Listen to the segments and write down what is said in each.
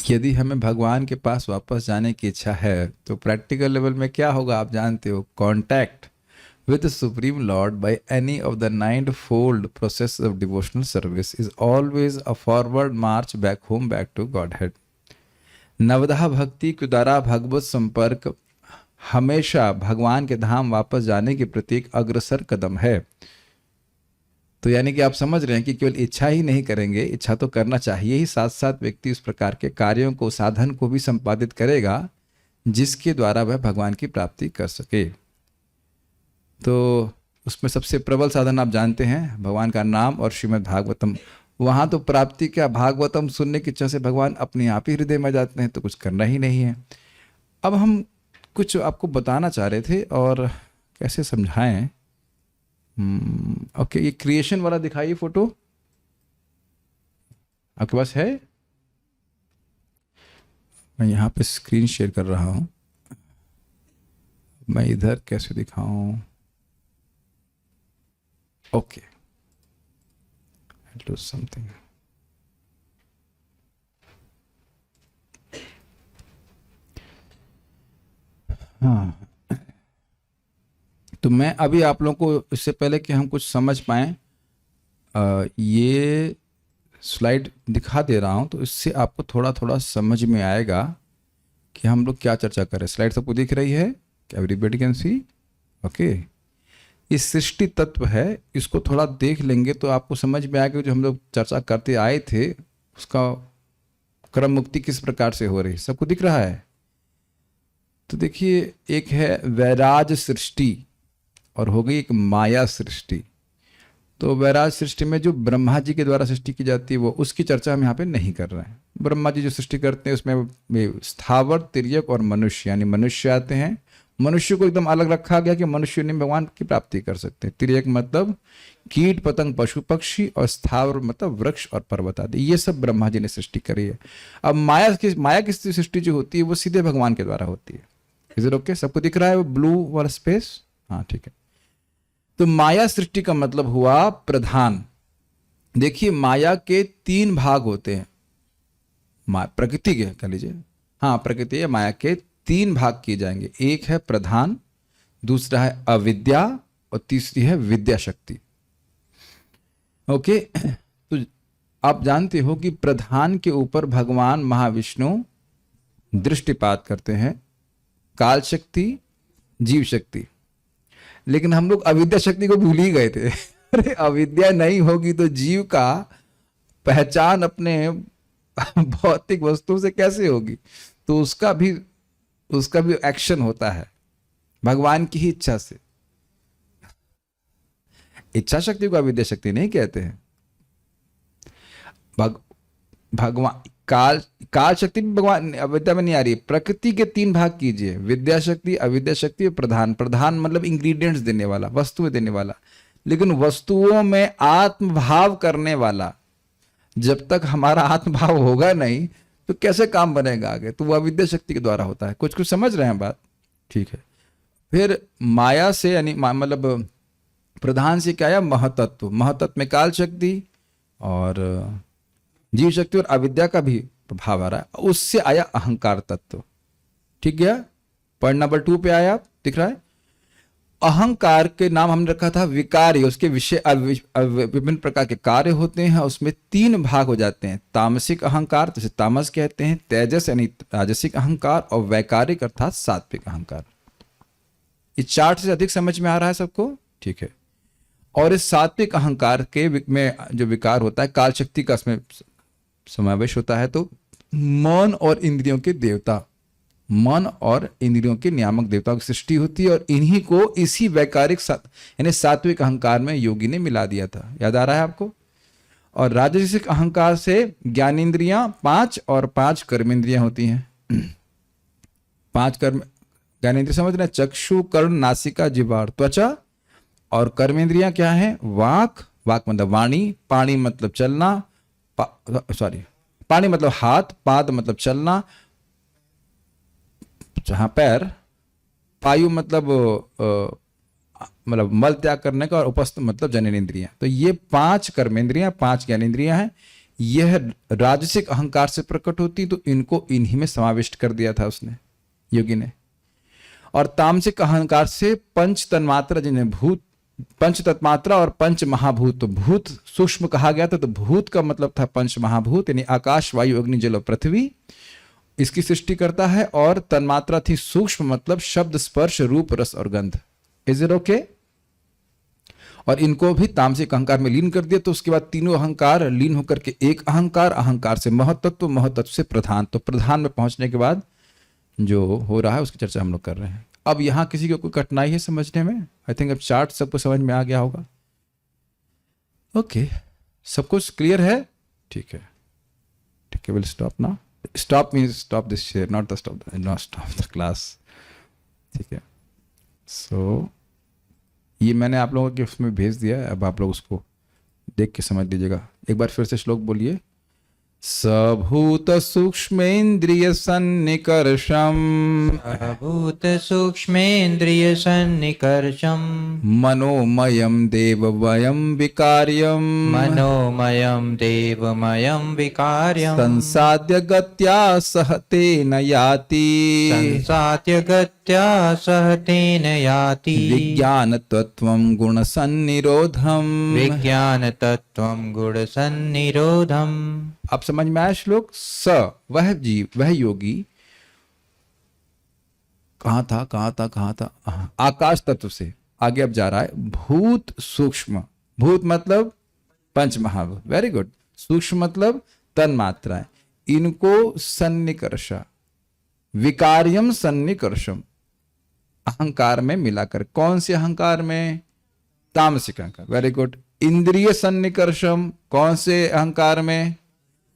यदि हमें भगवान के पास वापस जाने की इच्छा है तो प्रैक्टिकल लेवल में क्या होगा आप जानते हो। Contact with the Supreme Lord by any of the ninefold process of devotional service is always a forward march back home, back to Godhead. नवधा भक्ति के द्वारा भगवत संपर्क हमेशा भगवान के धाम वापस जाने के प्रति एक अग्रसर कदम है। तो यानी कि आप समझ रहे हैं कि केवल इच्छा ही नहीं करेंगे, इच्छा तो करना चाहिए ही, साथ साथ व्यक्ति उस प्रकार के कार्यों को, साधन को भी संपादित करेगा जिसके द्वारा वह भगवान की प्राप्ति कर सके। तो उसमें सबसे प्रबल साधन आप जानते हैं भगवान का नाम और श्रीमद् भागवतम। वहाँ तो प्राप्ति क्या, भागवतम सुनने की इच्छा से भगवान अपने आप ही हृदय में जाते हैं, तो कुछ करना ही नहीं है। अब हम कुछ आपको बताना चाह रहे थे और कैसे समझाएं। ओके, ये क्रिएशन वाला दिखाइए फोटो, आपके पास है? मैं यहाँ पे स्क्रीन शेयर कर रहा हूँ, मैं इधर कैसे दिखाऊं? Okay, I'll do something. हाँ, तो मैं अभी आप लोगों को, इससे पहले कि हम कुछ समझ पाएं, ये स्लाइड दिखा दे रहा हूं, तो इससे आपको थोड़ा थोड़ा समझ में आएगा कि हम लोग क्या चर्चा कर रहे हैं। स्लाइड सबको दिख रही है? Everybody can see? ओके, ये सृष्टि तत्व है, इसको थोड़ा देख लेंगे तो आपको समझ में आएगा जो हम लोग चर्चा करते आए थे उसका क्रम मुक्ति किस प्रकार से हो रही। सबको दिख रहा है? तो देखिए, एक है वैराज सृष्टि और हो गई एक माया सृष्टि। तो वैराज सृष्टि में जो ब्रह्मा जी के द्वारा सृष्टि की जाती है वो, उसकी चर्चा हम यहाँ पे नहीं कर रहे हैं। ब्रह्मा जी जो सृष्टि करते हैं उसमें स्थावर, तिर्यक और मनुष्य, यानी मनुष्य आते हैं। मनुष्य को एकदम अलग रखा गया कि मनुष्य ने भगवान की प्राप्ति कर सकते हैं। तिर्यक मतलब कीट पतंग पशु पक्षी, और स्थावर मतलब वृक्ष और पर्वत आदि, ये सब ब्रह्मा जी ने सृष्टि करी है। अब माया की सृष्टि जो होती है वो सीधे भगवान के द्वारा होती है। Is it okay? सबको दिख रहा है वो ब्लू वाला स्पेस? हाँ, ठीक है। तो माया सृष्टि का मतलब हुआ प्रधान। देखिए, माया के 3 भाग होते हैं, प्रकृति के कह लीजिए, हाँ प्रकृति है, माया के 3 भाग किए जाएंगे। एक है प्रधान, दूसरा है अविद्या और तीसरी है विद्या शक्ति। ओके, तो आप जानते हो कि प्रधान के ऊपर भगवान महाविष्णु दृष्टिपात करते हैं, काल शक्ति, जीव शक्ति। लेकिन हम लोग अविद्या शक्ति को भूल ही गए थे। अरे अविद्या नहीं होगी तो जीव का पहचान अपने भौतिक वस्तु से कैसे होगी? तो उसका भी एक्शन होता है भगवान की ही इच्छा से। इच्छा शक्ति को अविद्या शक्ति नहीं कहते हैं। भगवान काल शक्ति भी भगवान अविद्या में नहीं आ रही। प्रकृति के 3 भाग कीजिए, विद्या शक्ति, अविद्या शक्ति और प्रधान। प्रधान मतलब इंग्रेडिएंट्स देने वाला, वस्तुएं देने वाला। लेकिन वस्तुओं में आत्मभाव करने वाला, जब तक हमारा आत्मभाव होगा नहीं तो कैसे काम बनेगा आगे? तो वह अविद्या शक्ति के द्वारा होता है। कुछ समझ रहे हैं बात? ठीक है। फिर माया से, यानी मतलब प्रधान से क्या आया? महतत्व। महतत्व में काल शक्ति और जीव शक्ति और अविद्या का भी प्रभाव आ रहा है। उससे आया अहंकार तत्व। ठीक है, पॉइंट नंबर 2 पे आया, दिख रहा है? अहंकार के नाम हमने रखा था विकारी। उसके विषय विभिन्न प्रकार के कार्य होते हैं, उसमें 3 भाग हो जाते हैं। तामसिक अहंकार, जैसे तामस कहते हैं, तेजस यानी राजसिक अहंकार, और वैकारिक अर्थात सात्विक अहंकार। इस चार्ट से अधिक समझ में आ रहा है सबको? ठीक है। और इस सात्विक अहंकार के में जो विकार होता है, काल शक्ति का इसमें समावेश होता है। तो मन और इंद्रियों के देवता, मन और इंद्रियों के नियामक देवताओं की सृष्टि होती है, और इन्हीं को इसी वैकारिक यानी सात्विक अहंकार में योगी ने मिला दिया था। याद आ रहा है आपको? और राजसिक अहंकार से ज्ञानेन्द्रियां 5 और 5 कर्मेंद्रियां होती हैं। 5 ज्ञानेन्द्रिय समझ रहे हैं? चक्षु, कर्ण, नासिका, जिह्वा, त्वचा। और कर्मेंद्रियां क्या है? वाक मतलब वाणी, पाणी मतलब चलना, पाणी मतलब हाथ, पाद मतलब चलना, जहां पैर, पायु मतलब मल त्याग करने का, और उपस्थ मतलब जननेन्द्रियां। तो ये 5 कर्मेंद्रियां, 5 ज्ञानेन्द्रियां हैं। यह राजसिक अहंकार से प्रकट होती, तो इनको इन्हीं में समाविष्ट कर दिया था उसने, योगी ने। और तामसिक अहंकार से पंच तन्मात्रा, जिन्हें भूत, पंच तन्मात्रा और पंच महाभूत, तो भूत सूक्ष्म कहा गया था, तो भूत का मतलब था पंच महाभूत, यानी आकाश, वायु, अग्नि, जल और पृथ्वी, इसकी सृष्टि करता है। और तन्मात्रा थी सूक्ष्म, मतलब शब्द, स्पर्श, रूप, रस और गंध। Is it okay? और इनको भी तामसिक अहंकार में लीन कर दिया, तो उसके बाद तीनों अहंकार लीन होकर के एक अहंकार, अहंकार से महतत्व, महतत्व से प्रधान, तो प्रधान में पहुंचने के बाद जो हो रहा है उसकी चर्चा हम लोग कर रहे हैं। अब यहां किसी को कोई कठिनाई है समझने में? आई थिंक अब चार्ट सबको समझ में आ गया होगा। ओके, सब कुछ क्लियर है? ठीक है, ठीक है, will stop now. Stop means stop this share, not stop the class. ठीक है, सो ये मैंने आप लोगों के उसमें भेज दिया है, अब आप लोग उसको देख के समझ लीजिएगा। एक बार फिर से श्लोक बोलिए। सभूत सूक्ष्मेन्द्रिय सन्निकर्षम, भूत सूक्ष्मेन्द्रिय सन्निकर्षम, मनोमयम देवमयम विकार्यम, मनोमयम देवमयम विकार्यम, संसाद्य गत्या सह तेन याति, संसात्य गत्या सह तेन याति, विज्ञान तत्वं गुण सन्निरोधम, विज्ञान तत्वं गुण सन्निरोधम। अब समझ में आया श्लोक? स, वह जीव, वह योगी, कहां था? आकाश तत्व से आगे अब जा रहा है। भूत सूक्ष्म, भूत मतलब पंच महाभूत, वेरी गुड। सूक्ष्म मतलब तन मात्राएं, इनको सन्निकर्षा, विकार्यम सन्निकर्षम, अहंकार में मिलाकर। कौन से अहंकार में? तामसिक अहंकार, वेरी गुड। इंद्रिय सन्निकर्षम, कौन से अहंकार में?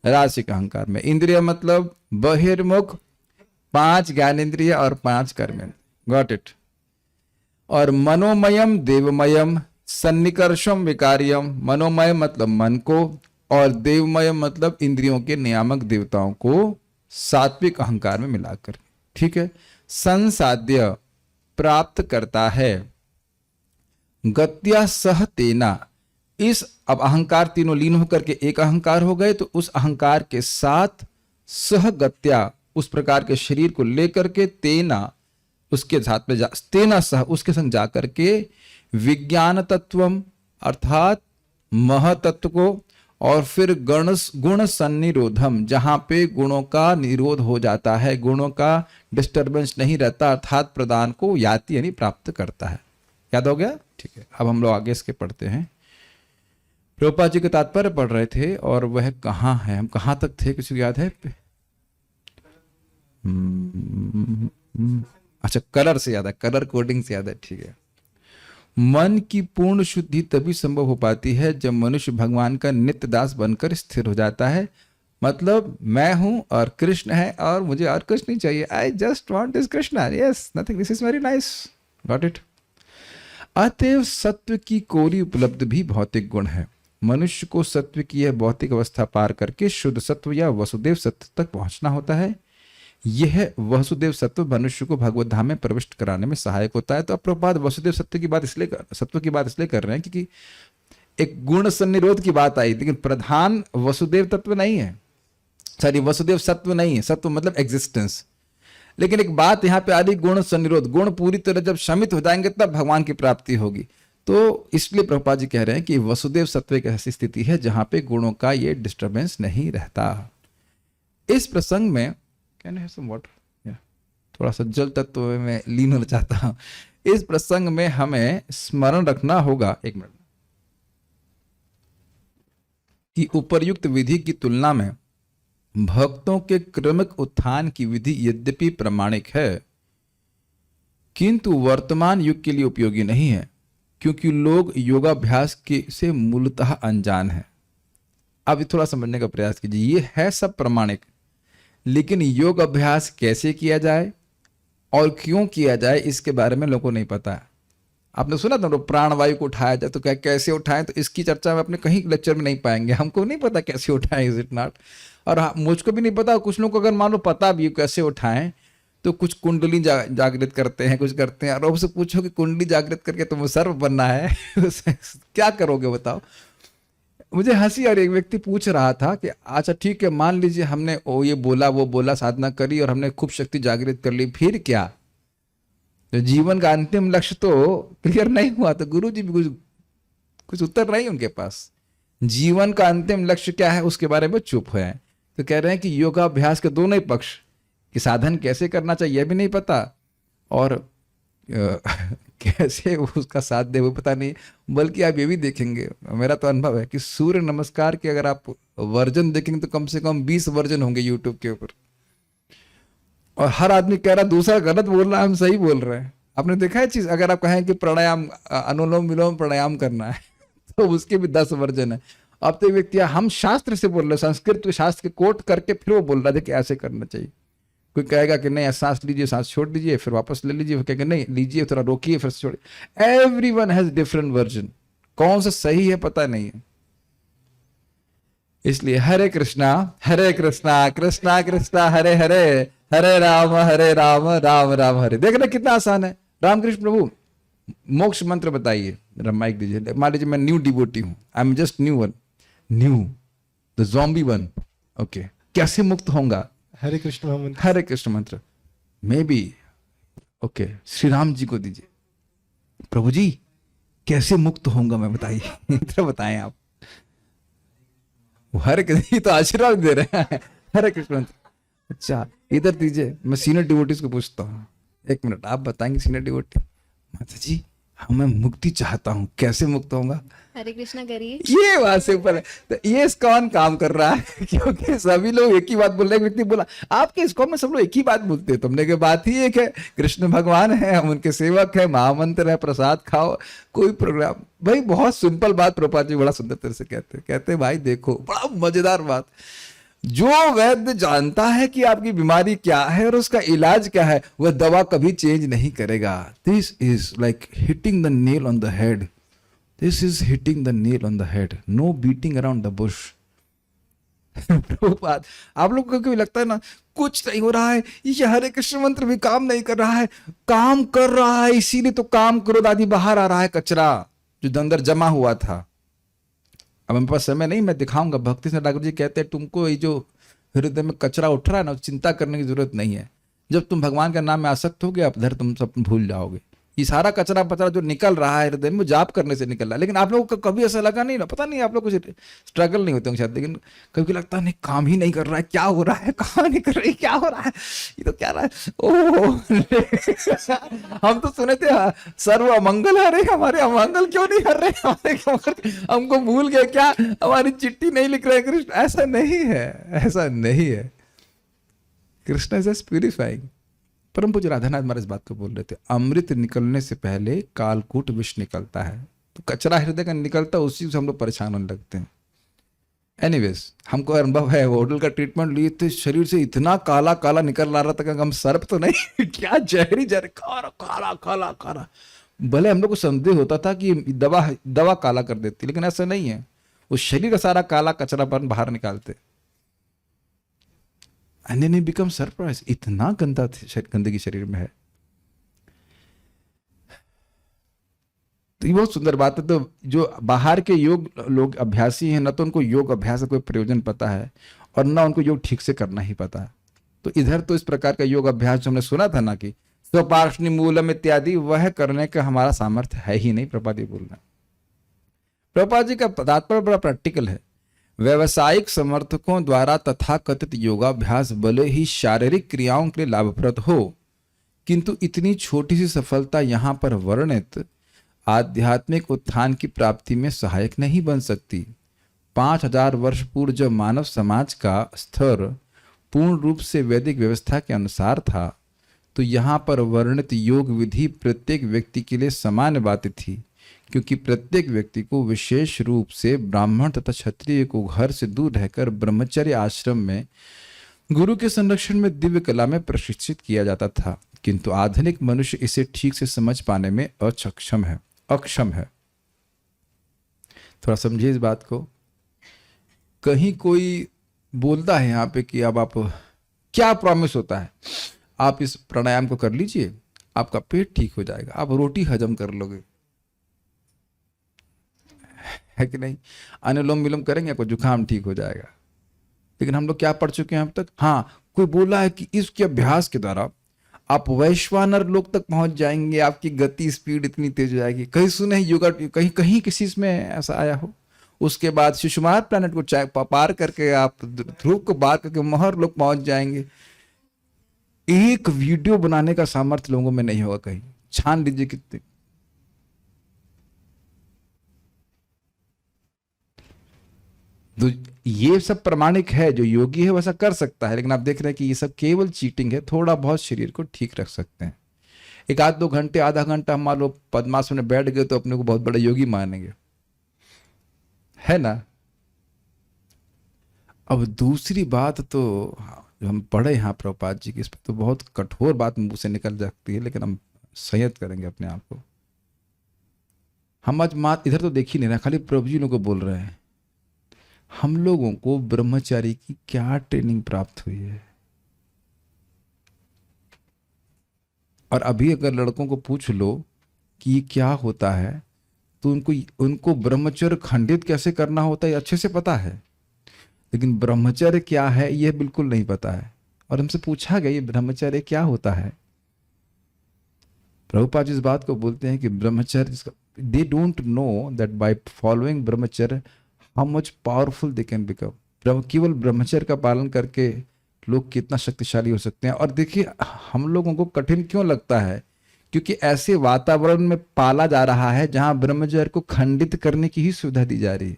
रासिक अहंकार में। इंद्रिय मतलब बहिर्मुख, 5 ज्ञानेन्द्रिय और 5 कर्मेंद्रिय, गॉट इट। और मनोमयम देवमयम सन्निकर्षम विकार्यम, मनोमय मतलब मन को, और देवमय मतलब इंद्रियों के नियामक देवताओं को सात्विक अहंकार में मिलाकर। ठीक है, संसाध्य प्राप्त करता है, गत्या सह तेना, इस, अब अहंकार तीनों लीन होकर के एक अहंकार हो गए, तो उस अहंकार के साथ सह गत्या, उस प्रकार के शरीर को लेकर के, तेना उसके साथ में तेना सह उसके संग जाकर के, विज्ञान तत्वम अर्थात महतत्व को, और फिर गुण सन्निरोधम, जहां पे गुणों का निरोध हो जाता है, गुणों का डिस्टर्बेंस नहीं रहता, अर्थात प्रदान को याति यानी प्राप्त करता है। याद हो गया? ठीक है, अब हम लोग आगे इसके पढ़ते हैं। प्रभुपाद जी के तात्पर्य पढ़ रहे थे, और वह कहाँ है, हम कहाँ तक थे, किसी को याद है? अच्छा, कलर से याद है, कलर कोडिंग से याद है, ठीक है। मन की पूर्ण शुद्धि तभी संभव हो पाती है जब मनुष्य भगवान का नित्य दास बनकर स्थिर हो जाता है। मतलब मैं हूं और कृष्ण है, और मुझे और कुछ नहीं चाहिए। I just want this Krishna, yes, nothing, this is very nice, got it. अतएव सत्व की कोरी उपलब्ध भी भौतिक गुण है। मनुष्य को सत्व की यह भौतिक अवस्था पार करके शुद्ध सत्व या वसुदेव सत्व तक पहुंचना होता है। यह वसुदेव सत्व मनुष्य को भगवत धाम में प्रविष्ट कराने में सहायक होता है। तो अब प्रभुपाद वसुदेव सत्व की बात इसलिए कर रहे हैं क्योंकि एक गुण सन्निरोध की बात आई, लेकिन प्रधान वसुदेव तत्व नहीं है, सॉरी वसुदेव सत्व नहीं है। सत्व मतलब एग्जिस्टेंस। लेकिन एक बात यहाँ पे आ रही, गुण सन्निरोध। गुण पूरी तरह जब शमित हो जाएंगे तब भगवान की प्राप्ति होगी। तो इसलिए प्रभुपाद जी कह रहे हैं कि वसुदेव सत्व एक ऐसी स्थिति है जहां पे गुणों का ये डिस्टर्बेंस नहीं रहता। इस प्रसंग में कैन हैव सम वाटर, थोड़ा सा जल तत्व में लीन होना चाहता हूं। इस प्रसंग में हमें स्मरण रखना होगा, एक मिनट, कि उपर्युक्त विधि की तुलना में भक्तों के क्रमिक उत्थान की विधि यद्यपि प्रामाणिक है, किंतु वर्तमान युग के लिए उपयोगी नहीं है, क्योंकि लोग योगाभ्यास के से मूलतः अनजान है। अब थोड़ा समझने का प्रयास कीजिए। ये है सब प्रामाणिक, लेकिन योग अभ्यास कैसे किया जाए और क्यों किया जाए इसके बारे में लोगों को नहीं पता है। आपने सुना था प्राणवायु को उठाया जाए, तो क्या कैसे उठाएं, तो इसकी चर्चा में अपने कहीं लेक्चर में नहीं पाएंगे। हमको नहीं पता कैसे उठाएं, इज इट नॉट। और मुझको भी नहीं पता, कुछ लोगों को अगर मान लो पता भी कैसे उठाएं, तो कुछ कुंडली जागृत करते हैं, कुछ करते हैं, और उससे पूछो कि कुंडली जागृत करके तुम्हें सर्व बनना है क्या करोगे बताओ। मुझे हंसी और एक व्यक्ति पूछ रहा था कि अच्छा ठीक है, मान लीजिए हमने ये बोला वो बोला, साधना करी और हमने खूब शक्ति जागृत कर ली, फिर क्या? तो जीवन का अंतिम लक्ष्य तो क्लियर नहीं हुआ। तो गुरु जी भी कुछ उत्तर नहीं उनके पास। जीवन का अंतिम लक्ष्य क्या है उसके बारे में चुप है। तो कह रहे हैं कि योगाभ्यास के दोनों ही पक्ष, कि साधन कैसे करना चाहिए भी नहीं पता, और कैसे उसका साथ दे वो पता नहीं। बल्कि आप ये भी देखेंगे, मेरा तो अनुभव है कि सूर्य नमस्कार के अगर आप वर्जन देखेंगे तो कम से कम 20 वर्जन होंगे यूट्यूब के ऊपर, और हर आदमी कह रहा दूसरा गलत बोल रहा है, हम सही बोल रहे हैं। आपने देखा है चीज? अगर आप कहें कि प्राणायाम, अनुलोम विलोम प्राणायाम करना है तो उसके भी 10 वर्जन है। अब तो व्यक्ति, हम शास्त्र से बोल रहे हैं, संस्कृत के शास्त्र के कोट करके फिर वो बोल रहा था कि ऐसे करना चाहिए। कोई कहेगा कि नहीं सांस लीजिए, सांस छोड़ दीजिए, फिर वापस ले लीजिए, कहेगा नहीं लीजिए, थोड़ा रोकिए, फिर छोड़िए। एवरीवन हैज डिफरेंट वर्जन, कौन सा सही है पता नहीं है। इसलिए हरे कृष्णा कृष्णा कृष्णा हरे हरे, हरे राम राम राम हरे। देख रहे कितना आसान है। रामकृष्ण प्रभु मोक्ष मंत्र बताइए, जरा माइक दीजिए। मान लीजिए मैं न्यू डिवोटी हूं, I am just new the zombie one, okay, कैसे मुक्त होऊंगा? हरे कृष्ण महामंत्र। हरे कृष्ण मंत्र may be okay, Shri Ram ji को दीजिए। प्रभु जी कैसे मुक्त होऊंगा मैं, बताइए इतना बताएं आप। वो हरे कृष्ण तो आशीर्वाद दे रहे हैं, हरे कृष्ण मंत्र। अच्छा इधर दीजिए, मैं सीनियर डिवोटीज को पूछता हूँ, एक मिनट आप बताएंगे सीनियर डिवोटी, माता जी मैं मुक्ति चाहता हूँ, कैसे मुक्त होऊंगा? हरे कृष्णा करिए। ये बात से ऊपर है। तो ये इस्कॉन काम कर रहा है क्योंकि सभी लोग एक ही बात बोल रहे हैं। व्यक्ति बोला आपके इस्कॉन में सब लोग एक ही बात बोलते हैं, तुमने के बात ही एक है, कृष्ण भगवान है, हम उनके सेवक है, महामंत्र है, प्रसाद खाओ, कोई प्रोग्राम। भाई बहुत सिंपल बात प्रभुपाद जी बड़ा सुंदर तरह से कहते भाई देखो, बड़ा मजेदार बात, जो वैद्य जानता है कि आपकी बीमारी क्या है और उसका इलाज क्या है, वह दवा कभी चेंज नहीं करेगा। This is like hitting the nail on the head, this is hitting the nail on the head, no beating around the bush. बात आप लोग को कभी लगता है ना कुछ नहीं हो रहा है, ये हरे कृष्ण मंत्र भी काम नहीं कर रहा है, काम कर रहा है, इसीलिए तो काम क्रोध आदि बाहर आ रहा है, कचरा जो अंदर जमा हुआ था। अब मेरे पास समय नहीं, मैं दिखाऊंगा। भक्ति से ठाकुर जी कहते हैं तुमको ये जो हृदय में कचरा उठ रहा है ना, चिंता करने की जरूरत नहीं है। जब तुम भगवान के नाम में आसक्त होगे, आप धर तुम सब भूल जाओगे। ये सारा कचरा पचरा जो निकल रहा है हृदय में, जाप करने से निकल रहा है। लेकिन आप लोगों को कभी ऐसा लगा नहीं ना, पता नहीं आप लोग कुछ स्ट्रगल नहीं होते होंगे शायद, लेकिन कभी लगता नहीं काम ही नहीं कर रहा है, क्या हो रहा है, कहाँ नहीं कर रही, क्या हो रहा है, ये तो क्या रहा है। ओह हम तो सुने थे सर्व अमंगल हरे, हमारे अमंगल क्यों नहीं कर रहे, हमारे हमको भूल गए क्या, हमारी चिट्ठी नहीं लिख रहे कृष्ण। ऐसा नहीं है, ऐसा नहीं है। Krishna is purifying. परम पूज्य राधानाथ महाराज इस बात को बोल रहे थे, अमृत निकलने से पहले कालकूट विष निकलता है। तो कचरा हृदय का निकलता, उसी से हम लोग परेशान होने लगते हैं। एनीवेज, हमको अनुभव है, होटल का ट्रीटमेंट लिए थे, शरीर से इतना काला काला निकल रहा था कि हम सर्प तो नहीं क्या जहरी जहरी काला काला काला काला। भले हम लोग को संदेह होता था कि दवा काला कर देती, लेकिन ऐसा नहीं है। वो शरीर का सारा काला कचरापन बाहर निकालते। And then he becomes surprised, इतना गंदगी शरीर में है। तो ये बहुत सुंदर बात है। तो जो बाहर के योग लोग अभ्यासी हैं, ना तो उनको योग अभ्यास का कोई प्रयोजन पता है और ना उनको योग ठीक से करना ही पता है। तो इधर तो इस प्रकार का योग अभ्यास जो हमने सुना था ना कि स्वपार्ष्णि मूलम इत्यादि, वह करने का हमारा सामर्थ्य है ही नहीं। प्रभुपाद जी बोलना, प्रभुपाद जी का तात्पर्य बड़ा प्रैक्टिकल है। व्यवसायिक समर्थकों द्वारा तथाकथित योगाभ्यास भले ही शारीरिक क्रियाओं के लिए लाभप्रद हो, किंतु इतनी छोटी सी सफलता यहाँ पर वर्णित आध्यात्मिक उत्थान की प्राप्ति में सहायक नहीं बन सकती। 5000 वर्ष पूर्व जब मानव समाज का स्तर पूर्ण रूप से वैदिक व्यवस्था के अनुसार था, तो यहाँ पर वर्णित योग विधि प्रत्येक व्यक्ति के लिए सामान्य बात थी, क्योंकि प्रत्येक व्यक्ति को विशेष रूप से ब्राह्मण तथा क्षत्रिय को घर से दूर रहकर ब्रह्मचर्य आश्रम में गुरु के संरक्षण में दिव्य कला में प्रशिक्षित किया जाता था। किंतु आधुनिक मनुष्य इसे ठीक से समझ पाने में अक्षम है। थोड़ा समझिए इस बात को। कहीं कोई बोलता है यहाँ पे कि अब आप क्या प्रॉमिस होता है, आप इस प्राणायाम को कर लीजिए, आपका पेट ठीक हो जाएगा, आप रोटी हजम कर लोगे। है कि नहीं? अनुलोम विलोम करेंगे आपको जुकाम ठीक हो जाएगा। लेकिन हम लोग क्या पढ़ चुके हैं अब तक? हाँ, कोई बोला है कि इसके अभ्यास के द्वारा आप वैश्वानर लोक तक पहुंच जाएंगे, आपकी गति स्पीड इतनी तेज हो जाएगी। कहीं सुने योगा, कहीं कहीं किसी इसमें ऐसा आया हो? उसके बाद शिशुमार प्लैनेट को पार करके आप ध्रुव को पार करके मोहर लोग पहुंच जाएंगे। एक वीडियो बनाने का सामर्थ्य लोगों में नहीं होगा। कहीं छान लीजिए कितने। तो ये सब प्रमाणिक है, जो योगी है वैसा कर सकता है। लेकिन आप देख रहे हैं कि ये सब केवल चीटिंग है। थोड़ा बहुत शरीर को ठीक रख सकते हैं। एक आध 2 घंटे, आधा घंटा हम मान लो पद्मासन में बैठ गए तो अपने को बहुत बड़ा योगी मानेंगे, है ना? अब दूसरी बात तो जो हम पढ़े यहाँ प्रभुपाद जी की, इस पर तो बहुत कठोर बात मुंह से निकल जाती है, लेकिन हम संयत करेंगे अपने आप को। हम आज मात इधर तो देख ही नहीं रहे, खाली प्रभु जी लोगों को बोल रहे हैं। हम लोगों को ब्रह्मचारी की क्या ट्रेनिंग प्राप्त हुई है? और अभी अगर लड़कों को पूछ लो कि ये क्या होता है, तो उनको ब्रह्मचर्य खंडित कैसे करना होता है अच्छे से पता है, लेकिन ब्रह्मचर्य क्या है यह बिल्कुल नहीं पता है। और हमसे पूछा गया ये ब्रह्मचर्य क्या होता है, प्रभुपाद जी इस बात को बोलते हैं कि ब्रह्मचर्य, they don't know that by following brahmacharya how much powerful they can become. केवल ब्रह्मचर्य का पालन करके लोग कितना शक्तिशाली हो सकते हैं। और देखिए हम लोगों को कठिन क्यों लगता है, क्योंकि ऐसे वातावरण में पाला जा रहा है जहां ब्रह्मचर्य को खंडित करने की ही सुविधा दी जा रही है,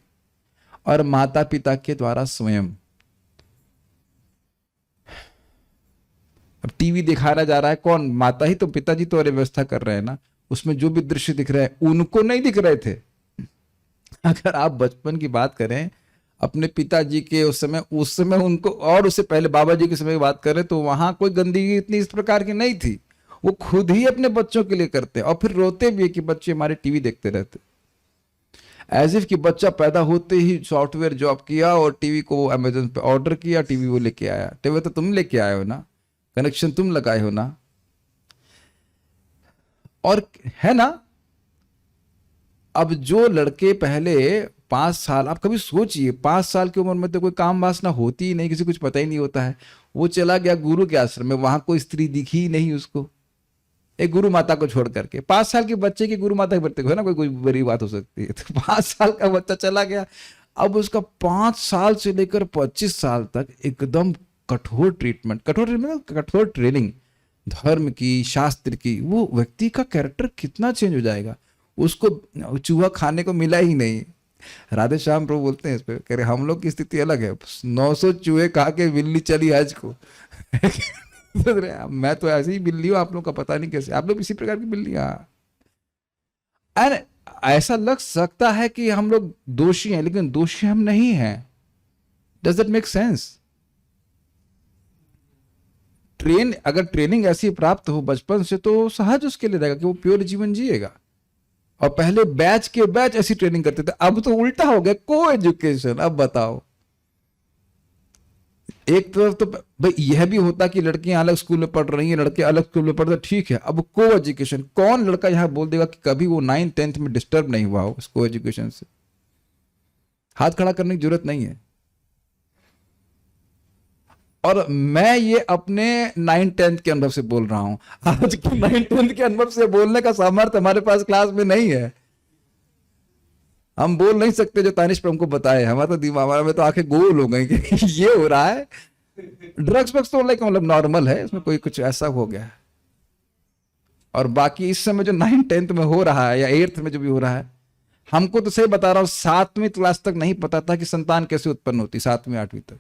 और माता पिता के द्वारा स्वयं। अब टीवी दिखाया जा रहा है, कौन? माता ही तो, पिताजी तो व्यवस्था कर रहे हैं ना। उसमें जो भी दृश्य दिख रहे हैं उनको नहीं दिख रहे थे। अगर आप बचपन की बात करें अपने पिताजी के, उस समय उनको, और उससे पहले बाबा जी के समय की बात करें, तो वहां कोई गंदगी इतनी इस प्रकार की नहीं थी। वो खुद ही अपने बच्चों के लिए करते, और फिर रोते भी कि बच्चे हमारे टीवी देखते रहते। एज इफ कि बच्चा पैदा होते ही सॉफ्टवेयर जॉब किया और टीवी को अमेजन पे ऑर्डर किया, टीवी वो लेके आया। टीवी तो तुम लेके आए हो ना, कनेक्शन तुम लगाए हो ना, और है ना। अब जो लड़के पहले 5 साल, आप कभी सोचिए 5 साल की उम्र में तो कोई काम वासना होती ही नहीं, किसी कुछ पता ही नहीं होता है। वो चला गया गुरु के आश्रम में, वहां कोई स्त्री दिखी ही नहीं उसको, एक गुरु माता को छोड़ करके। 5 साल के बच्चे की गुरु माता के बच्चे को, है ना, कोई बड़ी बात हो सकती है। तो 5 साल का बच्चा चला गया। अब उसका 5 साल से लेकर 25 साल तक एकदम कठोर ट्रीटमेंट, कठोर ट्रेनिंग, धर्म की, शास्त्र की। वो व्यक्ति का कैरेक्टर कितना चेंज हो जाएगा। उसको चूहा खाने को मिला ही नहीं। राधे श्याम प्रभु बोलते हैं इस पे, कह रहे हम लोग की स्थिति अलग है, 900 चूहे खा के बिल्ली चली हज को। मैं तो ऐसे ही बिल्ली हूं, आप लोग का पता नहीं कैसे, आप लोग इसी प्रकार की बिल्ली। एंड ऐसा लग सकता है कि हम लोग दोषी हैं, लेकिन दोषी हम नहीं हैं। Does that make sense? अगर ट्रेनिंग ऐसी प्राप्त हो बचपन से, तो सहज उसके लिए रहेगा कि वो प्योर जीवन जिएगा। और पहले बैच के बैच ऐसी ट्रेनिंग करते थे, अब तो उल्टा हो गया, को एजुकेशन। अब बताओ, एक तरफ तो भाई यह भी होता कि लड़कियां अलग स्कूल में पढ़ रही हैं, लड़के अलग स्कूल में पढ़ रहे, ठीक है। अब को एजुकेशन, कौन लड़का यहां बोल देगा कि कभी वो 9th 10th में डिस्टर्ब नहीं हुआ हो को एजुकेशन से? हाथ खड़ा करने की जरूरत नहीं है। और मैं ये अपने 9th 10th के अनुभव से बोल रहा हूं। आज के 9th 10th के अनुभव से बोलने का सामर्थ्य हमारे पास क्लास में नहीं है। हम बोल नहीं सकते जो तानिश पर हमको बताए। हमारा तो दिमाग, हमारा में तो आंखें गोल हो गई कि ये हो रहा है। ड्रग्स वग्स तो लाइक मतलब नॉर्मल है, इसमें कोई कुछ ऐसा हो गया है। और बाकी इस समय जो 9th 10th में हो रहा है या 8th में जो भी हो रहा है, हमको तो सही बता रहा हूं, 7वीं क्लास तक नहीं पता था कि संतान कैसे उत्पन्न होती। 7वीं 8वीं तक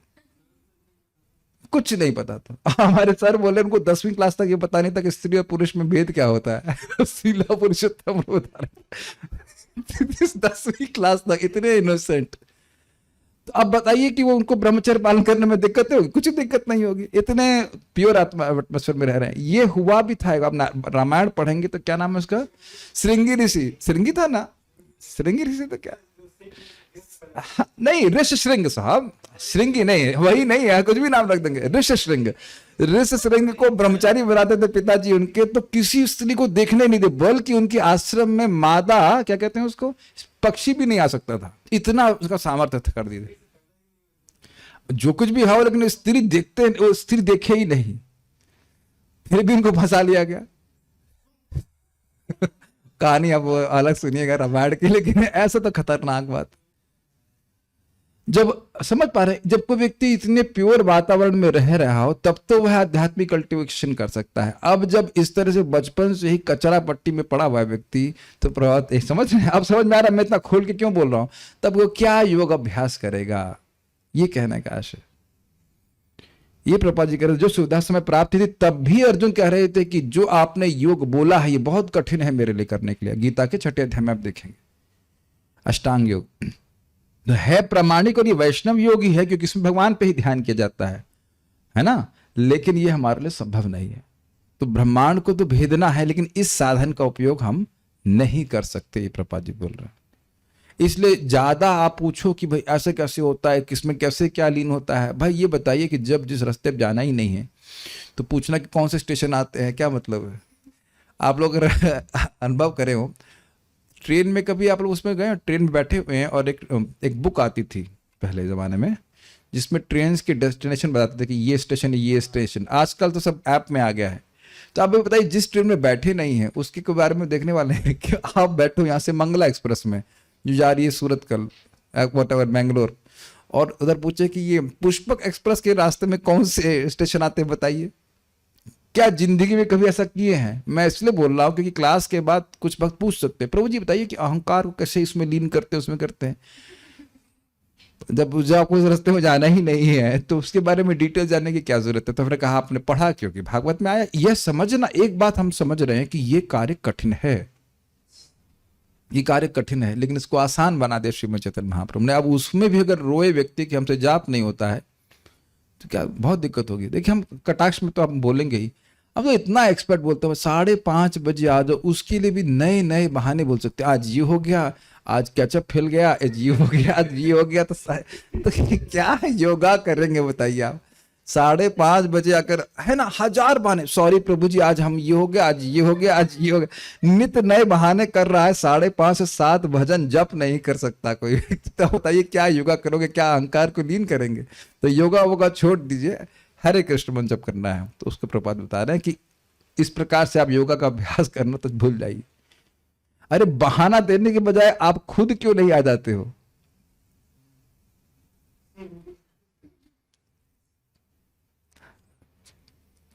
कुछ नहीं पता था। हमारे सर बोले उनको 10वीं क्लास तक ये पता नहीं था कि स्त्री और पुरुष में भेद क्या होता है। शीला पुरुषोत्तम बता रहे 10वीं क्लास तक, इतने इनोसेंट। तो अब बताइए कि वो उनको ब्रह्मचर्य पालन करने में दिक्कत होगी? कुछ दिक्कत नहीं होगी, इतने प्योर एटमॉस्फेयर में रह रहे हैं। ये हुआ भी था। आप रामायण पढ़ेंगे तो क्या नाम है उसका, श्रृंगी ऋषि। श्रृंगी था ना, श्रृंगी ऋषि तो क्या, नहीं, ऋष श्रृंग साहब, श्रृंगी नहीं, वही नहीं है, कुछ भी नाम रख देंगे। ऋष श्रृंग, ऋष श्रृंग को ब्रह्मचारी बनाते थे पिताजी उनके, तो किसी स्त्री को देखने नहीं दे, बल्कि उनके आश्रम में मादा, क्या कहते हैं उसको, पक्षी भी नहीं आ सकता था, इतना उसका सामर्थ्य कर दिए थे। जो कुछ भी हो, लेकिन स्त्री देखते, वो स्त्री देखे ही नहीं, फिर भी उनको फंसा लिया गया। कहानी अब अलग सुनिएगा रामायण की, लेकिन ऐसा तो खतरनाक बात। जब समझ पा रहे, जब कोई व्यक्ति इतने प्योर वातावरण में रह रहा हो, तब तो वह आध्यात्मिक कल्टिवेशन कर सकता है। अब जब इस तरह से बचपन से ही कचरा पट्टी में पड़ा हुआ है व्यक्ति, तो प्रभात समझ रहे हैं, अब समझ में आ रहा है मैं इतना खोल के क्यों बोल रहा हूं। तब वो क्या योग अभ्यास करेगा, ये कहने का आशय। ये प्रभुपाद जी कह रहे, जो सुविधा समय प्राप्त थी तब भी अर्जुन कह रहे थे कि जो आपने योग बोला है ये बहुत कठिन है मेरे लिए करने के लिए। गीता के 6 अध्याय में आप देखेंगे अष्टांग योग तो है प्रामाणिक, और ये वैष्णव योग ही है क्योंकि इसमें भगवान पे ही ध्यान किया जाता है ना, लेकिन ये हमारे लिए संभव नहीं है। तो ब्रह्मांड को तो भेदना है, लेकिन इस साधन का उपयोग हम नहीं कर सकते, ये प्रभुपाद जी बोल रहे हैं। इसलिए ज्यादा आप पूछो कि भाई ऐसे कैसे होता है, किसमें कैसे क्या लीन होता है, भाई ये बताइए कि जब जिस रास्ते पे जाना ही नहीं है तो पूछना कि कौन से स्टेशन आते हैं, क्या मतलब है। आप लोग अनुभव करे हो, ट्रेन में कभी आप लोग उसमें गए, ट्रेन में बैठे हुए हैं और एक बुक आती थी पहले ज़माने में, जिसमें ट्रेन के डेस्टिनेशन बताते थे कि ये स्टेशन है, ये स्टेशन। आजकल तो सब ऐप में आ गया है। तो आप बताइए, जिस ट्रेन में बैठे नहीं हैं उसके बारे में देखने वाले हैं कि आप बैठो यहाँ से मंगला एक्सप्रेस में जो जा रही है सूरत कल वॉट एवर बेंगलोर, और उधर पूछे कि ये पुष्पक एक्सप्रेस के रास्ते में कौन से स्टेशन आते हैं बताइए। क्या जिंदगी में कभी ऐसा किए हैं? मैं इसलिए बोल रहा हूँ क्योंकि क्लास के बाद कुछ वक्त पूछ सकते हैं, प्रभु जी बताइए कि अहंकार को कैसे इसमें लीन करते हैं, उसमें करते हैं। जब आपको उस रास्ते में जाना ही नहीं है तो उसके बारे में डिटेल जानने की क्या जरूरत है। तो हमने कहा आपने पढ़ा क्योंकि भागवत में आया। यह समझना, एक बात हम समझ रहे हैं कि ये कार्य कठिन है, ये कार्य कठिन है, लेकिन इसको आसान बना दिया श्रीमद् चैतन्य महाप्रभु ने। अब उसमें भी अगर रोए व्यक्ति कि हमसे जाप नहीं होता है तो क्या बहुत दिक्कत होगी। देखिए हम कटाक्ष में तो हम बोलेंगे ही, अब तो इतना एक्सपर्ट बोलते हैं 5:30 बजे आ जाओ, उसके लिए भी नए नए बहाने बोल सकते हैं। आज ये हो गया, आज कैचअप फैल गया, आज ये हो गया, आज ये हो गया। तो क्या योगा करेंगे बताइए आप? 5:30 बजे आकर, है ना, 1000 बहाने, सॉरी प्रभु जी आज हम ये हो गया, आज ये हो गया, आज ये हो गया, नित्य नए बहाने कर रहा है। 5:30 से 7 भजन जप नहीं कर सकता कोई। तो बताइए क्या योगा करोगे, क्या अहंकार को लीन करेंगे? तो योगा वोगा छोड़ दीजिए, हरे कृष्ण मंत्र जप करना है। तो उसके प्रपात बता रहे हैं कि इस प्रकार से आप योगा का अभ्यास करना तो भूल जाइए। अरे बहाना देने के बजाय आप खुद क्यों नहीं आ जाते हो?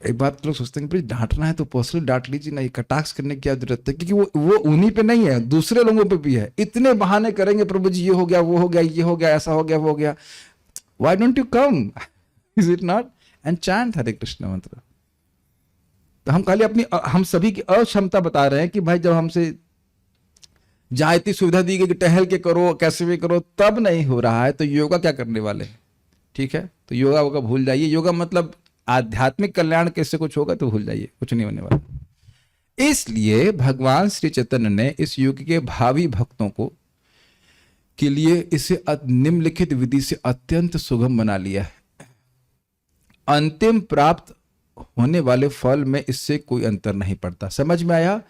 एक बात लोग सोचते हैं कि डांटना है तो पर्सनली डांट लीजिए, नहीं, कटाक्ष करने की क्या जरूरत है, क्योंकि वो उन्हीं पे नहीं है, दूसरे लोगों पे भी है। इतने बहाने करेंगे, प्रभु जी ये हो गया, वो हो गया, ये हो गया, ऐसा हो गया, वो हो गया। Why don't you come, is it not, and chant Hare Krishna mantra. तो हम खाली अपनी, हम सभी की अक्षमता बता रहे हैं कि भाई जब हमसे जहां इतनी सुविधा दी गई कि टहल के करो, कैसे भी करो, तब नहीं हो रहा है, तो योगा क्या करने वाले हैं? ठीक है, तो योगा वोगा भूल जाइए। योगा मतलब आध्यात्मिक कल्याण कैसे कुछ होगा तो भूल जाइए, कुछ नहीं होने वाला। इसलिए भगवान श्री चैतन्य ने इस युग के भावी भक्तों को के लिए इसे निम्नलिखित विधि से अत्यंत सुगम बना लिया है। अंतिम प्राप्त होने वाले फल में इससे कोई अंतर नहीं पड़ता। समझ में आया?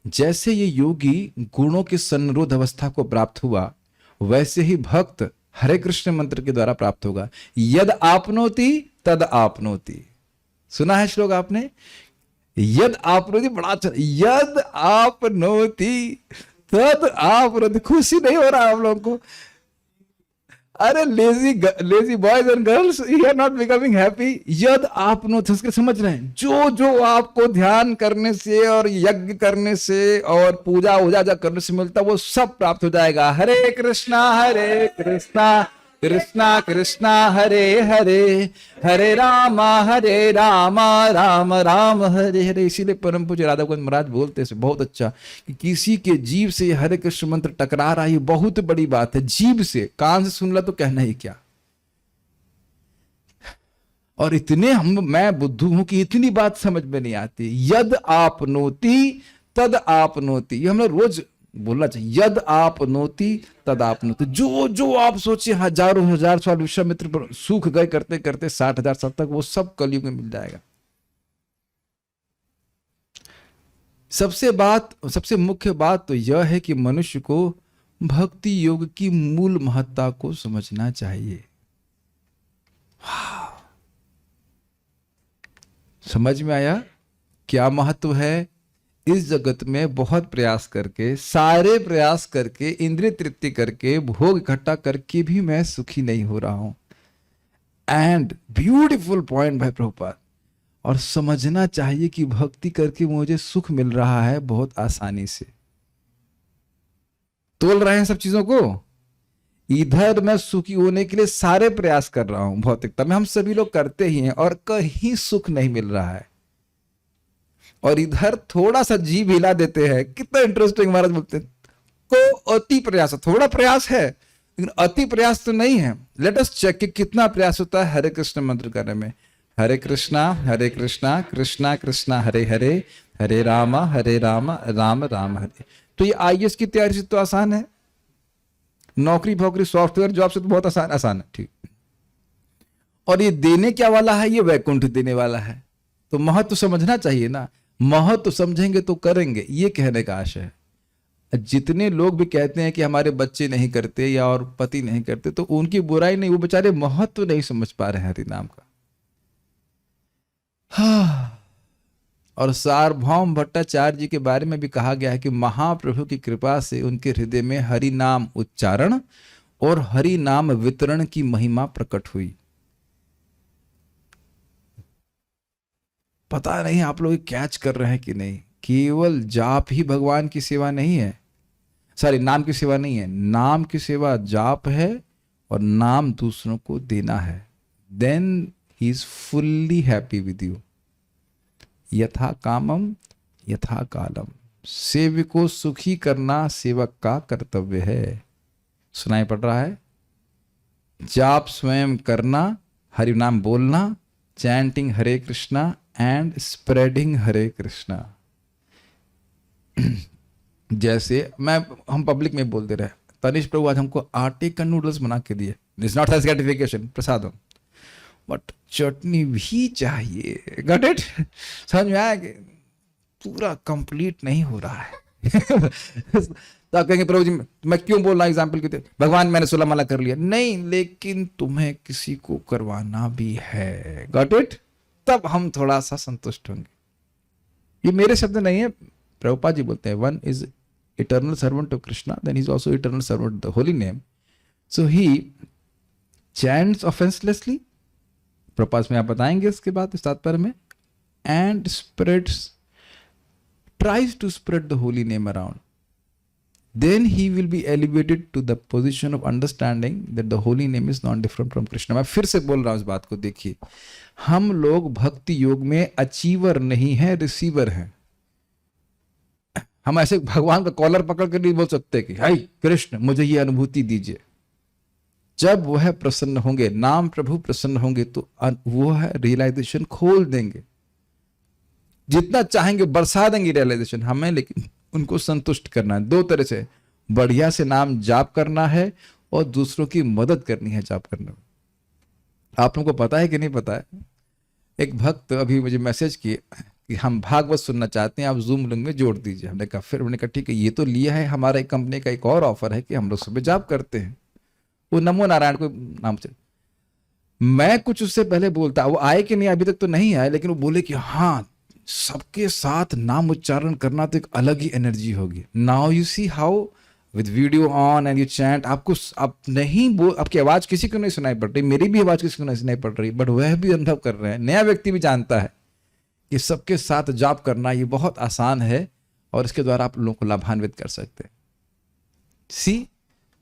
जैसे ये योगी गुणों की संरोध अवस्था को प्राप्त हुआ, वैसे ही भक्त हरे कृष्ण मंत्र के द्वारा प्राप्त होगा। यद आपनोति तद आपनोति। सुना है श्लोक आपने? यद आपनोति, बड़ा अच्छा, यद आपनोति तद आपनोति। खुशी नहीं हो रहा हम लोगों को? अरे lazy boys and girls, you are not becoming happy. यद आपनोति, उसके समझ रहे हैं, जो जो आपको ध्यान करने से और यज्ञ करने से और पूजा वूजा करने से मिलता, वो सब प्राप्त हो जाएगा। हरे कृष्णा कृष्णा कृष्णा हरे हरे, हरे राम राम राम हरे हरे। इसीलिए परम पूज्य राधा गोविंद महाराज बोलते हैं बहुत अच्छा कि किसी के जीव से हरे कृष्ण मंत्र टकरा रहा है, बहुत बड़ी बात है। जीव से, कान से सुन ला तो कहना ही क्या। और इतने मैं बुद्धू हूं कि इतनी बात समझ में नहीं आती। यद आपनोति तद आपनोति, ये हम लोग रोज बोलना चाहिए, यद आप नोती तद आप नोती, जो जो आप सोचे हजारों हजार साल विश्वामित्र पर सूख गए करते करते 60,000 साल तक, वो सब कलयुग में मिल जाएगा। सबसे मुख्य बात तो यह है कि मनुष्य को भक्ति योग की मूल महत्ता को समझना चाहिए। समझ में आया क्या महत्व है? इस जगत में बहुत प्रयास करके, सारे प्रयास करके, इंद्रिय तृप्ति करके, भोग इकट्ठा करके भी मैं सुखी नहीं हो रहा हूं। एंड ब्यूटीफुल पॉइंट भाई प्रभुपाद। और समझना चाहिए कि भक्ति करके मुझे सुख मिल रहा है बहुत आसानी से। तोल रहे हैं सब चीजों को। इधर मैं सुखी होने के लिए सारे प्रयास कर रहा हूं, भौतिकता में हम सभी लोग करते ही हैं, और कहीं सुख नहीं मिल रहा है। और इधर थोड़ा सा जीभ हिला देते हैं। कितना इंटरेस्टिंग महाराज बोलते हैं, को अति प्रयास है। थोड़ा प्रयास है लेकिन अति प्रयास तो नहीं है। लेट अस चेक कि कितना प्रयास होता है हरे कृष्ण मंत्र करने में। हरे कृष्णा कृष्णा कृष्णा हरे हरे, हरे राम राम राम हरे। तो ये आईएएस की तैयारी से तो आसान है, नौकरी भौकरी सॉफ्टवेयर जॉब से तो बहुत आसान है, ठीक। और ये देने क्या वाला है? ये वैकुंठ देने वाला है। तो महत्व समझना चाहिए ना। महत्व समझेंगे तो करेंगे, ये कहने का आशय है। जितने लोग भी कहते हैं कि हमारे बच्चे नहीं करते या और पति नहीं करते, तो उनकी बुराई नहीं, वो बेचारे महत्व नहीं समझ पा रहे हैं हरि नाम का। और सार्वभौम भट्टाचार्य जी के बारे में भी कहा गया है कि महाप्रभु की कृपा से उनके हृदय में हरि नाम उच्चारण और हरि नाम वितरण की महिमा प्रकट हुई। पता नहीं आप लोग कैच कर रहे हैं कि नहीं। केवल जाप ही भगवान की सेवा नहीं है, सॉरी नाम की सेवा नहीं है। नाम की सेवा जाप है और नाम दूसरों को देना है। Then he is fully happy with you. यथा कामम यथा कालम। सेवक को सुखी करना सेवक का कर्तव्य है। सुनाई पड़ रहा है? जाप स्वयं करना, हरि नाम बोलना, chanting Hare Krishna and spreading Hare Krishna. जैसे हम पब्लिक में बोलते रहे, तनिष प्रभु आज हमको आटे का नूडल्स बना के दिए, it's not as gratification prasadam, but chutney भी चाहिए। Got it? समझ में आया कि पूरा कंप्लीट नहीं हो रहा है। तो आप कहेंगे प्रभु जी मैं क्यों बोल रहा हूं एग्जाम्पल के, भगवान मैंने 16 माला कर लिया, नहीं, लेकिन तुम्हें किसी को करवाना भी है। Got it? तब हम थोड़ा सा संतुष्ट होंगे। ये मेरे शब्द नहीं है, प्रभुपाद जी बोलते हैं, one is eternal servant of Krishna, then he is also eternal servant of the holy name, so he chants offenselessly, Prabhupada में आप बताएंगे इसके बाद इस तात्पर्य में, and spreads, tries to spread the holy name around, then he will be elevated to the position of understanding that the holy name is not different from Krishna. मैं फिर से बोल रहा हूं इस बात को, देखिए हम लोग भक्ति योग में अचीवर नहीं है, रिसीवर हैं। हम ऐसे भगवान का कॉलर पकड़ कर नहीं बोल सकते कि हाय कृष्ण मुझे ये अनुभूति दीजिए। जब वह प्रसन्न होंगे, नाम प्रभु प्रसन्न होंगे, तो वो है रियलाइजेशन खोल देंगे, जितना चाहेंगे बरसा देंगे रियलाइजेशन हमें, लेकिन उनको संतुष्ट करना है। दो तरह से, बढ़िया से नाम जाप करना है और दूसरों की मदद करनी है जाप करने में। आप लोगों को पता है कि नहीं पता है, एक भक्त अभी मुझे मैसेज किए कि हम भागवत सुनना चाहते हैं, आप जूम लिंक में जोड़ दीजिए। हमने कहा, फिर उन्होंने कहा ठीक है, ये तो लिया है, हमारा एक कंपनी का एक और ऑफर है कि हम लोग सुबह जाप करते हैं, वो नमो नारायण को नाम से। मैं कुछ उससे पहले बोलता, वो आए कि नहीं, अभी तक तो नहीं आए, लेकिन वो बोले कि हाँ सबके साथ नाम उच्चारण करना तो एक अलग ही एनर्जी होगी। Now you see how with video on and you chant, आपको आप नहीं बोल, आपकी आवाज किसी को नहीं सुनाई पड़ रही, मेरी भी आवाज किसी को नहीं सुनाई पड़ रही, बट वह भी अनुभव कर रहे हैं। नया व्यक्ति भी जानता है कि सबके साथ जाप करना ये बहुत आसान है और इसके द्वारा आप लोगों को लाभान्वित कर सकते हैं। सी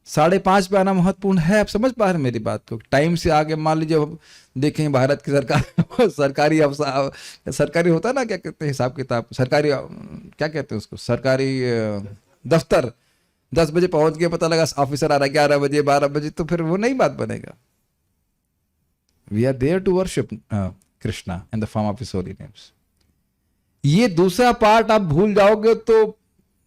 5:30 पे आना महत्वपूर्ण है। आप समझ पा रहे हैं मेरी बात को? टाइम से आगे मान लीजिए देखें भारत की सरकार सरकारी होता है ना, क्या कहते हैं हिसाब किताब, सरकारी क्या कहते हैं उसको, सरकारी दफ्तर, 10 बजे पहुंच गए, पता लगा ऑफिसर आ रहा है 11 बजे 12 बजे, तो फिर वो नई बात बनेगा। We are there to worship Krishna in the form of his holy names. ये दूसरा पार्ट आप भूल जाओगे तो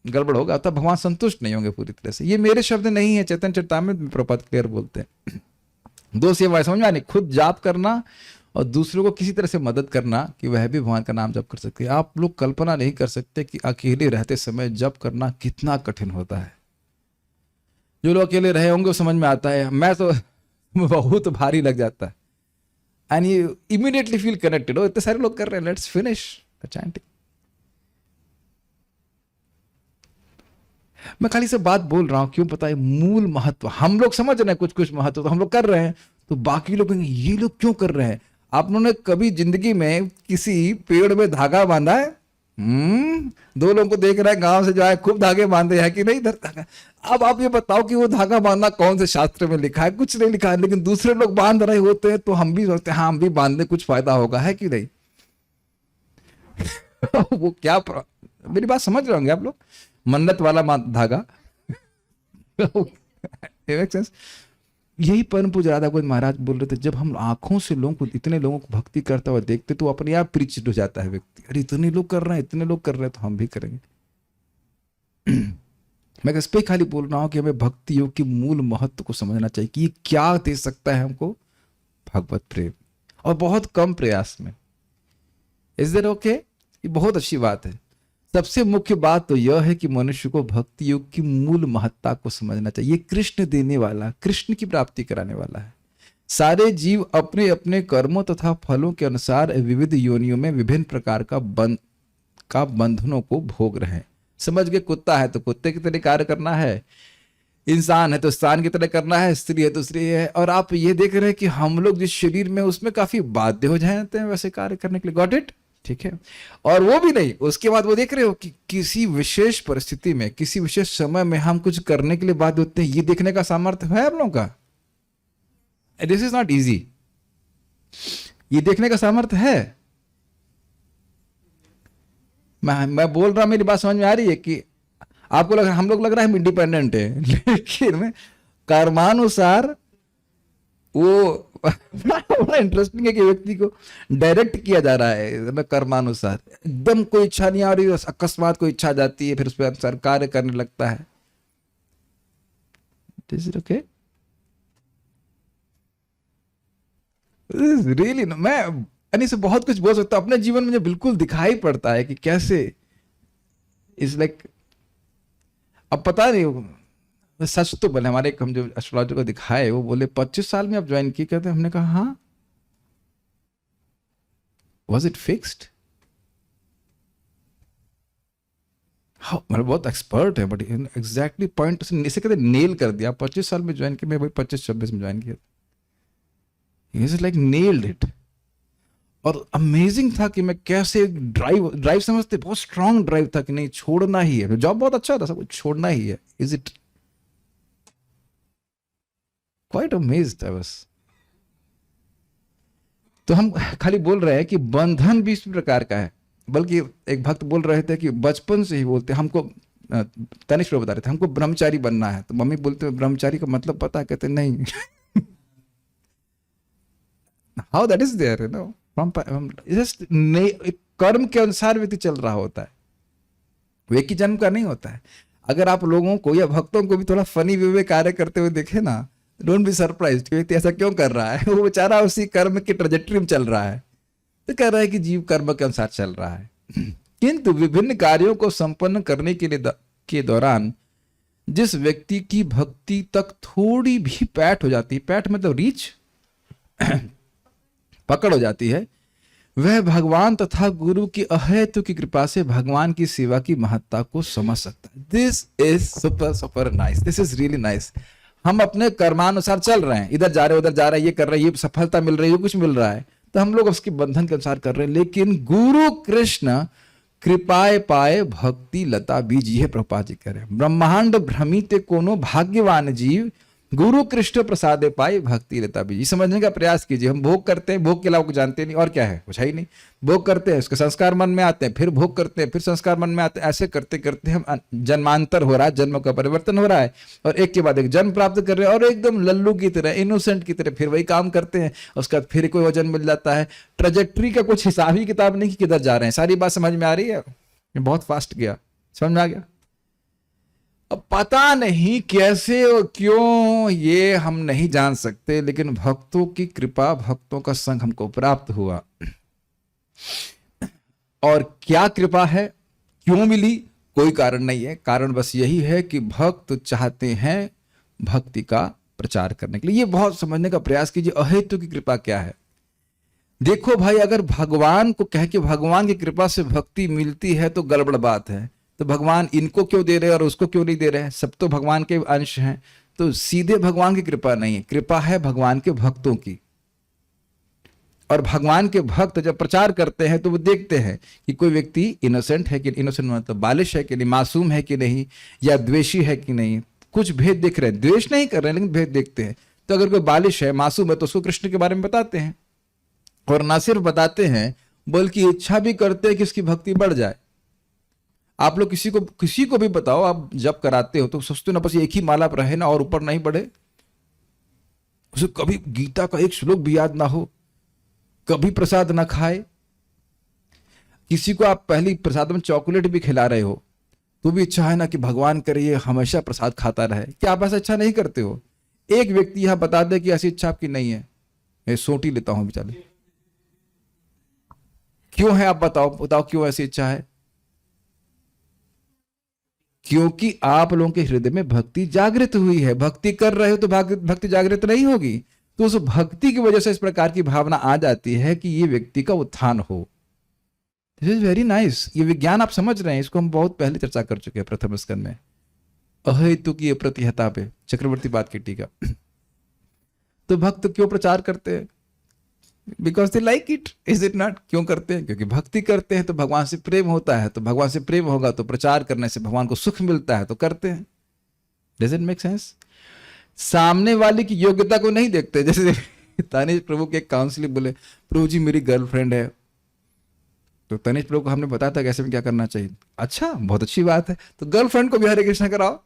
गड़बड़ होगा, तब भगवान संतुष्ट नहीं होंगे पूरी तरह से। ये मेरे शब्द नहीं है, चैतन्य चरितामृत में प्रपद क्लियर बोलते हैं। दो सेवाएं समझ में आनी, खुद जाप करना और दूसरों को किसी तरह से मदद करना कि वह भी भगवान का नाम जप कर सके। आप लोग कल्पना नहीं कर सकते कि अकेले रहते समय जप करना कितना कठिन होता है। जो लोग अकेले रहे होंगे वो समझ में आता है, मैं तो बहुत भारी लग जाता है। And you immediately feel connected, हो इतने सारे लोग कर रहे हैं, लेट्स फिनिश द चैंटिंग। मैं खाली से बात बोल रहा हूं, क्यों पता है, मूल महत्व हम लोग समझ रहे हैं, कुछ कुछ महत्व तो हम लोग कर रहे हैं, तो बाकी लोग कहेंगे ये लोग क्यों कर रहे हैं। आप लोगों ने कभी जिंदगी में किसी पेड़ में धागा बांधा है? दो लोगों को देख रहा है गांव से जो है, खूब धागे बांधे हैं कि नहीं इधर धागा। अब आप ये बताओ कि वो धागा बांधना कौन से शास्त्र में लिखा है? कुछ नहीं लिखा है, लेकिन दूसरे लोग बांध रहे होते हैं तो हम भी सोचते हैं हाँ हम भी बांधने, कुछ फायदा होगा, है कि नहीं। वो क्या मेरी बात समझ रहे होंगे आप लोग, मन्नत वाला धागा। यही परम पूज्य राधा गोविंद महाराज बोल रहे थे, जब हम आंखों से लोगों को, इतने लोगों को भक्ति करता हुआ देखते तो अपने आप परिचित हो जाता है व्यक्ति, अरे इतने लोग कर रहे हैं, इतने लोग कर रहे हैं, तो हम भी करेंगे। मैं इस पे खाली बोल रहा हूं कि हमें भक्ति योग की मूल महत्व को समझना चाहिए कि ये क्या दे सकता है हमको, भगवत प्रेम, और बहुत कम प्रयास में। Is that okay? ये बहुत अच्छी बात है। सबसे मुख्य बात तो यह है कि मनुष्य को भक्ति योग की मूल महत्ता को समझना चाहिए। कृष्ण देने वाला, कृष्ण की प्राप्ति कराने वाला है। सारे जीव अपने अपने कर्मों तथा फलों के अनुसार विविध योनियों में विभिन्न प्रकार का बंधनों को भोग रहे हैं। समझ गए? कुत्ता है तो कुत्ते की तरह कार्य करना है, इंसान है तो इंसान की तरह करना है, स्त्री है तो स्त्री है। और आप ये देख रहे हैं कि हम लोग जिस शरीर में उसमें काफी बाध्य हो जाते हैं वैसे कार्य करने के लिए। Got it? ठीक है। और वो भी नहीं, उसके बाद वो देख रहे हो कि किसी विशेष परिस्थिति में, किसी विशेष समय में हम कुछ करने के लिए बाध्य होते हैं, ये देखने का सामर्थ्य है आप लोगों का? This is not easy. ये देखने का सामर्थ्य है? मैं बोल रहा हूं, मेरी बात समझ में आ रही है कि आपको लग रहा, हम लोग लग रहा है हम इंडिपेंडेंट है, लेकिन कर्मानुसार वो बड़ा इंटरेस्टिंग है कि व्यक्ति को डायरेक्ट किया जा रहा है कर्मानुसार। एकदम कोई इच्छा नहीं आ रही, अकस्मात कोई इच्छा जाती है, फिर उस पर अनुसार कार्य करने लगता है। ओके, रियली मैं यानी से बहुत कुछ बोल सकता हूं, अपने जीवन में मुझे बिल्कुल दिखाई पड़ता है कि कैसे इज लाइक, अब पता नहीं सच तो बोले, हमारे हम जो एस्ट्रोलॉजर को दिखाए वो बोले 25 साल में आप ज्वाइन किए, कहते हैं। हमने कहा हाँ, वाज इट फिक्स्ड? हाँ, मतलब बहुत एक्सपर्ट है, बट एग्जैक्टली पॉइंट इसे कहते नेल कर दिया। 25 साल में ज्वाइन किया, मैं भाई 25-26 में ज्वाइन किया, इज लाइक नेल्ड इट। और अमेजिंग था कि मैं कैसे ड्राइव समझते, बहुत स्ट्रांग ड्राइव था कि नहीं छोड़ना ही है। जॉब बहुत अच्छा था, सब कुछ छोड़ना ही है। Is it? Quite amazed I was. तो हम खाली बोल रहे हैं कि बंधन भी इस प्रकार का है। बल्कि एक भक्त बोल रहे थे कि बचपन से ही बोलते हमको, तनिष्क बता रहे थे हमको ब्रह्मचारी बनना है। तो मम्मी बोलते ब्रह्मचारी का मतलब पता है? कहते नहीं। How that is there, you know, just कर्म के अनुसार व्यक्ति चल रहा होता है, वे की जन्म का नहीं होता है। अगर आप लोगों को या भक्तों को भी थोड़ा फनी वे में कार्य करते हुए देखे ना, डोंट बी सरप्राइज्ड कि व्यक्ति ऐसा क्यों कर रहा है। वो बेचारा उसी कर्म की ट्रेजेक्टरी में चल रहा है, तो कह रहा है कि जीव कर्म के अनुसार चल रहा है। किंतु विभिन्न कार्यों को संपन्न करने के दौरान जिस व्यक्ति की भक्ति तक थोड़ी भी पैठ हो जाती है, पैठ मतलब रीच, पकड़ हो जाती है, वह भगवान तथा गुरु की अहेतु की कृपा से भगवान की सेवा की महत्ता को समझ सकता है। This is super super nice, this is really nice. हम अपने कर्मानुसार चल रहे हैं, इधर जा रहे हैं, उधर जा रहे हैं, ये कर रहे हैं, ये सफलता मिल रही है, कुछ मिल रहा है, तो हम लोग उसके बंधन के अनुसार कर रहे हैं। लेकिन गुरु कृष्ण कृपाए पाए भक्ति लता बीज, ये प्रभुपाद जी कह रहे हैं। ब्रह्मांड भ्रमित कोनो भाग्यवान जीव, गुरु कृष्ण प्रसादे पाए भक्ति लता बीज। समझने का प्रयास कीजिए। हम भोग करते हैं, भोग के अलावा कुछ जानते नहीं, और क्या है, कुछ है ही नहीं। भोग करते हैं, उसके संस्कार मन में आते हैं, फिर भोग करते हैं, फिर संस्कार मन में आते हैं। ऐसे करते करते हम जन्मांतर हो रहा है, जन्म का परिवर्तन हो रहा है, और एक के बाद एक जन्म प्राप्त कर रहे हैं, और एकदम लल्लू की तरह, इनोसेंट की तरह फिर वही काम करते हैं। उसके बाद फिर कोई वजन मिल जाता है। ट्रेजेक्ट्री का कुछ हिसाब ही किताब नहीं कि किधर जा रहे हैं। सारी बात समझ में आ रही है? बहुत फास्ट गया, समझ में आ गया? अब पता नहीं कैसे और क्यों ये हम नहीं जान सकते, लेकिन भक्तों की कृपा, भक्तों का संग हमको प्राप्त हुआ। और क्या कृपा है, क्यों मिली, कोई कारण नहीं है। कारण बस यही है कि भक्त चाहते हैं भक्ति का प्रचार करने के लिए। ये बहुत समझने का प्रयास कीजिए, अहेतु की कृपा क्या है। देखो भाई, अगर भगवान को कह के भगवान की कृपा से भक्ति मिलती है तो गड़बड़ बात है। तो भगवान इनको क्यों दे रहे हैं और उसको क्यों नहीं दे रहे हैं? सब तो भगवान के अंश हैं। तो सीधे भगवान की कृपा नहीं है, कृपा है भगवान के भक्तों की। और भगवान के भक्त जब प्रचार करते हैं तो वो देखते हैं कि कोई व्यक्ति इनोसेंट है कि, इनोसेंट मतलब बालिश है कि नहीं, मासूम है कि नहीं, या द्वेषी है कि नहीं। कुछ भेद देख रहे हैं, द्वेष नहीं कर रहे हैं लेकिन भेद देखते हैं। तो अगर कोई बालिश है, मासूम है, तो उसको कृष्ण के बारे में बताते हैं। और ना सिर्फ बताते हैं बल्कि इच्छा भी करते हैं कि इसकी भक्ति बढ़ जाए। आप लोग किसी को भी बताओ, आप जब कराते हो तो सोचते हो ना बस एक ही माला पर रहे ना और ऊपर नहीं बढ़े। उसे कभी गीता का एक श्लोक भी याद ना हो, कभी प्रसाद ना खाए। किसी को आप पहली प्रसाद में चॉकलेट भी खिला रहे हो तो भी इच्छा है ना कि भगवान करे ये हमेशा प्रसाद खाता रहे। क्या आप ऐसा इच्छा नहीं करते हो? एक व्यक्ति यहां बता दे कि ऐसी इच्छा आपकी नहीं है। मैं सोटी लेता हूं बेचारे, क्यों है? आप बताओ बताओ क्यों ऐसी इच्छा है? क्योंकि आप लोगों के हृदय में भक्ति जागृत हुई है। भक्ति कर रहे हो तो भक्ति जागृत नहीं होगी। तो उस भक्ति की वजह से इस प्रकार की भावना आ जाती है कि ये व्यक्ति का उत्थान हो। This is very nice. ये विज्ञान आप समझ रहे हैं, इसको हम बहुत पहले चर्चा कर चुके हैं प्रथम स्कंद में, अहेतु की प्रतिहता पे, चक्रवर्ती बात की टीका। तो भक्त क्यों प्रचार करते हैं? Because they like it, is it not? क्यों करते हैं? क्योंकि भक्ति करते हैं तो भगवान से प्रेम होता है, तो भगवान से प्रेम होगा तो प्रचार करने से भगवान को सुख मिलता है, तो करते हैं। Does it make sense? सामने वाले की योग्यता को नहीं देखते। जैसे तनिष प्रभु के एक काउंसलर बोले, प्रभु जी मेरी गर्लफ्रेंड है। तो तनिष प्रभु को हमने बताया था कैसे में क्या करना चाहिए। अच्छा, बहुत अच्छी बात है, तो गर्लफ्रेंड को भी हरे कृष्णा कराओ।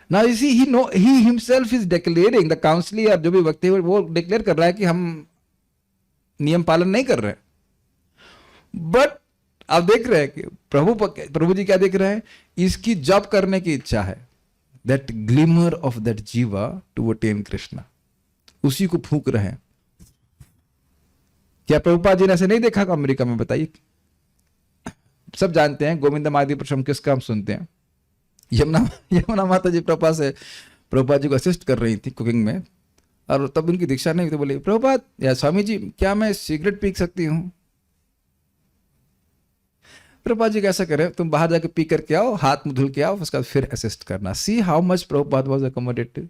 Now you see, he himself is declaring, the counselor जो भी व्यक्ति है वो डिक्लेयर कर रहा है कि हम नियम पालन नहीं कर रहे हैं। बट आप देख रहे हैं कि प्रभु जी क्या देख रहे हैं? इसकी जप करने की इच्छा है। दैट ग्लिमर ऑफ दैट जीवा टू अटेन कृष्णा, उसी को फूंक रहे हैं। क्या प्रभुपाद जी ने ऐसे नहीं देखा अमेरिका में? बताइए। सब जानते हैं गोविंदम आदि पर हम किसका हम सुनते हैं? यमुना माता जी प्रभुपाद जी को असिस्ट कर रही थी कुकिंग में, और तब उनकी दीक्षा नहीं, तो बोले प्रभुपाद या स्वामी जी क्या मैं सिगरेट पी सकती हूँ? प्रभुपाद जी कैसा करें, तुम बाहर जाके पी करके आओ, हाथ मुंह धुल के आओ, उसका फिर असिस्ट करना। See how much Prabhupada was accommodative.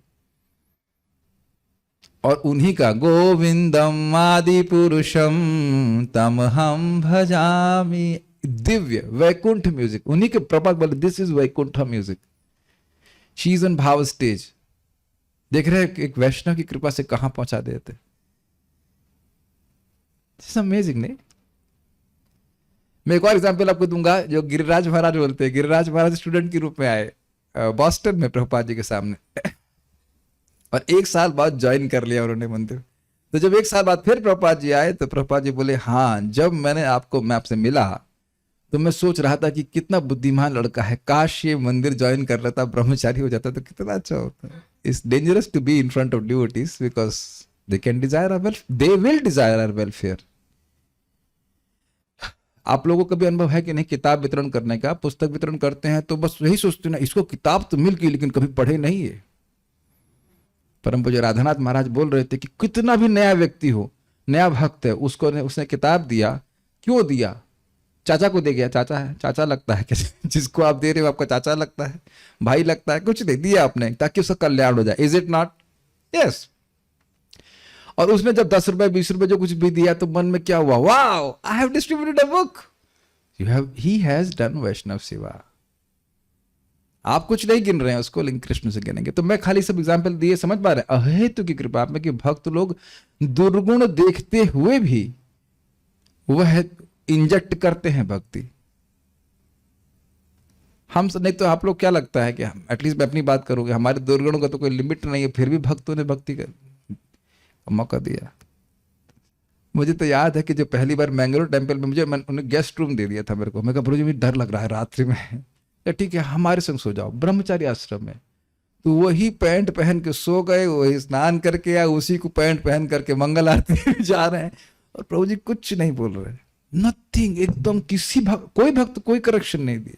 और उन्हीं का गोविंदम आदि पुरुषम तम हम भजामि, दिव्य वैकुंठ म्यूजिक, उन्हीं के प्रभात बोले this is Vaikuntha music. She is on bhava stage. देख रहे हैं एक वैष्णव की कृपा से कहां पहुंचा देते। अमेजिंग नहीं? मैं एक और एग्जांपल आपको दूंगा जो गिरिराज महाराज बोलते हैं। गिरिराज महाराज स्टूडेंट के रूप में आए बॉस्टन में प्रभुपाद जी के सामने, और एक साल बाद ज्वाइन कर लिया उन्होंने मंदिर। तो जब एक साल बाद फिर प्रभुपाद जी आए तो प्रभुपाद जी बोले, हाँ जब मैं आपसे मिला तो मैं सोच रहा था कि कितना बुद्धिमान लड़का है, काश ये मंदिर ज्वाइन कर लेता, ब्रह्मचारी हो जाता तो कितना अच्छा होता। It's dangerous to be in front of devotees because they can desire our welfare, they will desire our welfare. आप लोगों को भी अनुभव है कि नहीं किताब वितरण करने का? पुस्तक वितरण करते हैं तो बस यही सोचते ना, इसको किताब तो मिल गई लेकिन कभी पढ़े नहीं है। परम पूज्य राधानाथ महाराज बोल रहे थे कि कितना भी नया व्यक्ति हो, नया भक्त है, उसने किताब दिया, क्यों दिया? चाचा को दे गया, चाचा है, चाचा लगता है कैसे? जिसको आप दे रहे हो आपका चाचा लगता है, भाई लगता है, कुछ नहीं दिया आपने ताकि उसका कल्याण हो जाए। Is it not? यस। और उसने जब 10 रुपए 20 रुपए जो कुछ भी दिया तो मन में क्या हुआ? Wow, I have distributed a book, he has done Vaishnava seva. आप कुछ नहीं गिन रहे हैं उसको, लेकिन कृष्ण से गिनेंगे। तो मैं खाली सब एग्जाम्पल दिए, समझ पा रहे हैं? अहेतु की कृपा आप में कि भक्त लोग दुर्गुण देखते हुए भी वह इंजेक्ट करते हैं भक्ति। हम नहीं तो आप लोग क्या लगता है कि एटलीस्ट मैं अपनी बात करूंगी, हमारे दुर्गुणों का तो कोई लिमिट नहीं है, फिर भी भक्तों ने भक्ति का मौका दिया। मुझे तो याद है कि जो पहली बार मैंगलोर टेम्पल में उन्हें गेस्ट रूम दे दिया था मेरे को। मैं कहा प्रभु जी मुझे डर लग रहा है रात्रि में, या ठीक है हमारे संग सो जाओ, ब्रह्मचारी आश्रम में। तो वही पैंट पहन के सो गए, वही स्नान करके या उसी को पैंट पहन करके मंगल आरती में जा रहे हैं, और प्रभु जी कुछ नहीं बोल रहे, नथिंग, एकदम किसी कोई भक्त कोई करेक्शन नहीं दिए।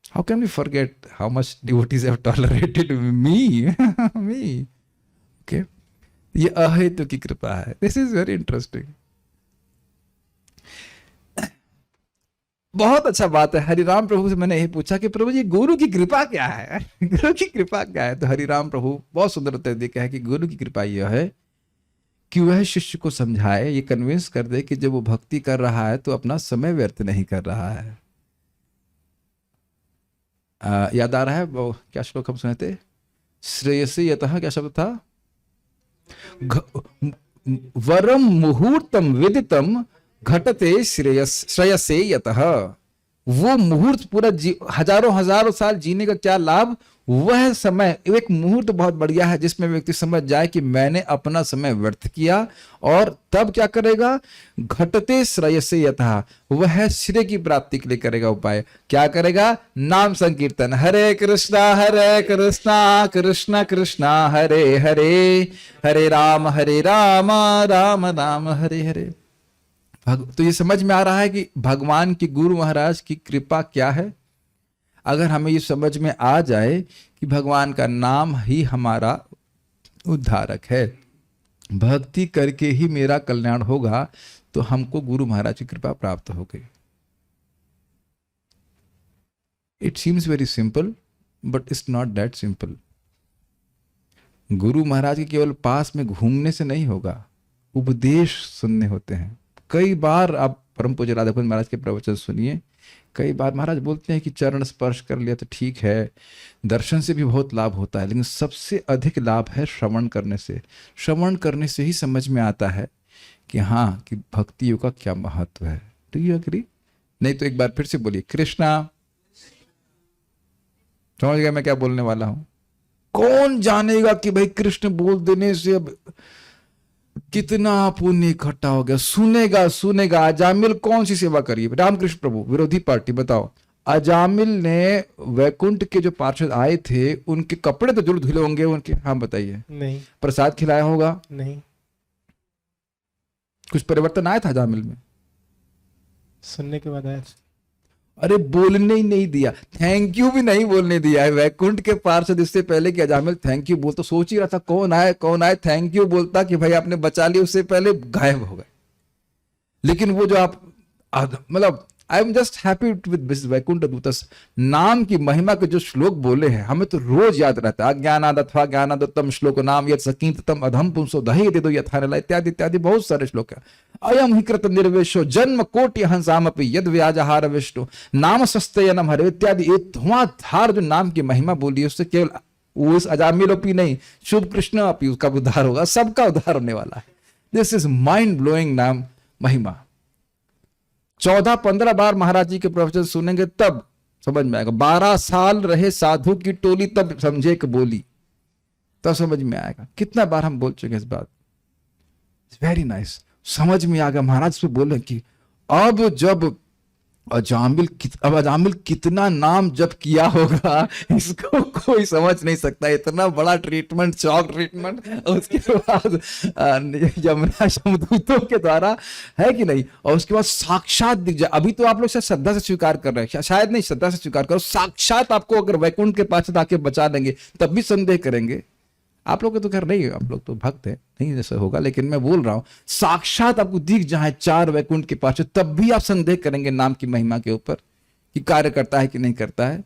How can we forget how much devotees have tolerated me me. Okay, ये अहेतु की कृपा है। This is very interesting. बहुत अच्छा बात है। हरिराम प्रभु से मैंने यही पूछा कि प्रभु जी गुरु की कृपा क्या है गुरु की कृपा क्या है? तो हरिराम प्रभु बहुत सुंदर उत्तर देते हैं कि गुरु की कृपा यह है कि वह शिष्य को समझाए, ये कन्विंस कर दे कि जब वो भक्ति कर रहा है तो अपना समय व्यर्थ नहीं कर रहा है। याद आ रहा है वो क्या श्लोक हम सुने थे? श्रेयसी यतः, क्या शब्द था? वरम मुहूर्तम विदितम घटते श्रेयसे यतः। वो मुहूर्त पूरा हजारों हजारों साल जीने का क्या लाभ? वह समय, एक मुहूर्त बहुत बढ़िया है जिसमें व्यक्ति समझ जाए कि मैंने अपना समय व्यर्थ किया, और तब क्या करेगा? घटते श्रेयसे यतः, वह श्रेय की प्राप्ति के लिए करेगा उपाय। क्या करेगा? नाम संकीर्तन, हरे कृष्णा कृष्ण कृष्णा हरे हरे, हरे राम राम राम हरे हरे। तो ये समझ में आ रहा है कि भगवान की, गुरु महाराज की कृपा क्या है। अगर हमें ये समझ में आ जाए कि भगवान का नाम ही हमारा उद्धारक है, भक्ति करके ही मेरा कल्याण होगा, तो हमको गुरु महाराज की कृपा प्राप्त हो गई। It seems very simple but it's not that simple. Guru Maharaj के केवल पास में घूमने से नहीं होगा, उपदेश सुनने होते हैं। कई बार आप परम पूज्य राधाकुंज महाराज के प्रवचन सुनिए, कई बार महाराज बोलते हैं कि चरण स्पर्श कर लिया तो ठीक है, दर्शन से भी बहुत लाभ होता है, लेकिन सबसे अधिक लाभ है श्रवण करने से। श्रवण करने से ही समझ में आता है कि हाँ, कि भक्ति योग का क्या महत्व है। Do you agree? नहीं तो एक बार फिर से बोलिए, कृष्णा। समझ गया मैं क्या बोलने वाला हूं? कौन जानेगा कि भाई कृष्ण बोल देने से अब कितना पुण्य इकट्ठा हो गया। सुनेगा। अजामिल कौन सी सेवा करिए? रामकृष्ण प्रभु, विरोधी पार्टी, बताओ। अजामिल ने वैकुंठ के जो पार्षद आए थे उनके कपड़े तो जरूर धुले होंगे उनके। हाँ बताइए। नहीं। प्रसाद खिलाया होगा? नहीं। कुछ परिवर्तन आया था अजामिल में? सुनने के बाद आया। अरे बोलने ही नहीं दिया, थैंक यू भी नहीं बोलने दिया है। वैकुंठ के पार्षद इससे पहले कि अजामिल थैंक यू बोल, तो सोच ही रहा था कौन आए थैंक यू बोलता कि भाई आपने बचा लिया, उससे पहले गायब हो गए। लेकिन वो जो आप मतलब I am just happy with Vaikuntha दूतस नाम की महिमा के जो श्लोक बोले हैं, हमें तो रोज याद रहता है। अज्ञानादथवा ज्ञानादत्तम श्लोक नाम यत् सकीर्ततम अधम पुंसो दहि दे दो यथानला, इत्यादि इत्यादि बहुत सारे श्लोक है। अयम ही कृत निर्वेशो जन्म कोटि हंसामपि यद व्याजहार विष्णु नाम सस्तयनम हरे, इत्यादि। एक धुआंधार जो नाम की महिमा बोली है, उससे केवल वो इस अजामिलोपी नहीं, शुभ कृष्ण अपी उसका उद्धार होगा, सबका उद्धार होने वाला है। दिस इज माइंड ब्लोइंग नाम महिमा। 14-15 बार महाराज जी के प्रवचन सुनेंगे तब समझ में आएगा। 12 साल रहे साधु की टोली तब समझे कि बोली, तब समझ में आएगा। कितना बार हम बोल चुके इस बात। वेरी नाइस, समझ में आ गया। महाराज से बोले कि अब जब अजामिल कितना नाम जब किया होगा, इसको कोई समझ नहीं सकता। इतना बड़ा ट्रीटमेंट, चौक ट्रीटमेंट, उसके बाद यमुना शमदूतों के द्वारा, है कि नहीं, और उसके बाद साक्षात दिख जाए। अभी तो आप लोग श्रद्धा से स्वीकार कर रहे हैं, शायद नहीं, श्रद्धा से स्वीकार करो। साक्षात आपको अगर वैकुंठ के पास आके बचा देंगे तब भी संदेह करेंगे। आप लोग तो खैर नहीं, आप लोग तो भक्त हैं, नहीं जैसे होगा, लेकिन मैं बोल रहा हूं साक्षात आपको दिख जाए 4 वैकुंठ के पास, तब भी आप संदेह करेंगे नाम की महिमा के ऊपर कि कार्य करता है कि नहीं करता है।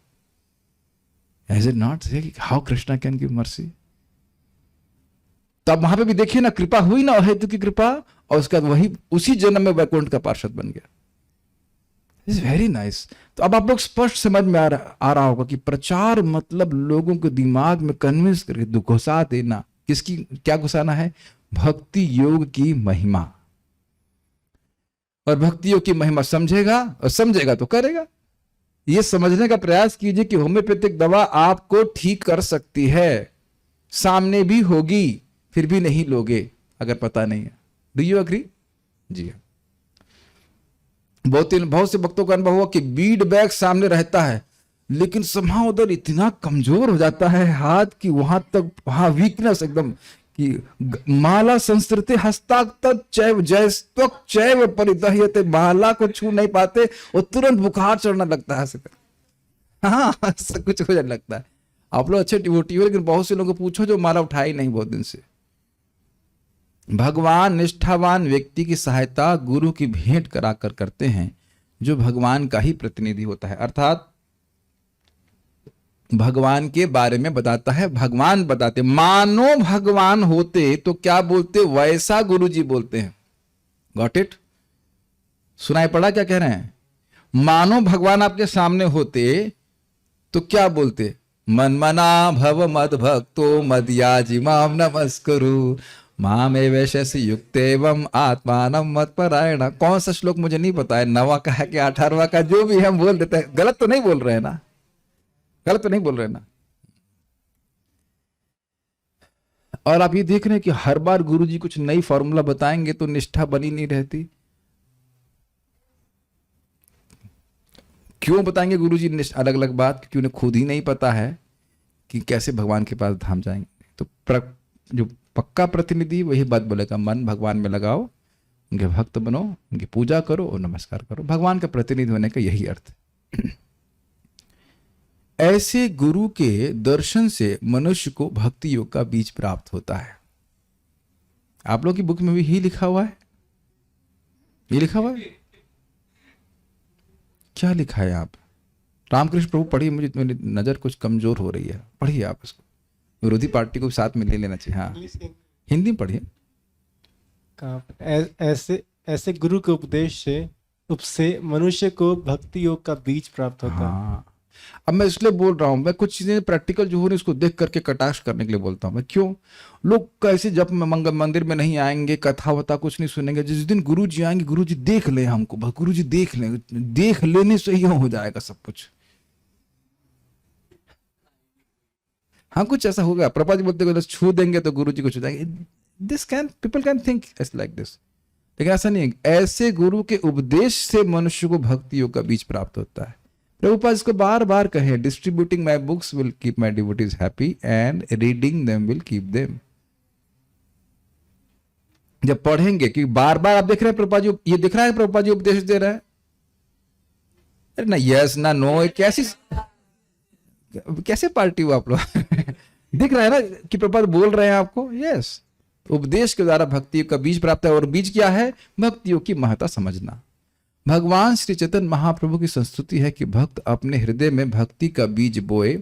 Is it not say how Krishna can give mercy? तब वहां पे भी देखिए ना, कृपा हुई ना, हेतु की कृपा, और उसके बाद वही उसी जन्म में वैकुंठ का पार्षद बन गया। Is very nice. तो अब आप लोग स्पष्ट समझ में आ रहा होगा कि प्रचार मतलब लोगों को दिमाग में कन्विंस करके घुसा देना। किसकी क्या घुसाना है? भक्ति योग की महिमा। और भक्ति योग की महिमा समझेगा, और समझेगा तो करेगा। ये समझने का प्रयास कीजिए कि होम्योपैथिक दवा आपको ठीक कर सकती है, सामने भी होगी, फिर भी नहीं लोगे अगर पता नहीं है। Do you agree? जी। बहुत से भक्तों का अनुभव हुआ कि बीड बैग सामने रहता है लेकिन समहाउ उधर इतना कमजोर हो जाता है हाथ कि वहां तक, वहां वीकनेस एकदम कि माला संस्कृति हस्ताक्षर चैव जयस्त्वक चैव परिदह्यते, माला को छू नहीं पाते और तुरंत बुखार चढ़ना लगता है। हाँ सब कुछ हो जाने लगता है। आप लोग अच्छे डिवोटी हो लेकिन बहुत से लोगों को पूछो जो माला उठाई नहीं बहुत दिन से। भगवान निष्ठावान व्यक्ति की सहायता गुरु की भेंट कराकर करते हैं जो भगवान का ही प्रतिनिधि होता है, अर्थात भगवान के बारे में बताता है। भगवान बताते, मानो भगवान होते तो क्या बोलते, वैसा गुरु जी बोलते हैं। Got it? सुनाई पड़ा क्या कह रहे हैं? मानो भगवान आपके सामने होते तो क्या बोलते, मन मना भव मद भक्तो मदयाजी माम नमस्कुरु मामे वैशस युक्त एवं आत्मानम मत परायण। कौन सा श्लोक मुझे नहीं पता है, 9वां का है कि 18वां का, जो भी हम बोल देते हैं। गलत तो नहीं बोल रहे हैं ना? गलत तो नहीं बोल रहे ना? और आप ये देख रहे हैं कि हर बार गुरुजी कुछ नई फॉर्मूला बताएंगे तो निष्ठा बनी नहीं रहती। क्यों बताएंगे गुरुजी अलग अलग बात? क्योंकि उन्हें खुद ही नहीं पता है कि कैसे भगवान के पास धाम जाएंगे। तो जो पक्का प्रतिनिधि वही बात बोलेगा, मन भगवान में लगाओ, उनके भक्त बनो, उनकी पूजा करो और नमस्कार करो। भगवान का प्रतिनिधि होने का यही अर्थ है। ऐसे गुरु के दर्शन से मनुष्य को भक्ति योग का बीज प्राप्त होता है। आप लोग की बुक में भी ही लिखा हुआ है, ये लिखा हुआ है। क्या लिखा है? आप रामकृष्ण प्रभु पढ़िए, मुझे मेरी नजर कुछ कमजोर हो रही है, पढ़िए आप इसको। विरोधी पार्टी को साथ में ले लेना चाहिए। हाँ हिंदी में पढ़िए। ऐसे ऐसे गुरु के उपदेश से मनुष्य को भक्ति योग का बीज प्राप्त होता है। हाँ अब मैं इसलिए बोल रहा हूं, मैं कुछ चीजें प्रैक्टिकल जो हो रही है उसको देख करके कटाक्ष करने के लिए बोलता हूं मैं। क्यों? लोग कैसे जब मंदिर में नहीं आएंगे, कथा वथा कुछ नहीं सुनेंगे। जिस दिन गुरु जी आएंगे, गुरु जी देख ले हमको, गुरु जी देख ले, देख लेने से ही हो जाएगा सब कुछ। हाँ कुछ ऐसा होगा। प्रभुपाद जी बोलते छू देंगे तो गुरु जी कुछ हो जाएगा। This can, people can think S like this, लेकिन ऐसा नहीं है। ऐसे गुरु के उपदेश से मनुष्य को भक्ति योग का बीज प्राप्त होता है। प्रभुपाद इसको बार बार कहे, distributing my books will keep my devotees happy and reading them will keep them. जब पढ़ेंगे कि बार बार आप देख रहे हैं प्रभुपाद जी, ये दिख रहा है प्रभुपाद जी उपदेश दे रहे हैं, अरे ना यस ना नो, कैसे पार्टी हो आप लोग? दिख रहा है ना कि प्रभुपाद बोल रहे हैं आपको। यस, उपदेश के द्वारा भक्ति का बीज प्राप्त है। और बीज क्या है? भक्तियों की महत्ता समझना। भगवान श्री चैतन्य महाप्रभु की संस्तुति है कि भक्त अपने हृदय में भक्ति का बीज बोए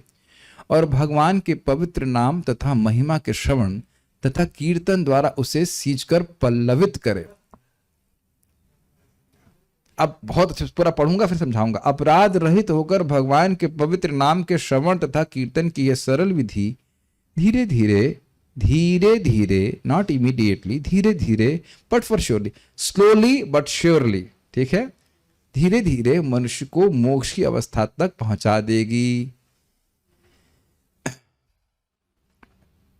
और भगवान के पवित्र नाम तथा महिमा के श्रवण तथा कीर्तन द्वारा उसे सींचकर पल्लवित करे। अब बहुत अच्छे पूरा पढ़ूंगा फिर समझाऊंगा। अपराध रहित होकर भगवान के पवित्र नाम के श्रवण तथा कीर्तन की यह सरल विधि धीरे धीरे, नॉट इमीडिएटली, धीरे धीरे but for surely, slowly but surely, ठीक है, धीरे धीरे मनुष्य को मोक्ष की अवस्था तक पहुंचा देगी।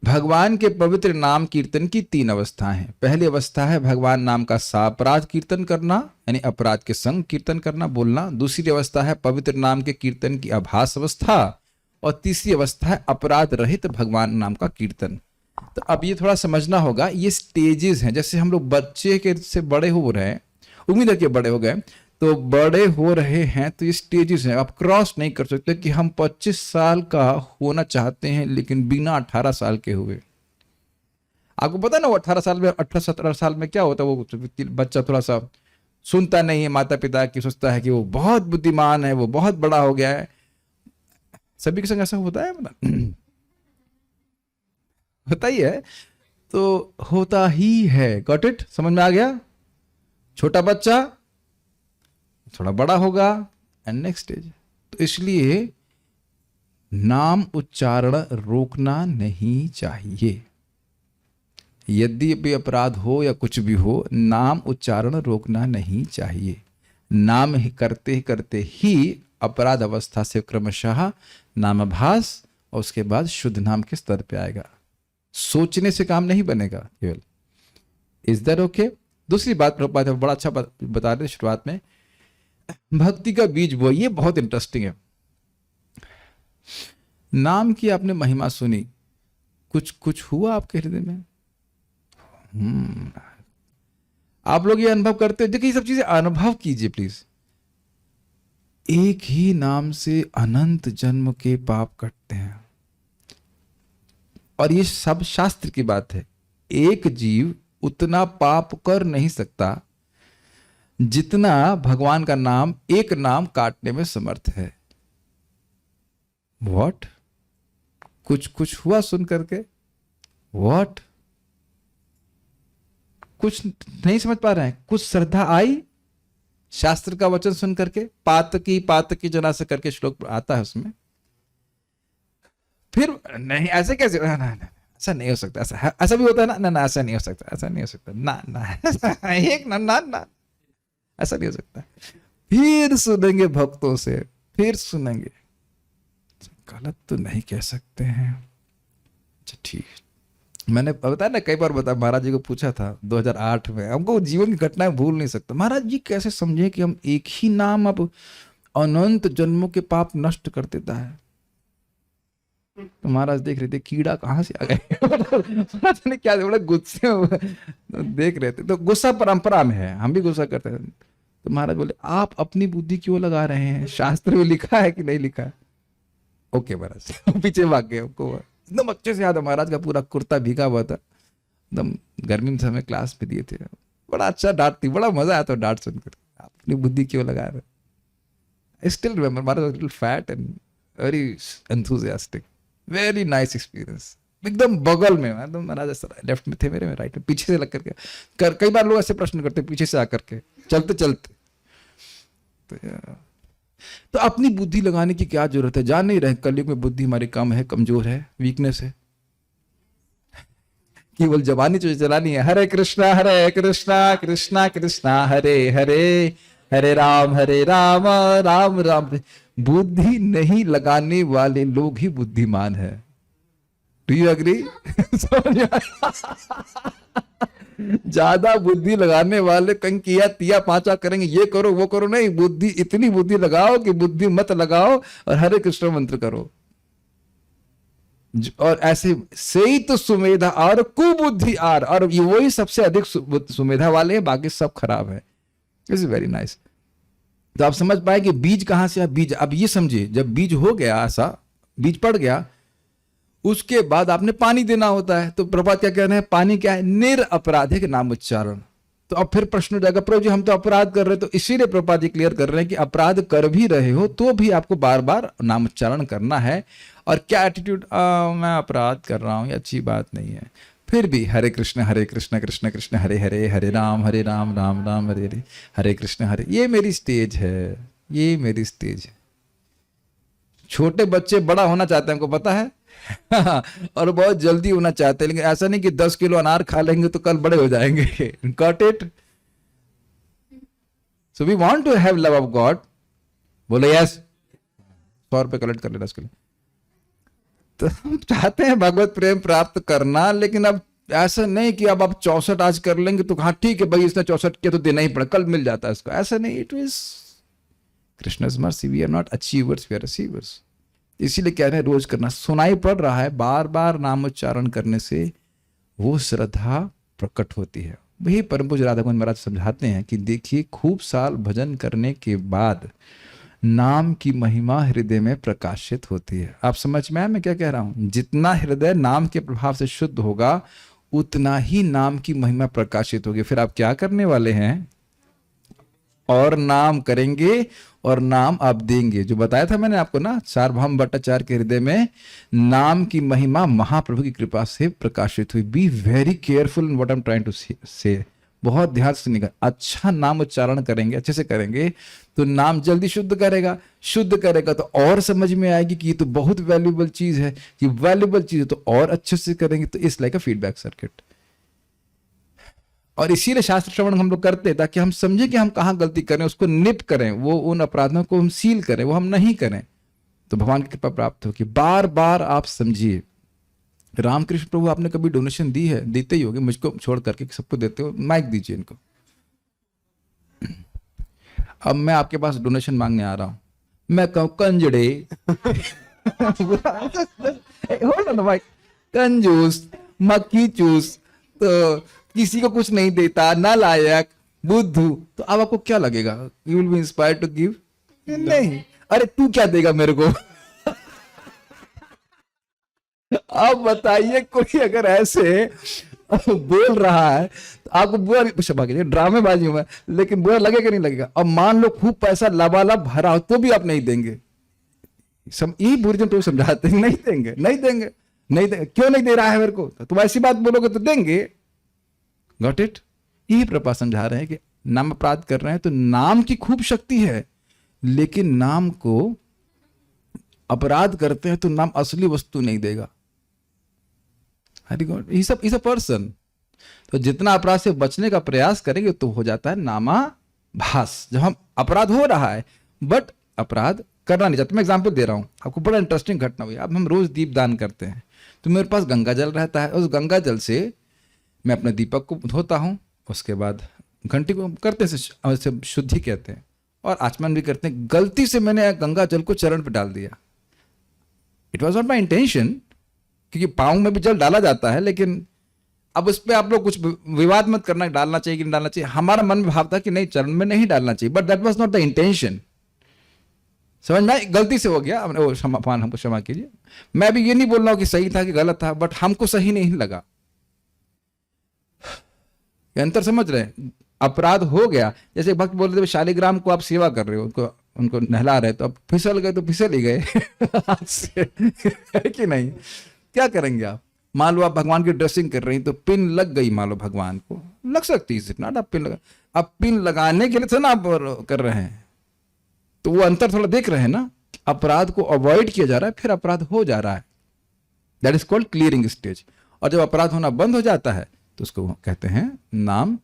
भगवान के पवित्र नाम कीर्तन की 3 अवस्थाएं हैं। पहली अवस्था है भगवान नाम का सापराध कीर्तन करना, यानी अपराध के संग कीर्तन करना, बोलना। दूसरी अवस्था है पवित्र नाम के कीर्तन की आभास अवस्था, और तीसरी अवस्था है अपराध रहित भगवान नाम का कीर्तन। तो अब ये थोड़ा समझना होगा, ये स्टेजेस हैं। जैसे हम लोग बच्चे के से बड़े हो रहे हैं, उम्मीद है कि बड़े हो गए, तो बड़े हो रहे हैं तो ये स्टेजेस हैं। आप क्रॉस नहीं कर सकते कि हम 25 साल का होना चाहते हैं लेकिन बिना 18 साल के हुए। आपको पता ना वो 18 साल में, 18-17 साल में क्या होता है, वो बच्चा थोड़ा सा सुनता नहीं है माता पिता की, सोचता है कि वो बहुत बुद्धिमान है, वो बहुत बड़ा हो गया है। सभी के संग ऐसा होता है मतलब होता ही है, तो होता ही है। Got it? समझ में आ गया? छोटा बच्चा थोड़ा बड़ा होगा एंड नेक्स्ट स्टेज। तो इसलिए नाम उच्चारण रोकना नहीं चाहिए। यदि भी अपराध हो या कुछ भी हो, नाम उच्चारण रोकना नहीं चाहिए। नाम ही करते ही अपराध अवस्था से क्रमशः नामाभास और उसके बाद शुद्ध नाम के स्तर पे आएगा। सोचने से काम नहीं बनेगा केवल। Is that okay? दूसरी बात प्रभुपाद बड़ा अच्छा बता रहे शुरुआत में भक्ति का बीज वो, ये बहुत इंटरेस्टिंग है। नाम की आपने महिमा सुनी, कुछ कुछ हुआ आपके हृदय में? आप लोग ये अनुभव करते हो? देखिए, ये सब चीजें अनुभव कीजिए प्लीज। एक ही नाम से अनंत जन्म के पाप कटते हैं, और ये सब शास्त्र की बात है। एक जीव उतना पाप कर नहीं सकता जितना भगवान का नाम, एक नाम काटने में समर्थ है। व्हाट? कुछ कुछ हुआ सुन करके? व्हाट? कुछ नहीं समझ पा रहे हैं? कुछ श्रद्धा आई शास्त्र का वचन सुन करके? पातकी जना से करके श्लोक आता है उसमें। फिर नहीं, ऐसे कैसे? ना, ऐसा नहीं हो सकता, ऐसा भी होता है ना, ना ऐसा नहीं हो सकता, ऐसा नहीं हो सकता, ना एक ना ऐसा नहीं हो सकता। फिर सुनेंगे भक्तों से, फिर सुनेंगे, गलत तो नहीं कह सकते हैं। अच्छा ठीक, मैंने बताया ना, कई बार बताया, महाराज जी को पूछा था 2008 में, हमको जीवन की घटनाएं भूल नहीं सकता। महाराज जी कैसे समझे कि हम एक ही नाम अब अनंत जन्मों के पाप नष्ट कर देता है? तो महाराज देख रहे थे कीड़ा कहाँ से आ गए महाराज ने क्या, बड़ा गुस्से में देख रहे थे। तो गुस्सा परंपरा में है, हम भी गुस्सा करते हैं। तो महाराज बोले, आप अपनी बुद्धि क्यों लगा रहे हैं? शास्त्र में लिखा है कि नहीं लिखा है? ओके महाराज पीछे भाग गए। हमको एकदम अच्छे से याद है, महाराज का पूरा कुर्ता भीगा हुआ था, एकदम गर्मी में हमें क्लास में दिए थे। बड़ा अच्छा डांट थी, बड़ा मजा आया था डांट सुनकर। आप अपनी बुद्धि क्यों लगा रहे? I still remember, Maharaj was little fat and very enthusiastic, very nice experience. एकदम बगल में, एकदम महाराज लेफ्ट में थे मेरे, में राइट में, पीछे से लग करके। कई बार लोग ऐसे प्रश्न करते पीछे से आकर के, चलते चलते। तो अपनी बुद्धि लगाने की क्या जरूरत है? जान नहीं रहे कलयुग में बुद्धि हमारी कम है, कमजोर है, वीकनेस है। केवल जबानी जो चलानी है, हरे कृष्णा कृष्णा कृष्णा हरे हरे, हरे राम राम राम। बुद्धि नहीं लगाने वाले लोग ही बुद्धिमान है। Do you agree? ज्यादा बुद्धि लगाने वाले कहीं किया तिया पांचा करेंगे, ये करो वो करो, नहीं, बुद्धि, इतनी बुद्धि लगाओ कि बुद्धि मत लगाओ और हरे कृष्ण मंत्र करो। और ऐसे से ही तो सुमेधा और कुबुद्धि आर, और ये वही सबसे अधिक सुमेधा वाले हैं, बाकी सब खराब है। This is very nice. तो आप समझ पाए कि बीज कहां से है? बीज, अब ये समझिए, जब बीज हो गया, ऐसा बीज पड़ गया, उसके बाद आपने पानी देना होता है। तो प्रभुपाद क्या कह रहे हैं? पानी क्या है? निरअपराधिक नाम उच्चारण। तो अब फिर प्रश्न हो जाएगा, प्रभु जी हम तो अपराध कर रहे हैं। तो इसीलिए प्रभुपाद जी क्लियर कर रहे हैं कि अपराध कर भी रहे हो तो भी आपको बार बार नाम उच्चारण करना है। और क्या एटीट्यूड? मैं अपराध कर रहा हूं, ये अच्छी बात नहीं है। फिर भी हरे कृष्ण कृष्ण कृष्ण हरे हरे, हरे राम राम राम हरे हरे, हरे कृष्ण हरे। ये मेरी स्टेज है, ये मेरी स्टेज है। छोटे बच्चे बड़ा होना चाहते हैं, हमको पता है और बहुत जल्दी होना चाहते हैं, लेकिन ऐसा नहीं कि 10 किलो अनार खा लेंगे तो कल बड़े हो जाएंगे। Got it? So we want to have love of God. बोले यस, 100 रुपए कलेक्ट कर लेना उसके लिए। तो हम चाहते हैं भगवत प्रेम प्राप्त करना, लेकिन अब ऐसा नहीं कि अब आप 64 आज कर लेंगे तो हाँ ठीक है भाई, इसने 64 किया तो देना ही पड़ा, कल मिल जाता है इसको। ऐसा नहीं, it is Krishna's mercy, we are not achievers, we are receivers. इसीलिए कह रहे हैं रोज करना। सुनाई पड़ रहा है, बार बार नाम उच्चारण करने से वो श्रद्धा प्रकट होती है। वही परम पूज्य राधा गोविंद महाराज समझाते हैं कि देखिए, खूब साल भजन करने के बाद नाम की महिमा हृदय में प्रकाशित होती है। आप समझ में आया मैं क्या कह रहा हूं? जितना हृदय नाम के प्रभाव से शुद्ध होगा, उतना ही नाम की महिमा प्रकाशित होगी। फिर आप क्या करने वाले हैं? और नाम करेंगे और नाम आप देंगे। जो बताया था मैंने आपको ना, सार्वभौम भट्टाचार्य के हृदय में नाम की महिमा महाप्रभु की कृपा से प्रकाशित हुई। Be very careful in what I am trying to say. बहुत ध्यान से सुनिएगा। अच्छा नाम उच्चारण करेंगे, अच्छे से करेंगे तो नाम जल्दी शुद्ध करेगा। शुद्ध करेगा तो और समझ में आएगी कि ये तो बहुत वैल्यूएबल चीज है, ये वैल्यूएबल चीज है, तो और अच्छे से करेंगे। तो इस लाइक अ फीडबैक सर्किट। और इसीलिए शास्त्र श्रवण हम लोग करते हैं, ताकि हम समझे कि हम कहाँ गलती करें, उसको निप करें, वो उन अपराधों को हम सील करें, वो हम नहीं करें, तो भगवान की कृपा प्राप्त होगी। बार बार आप समझिए। रामकृष्ण प्रभु आपने कभी डोनेशन दी है? देते ही होगे, मुझको छोड़ करके सबको देते हो। माइक दीजिए इनको। अब मैं आपके पास डोनेशन मांगने आ रहा हूं, मैं कहूं कंजड़े होल्ड ऑन भाई, कंजूस, मक्खी चूस, तो किसी को कुछ नहीं देता, नालायक, बुद्धू, तो अब आपको क्या लगेगा? You will be inspired to give? नहीं। अरे तू क्या देगा मेरे को? अब बताइए, कोई अगर ऐसे बोल रहा है तो आपको बुरा, क्षमा कीजिए ड्रामेबाजी में, लेकिन बुरा लगेगा नहीं लगेगा? अब मान लो खूब पैसा लबालब भरा हो तो भी आप नहीं देंगे। यही बुरी तो समझाते हैं, नहीं देंगे, नहीं देंगे, नहीं देंगे। क्यों नहीं दे रहा है मेरे को? तो तुम ऐसी बात बोलोगे तो देंगे। Got it? यही प्रभा समझा रहे हैं कि नाम अपराध कर रहे हैं तो नाम की खूब शक्ति है, लेकिन नाम को अपराध करते हैं तो नाम असली वस्तु नहीं देगा। Is a person. तो जितना अपराध से बचने का प्रयास करेंगे तो हो जाता है नामाभास। जब हम अपराध हो रहा है बट अपराध करना नहीं चाहते। मैं एग्जांपल दे रहा हूं आपको, बड़ा इंटरेस्टिंग घटना हुई। अब हम रोज दीप दान करते हैं तो मेरे पास गंगा जल रहता है, उस गंगा जल से मैं अपने दीपक को धोता हूं, उसके बाद घंटी को करते हैं शुद्धि कहते हैं, और आचमन भी करते हैं। गलती से मैंने गंगा जल को चरण पे डाल दिया। It was not my intention, क्योंकि पाँव में भी जल डाला जाता है, लेकिन अब उस पर आप लोग कुछ विवाद मत करना, डालना चाहिए कि नहीं डालना चाहिए। हमारा मन में भाव था कि नहीं, चरण में नहीं डालना चाहिए, but that was not the intention. समझ में? गलती से हो गया, हमको क्षमा कीजिए। मैं भी ये नहीं बोल रहा हूं कि सही था कि गलत था, बट हमको सही नहीं लगा। ये अंतर समझ रहे हैं? अपराध हो गया। जैसे भक्त बोल रहे थे शालिग्राम को आप सेवा कर रहे हो, उनको नहला रहे, तो अब फिसल गए तो फिसल ही गए हाथ से, है कि नहीं? क्या करेंगे आप? मान लो आप भगवान की ड्रेसिंग कर रही हैं तो पिन लग गई, मान लो भगवान को लग सकती है इतना, आप पिन लगा, अब पिन लगाने के लिए तो ना आप कर रहे हैं, तो वो अंतर थोड़ा देख रहे हैं ना। अपराध को अवॉइड किया जा रहा है, फिर अपराध हो जा रहा है। That is called clearing stage. और जब अपराध होना बंद हो जाता है तो उसको कहते हैं नाम,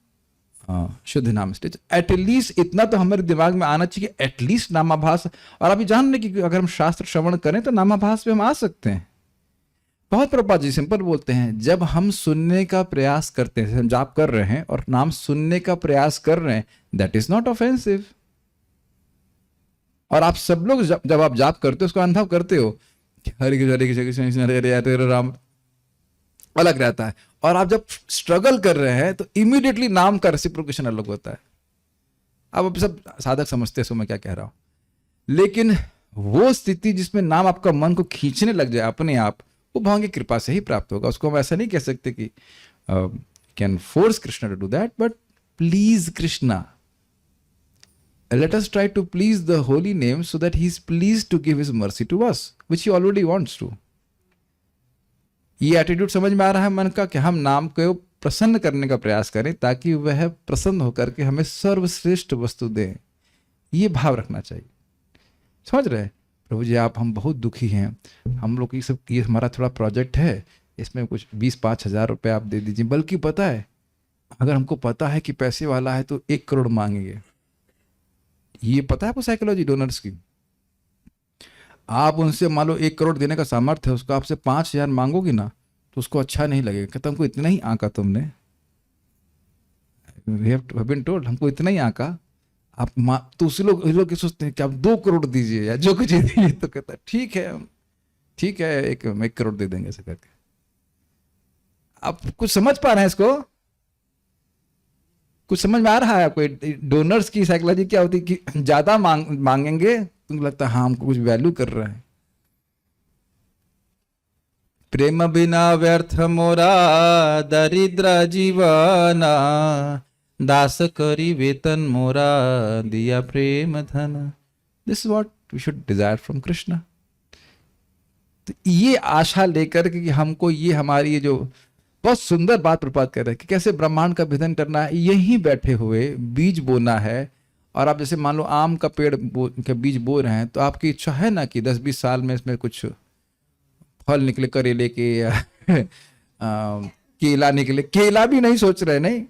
शुद्ध नाम स्टेज। एटलीस्ट इतना तो हमारे दिमाग में आना चाहिए, एटलीस्ट नामाभास। और अभी जान रहे कि अगर हम शास्त्र श्रवण करें तो नामाभास पे हम आ सकते हैं। बहुत प्रभुपाद जी सिंपल बोलते हैं, जब हम सुनने का प्रयास करते हैं, हम जाप कर रहे हैं और नाम सुनने का प्रयास कर रहे हैं, दैट इज नॉट ऑफेंसिव। और आप सब लोग जब आप जाप करते हो उसको अनुभव करते हो कि हरे कृष्ण हरे कृष्ण हरे हरे राम अलग रहता है, और आप जब स्ट्रगल कर रहे हैं तो इमीडिएटली नाम का रेसिप्रोकेशन अलग होता है। अब सब साधक समझते हैं सो मैं क्या कह रहा हूं, लेकिन वो स्थिति जिसमें नाम आपका मन को खींचने लग जाए अपने आप, वो भगवान की कृपा से ही प्राप्त होगा। उसको हम ऐसा नहीं कह सकते कि can force Krishna to do that, but please Krishna, let us try to please the holy name so that he is pleased to give his mercy to us, which he already wants to. ये attitude समझ में आ रहा है मन का कि हम नाम को प्रसन्न करने का प्रयास करें ताकि वह प्रसन्न होकर के हमें सर्वश्रेष्ठ वस्तु दें। ये भाव रखना चाहिए। समझ रहे हैं? प्रभु जी आप, हम बहुत दुखी हैं, हम लोग ये हमारा थोड़ा प्रोजेक्ट है, इसमें कुछ 20-5 हज़ार रुपये आप दे दीजिए। बल्कि पता है, अगर हमको पता है कि पैसे वाला है तो 1 करोड़ मांगेंगे। ये पता है आपको साइकोलॉजी डोनर्स की? आप उनसे मान लो 1 करोड़ देने का सामर्थ्य है, उसको आपसे 5,000 मांगोगे ना तो उसको अच्छा नहीं लगेगा। कहता हमको इतना ही आंका तुमने, हमको इतना ही आंका आप तो उसी लोग सोचते हैं कि आप 2 करोड़ दीजिए या जो कुछ दीजिए। तो कहता है ठीक है 1 करोड़ दे देंगे ऐसे करके। आप कुछ समझ पा रहे हैं इसको? कुछ समझ में आ रहा है आपको? डोनर्स की साइकोलॉजी क्या होती है कि ज्यादा मांगेंगे, तुमको लगता है हाँ हमको कुछ वैल्यू कर रहा है। प्रेम बिना व्यर्थ मोरा दरिद्र जीवना, दास करी वेतन मोरा दिया प्रेम धन। This is what we should desire from Krishna. तो ये आशा लेकर कि हमको ये हमारी ये जो बहुत सुंदर बात प्रपात कर रहे हैं कि कैसे ब्रह्मांड का विधन करना है, यहीं बैठे हुए बीज बोना है। और आप जैसे मान लो आम का पेड़ के बीज बो रहे हैं तो आपकी इच्छा है ना कि 10-20 साल में इसमें कुछ फल निकले, करेले के या केला निकले। केला भी नहीं सोच रहे, नहीं,